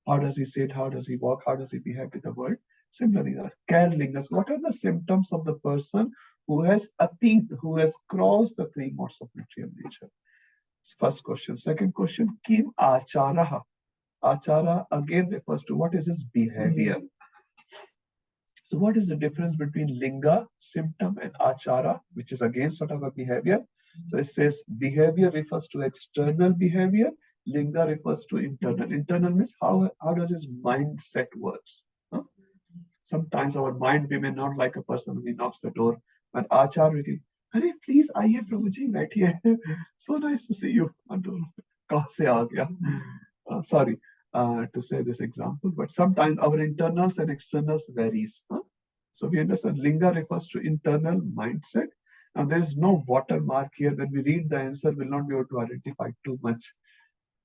How does he sit? How does he walk? How does he behave with the world? Similarly, Kairlingas, what are the symptoms of the person who has atit, who has crossed the 3 modes of material nature? First question. Second question, Kim Acharaha. Achara again refers to what is his behavior. So what is the difference between linga, symptom, and achara, which is again sort of a behavior? So it says behavior refers to external behavior. Linga refers to internal. Internal means how does his mindset works. Sometimes our mind, we may not like a person when he knocks the door. But achar, we can, Hare, please, aiye Prabhuji, baithiye. So nice to see you. Sorry to say this example, but sometimes our internals and externals varies. So we understand linga refers to internal mindset. Now there is no watermark here. When we read the answer, we'll not be able to identify too much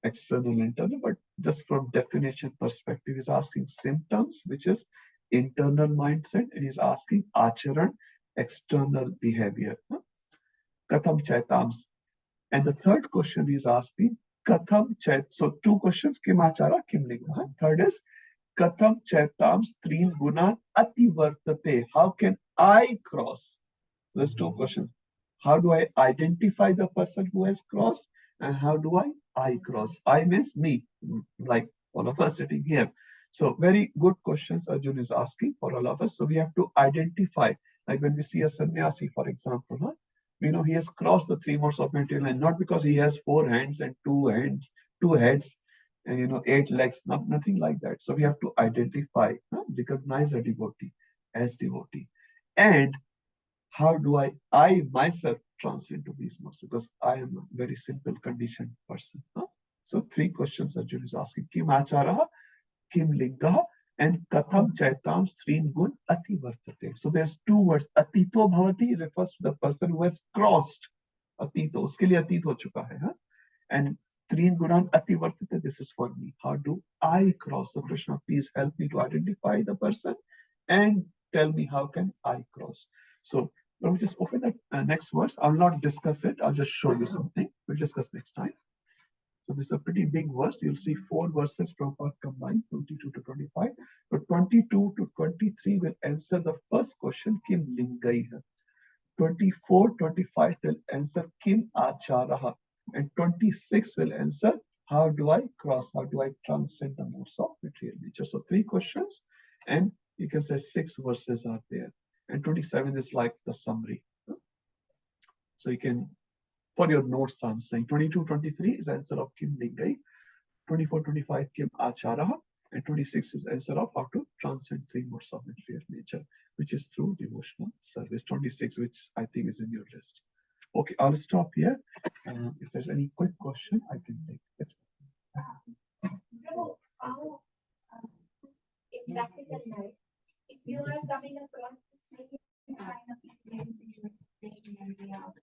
external, internal, but just from definition perspective, he's asking symptoms, which is internal mindset, and he's asking acharan, external behavior. Katham chaitams. And the third question he's asking, Katham Chait. So 2 questions, Kim Achara, Kim Linga. Third is Katham Chaitams Trin Guna Ati Vartate. How can I cross? There's 2 questions. How do I identify the person who has crossed? And how do I cross? I means me, like all of us sitting here. So very good questions Arjun is asking for all of us. So we have to identify, like when we see a sannyasi, for example, huh? We know he has crossed the three modes of material, and not because he has 4 hands and 2 hands, 2 heads, and 8 legs, nothing like that. So we have to identify, recognize a devotee as devotee. And how do I myself translate into these modes? Because I am a very simple conditioned person. Huh? So 3 questions Arjun is asking. Kim acharaha, kim lingaha, and katham chaitam srin gun ati vartate. So there's 2 words. Atito bhavati refers to the person who has crossed. Atito, uske liye atit ho chuka hai. Huh? And Trin Gunan Ati Vartate, this is for me. How do I cross? So Krishna, please help me to identify the person and tell me how can I cross. So let me just open that next verse. I'll not discuss it. I'll just show you something. We'll discuss next time. So this is a pretty big verse. You'll see 4 verses Prabhupada combined, 22 to 25. But 22 to 23 will answer the first question, Kim Lingai hai. 24, 25 will answer Kim Acharaha. And 26 will answer how do I cross, how do I transcend the modes of material nature. So 3 questions, and you can say 6 verses are there. And 27 is like the summary. So you can, for your notes, I'm saying 22, 23 is answer of Kim Lingai, 24, 25 Kim Acharaha, and 26 is answer of how to transcend 3 modes of material nature, which is through devotional service. 26, which I think is in your list. Okay, I'll stop here. If there's any quick question, I can take it. How, in practical life, if you are coming across the same kind of experience in your day in and day out,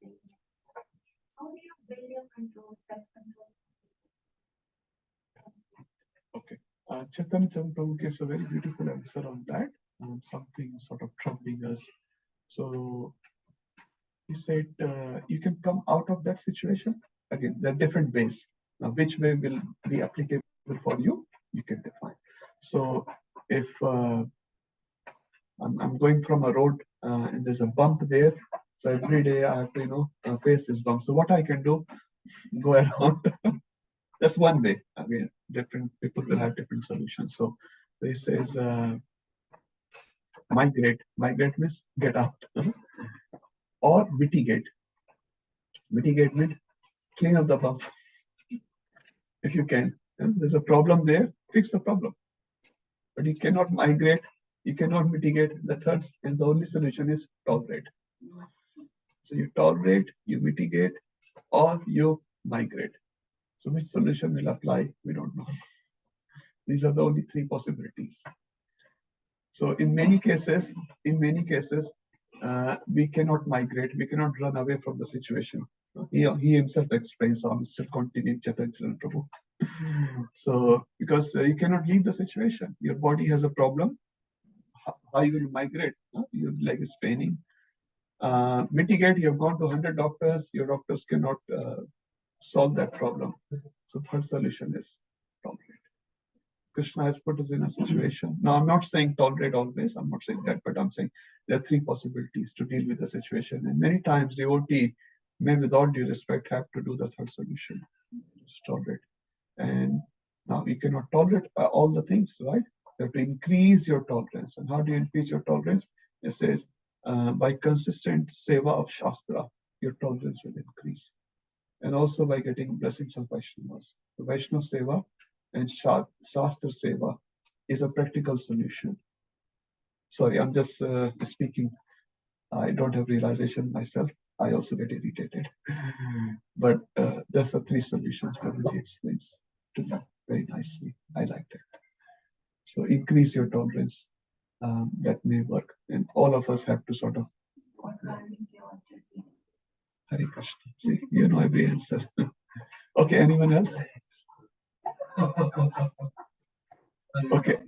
how do you build your control, self-control? Okay. Chaitanya Prabhu gives a very beautiful answer on that. Something sort of troubling us. So he said, you can come out of that situation. Again, there are different ways. Now, which way will be applicable for you? You can define. So if I'm going from a road and there's a bump there, so every day I have to, face this bump. So what I can do, go around. That's one way. Again, different people will have different solutions. So he says, migrate. Migrate means get out. Or mitigate. Mitigate means clean up the bump. If you can. There's a problem there, fix the problem. But you cannot migrate, you cannot mitigate. The third and the only solution is tolerate. So you tolerate, you mitigate, or you migrate. So which solution will apply? We don't know. These are the only 3 possibilities. So in many cases, we cannot migrate, we cannot run away from the situation. He himself explains, so I'm still continuing Chaitanya Prabhu. So because you cannot leave the situation, your body has a problem. How are you going to migrate? Your leg is paining. Mitigate, you have gone to 100 doctors, your doctors cannot solve that problem. So third solution is tolerate. Krishna has put us in a situation. Now, I'm not saying tolerate always, I'm not saying that, but I'm saying there are 3 possibilities to deal with the situation. And many times devotee may, with all due respect, have to do the third solution, just tolerate. And now you cannot tolerate all the things, right? You have to increase your tolerance. And how do you increase your tolerance? It says, by consistent seva of Shastra, your tolerance will increase. And also by getting blessings of Vaishnavas. The Vaishnava seva and Shastra seva is a practical solution. Sorry, I'm just speaking. I don't have realization myself. I also get irritated. But there's the 3 solutions Prabhuji explains to me very nicely. I like that. So increase your tolerance. That may work. And all of us have to sort of. Hare Krishna. See, you know every answer. Okay, anyone else? Okay.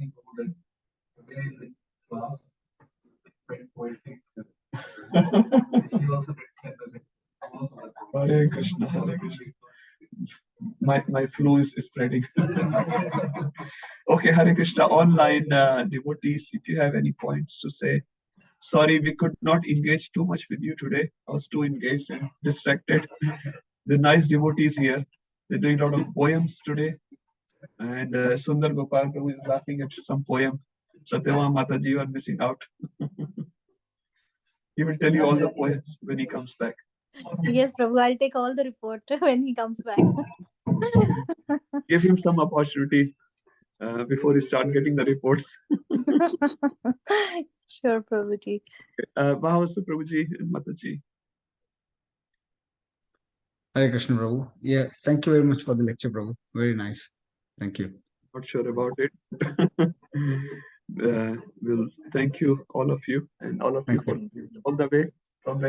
Hare Krishna, Hare Krishna. My flu is spreading. Okay, Hare Krishna, online devotees, if you have any points to say, Sorry, we could not engage too much with you today. I was too engaged and distracted. The nice devotees here. They're doing a lot of poems today. And Sundar Gopal Prabhu is laughing at some poem. Satyama Mataji, you are missing out. He will tell you all the poems when he comes back. Yes, Prabhu, I'll take all the report when he comes back. Give him some opportunity before you start getting the reports. Sure, Prabhuji. Bahavasu Prabhuji and Mataji. Hare Krishna, Prabhu. Yeah, thank you very much for the lecture, Prabhu. Very nice. Thank you. Not sure about it. We'll thank you, all of you, and all of you for all the way from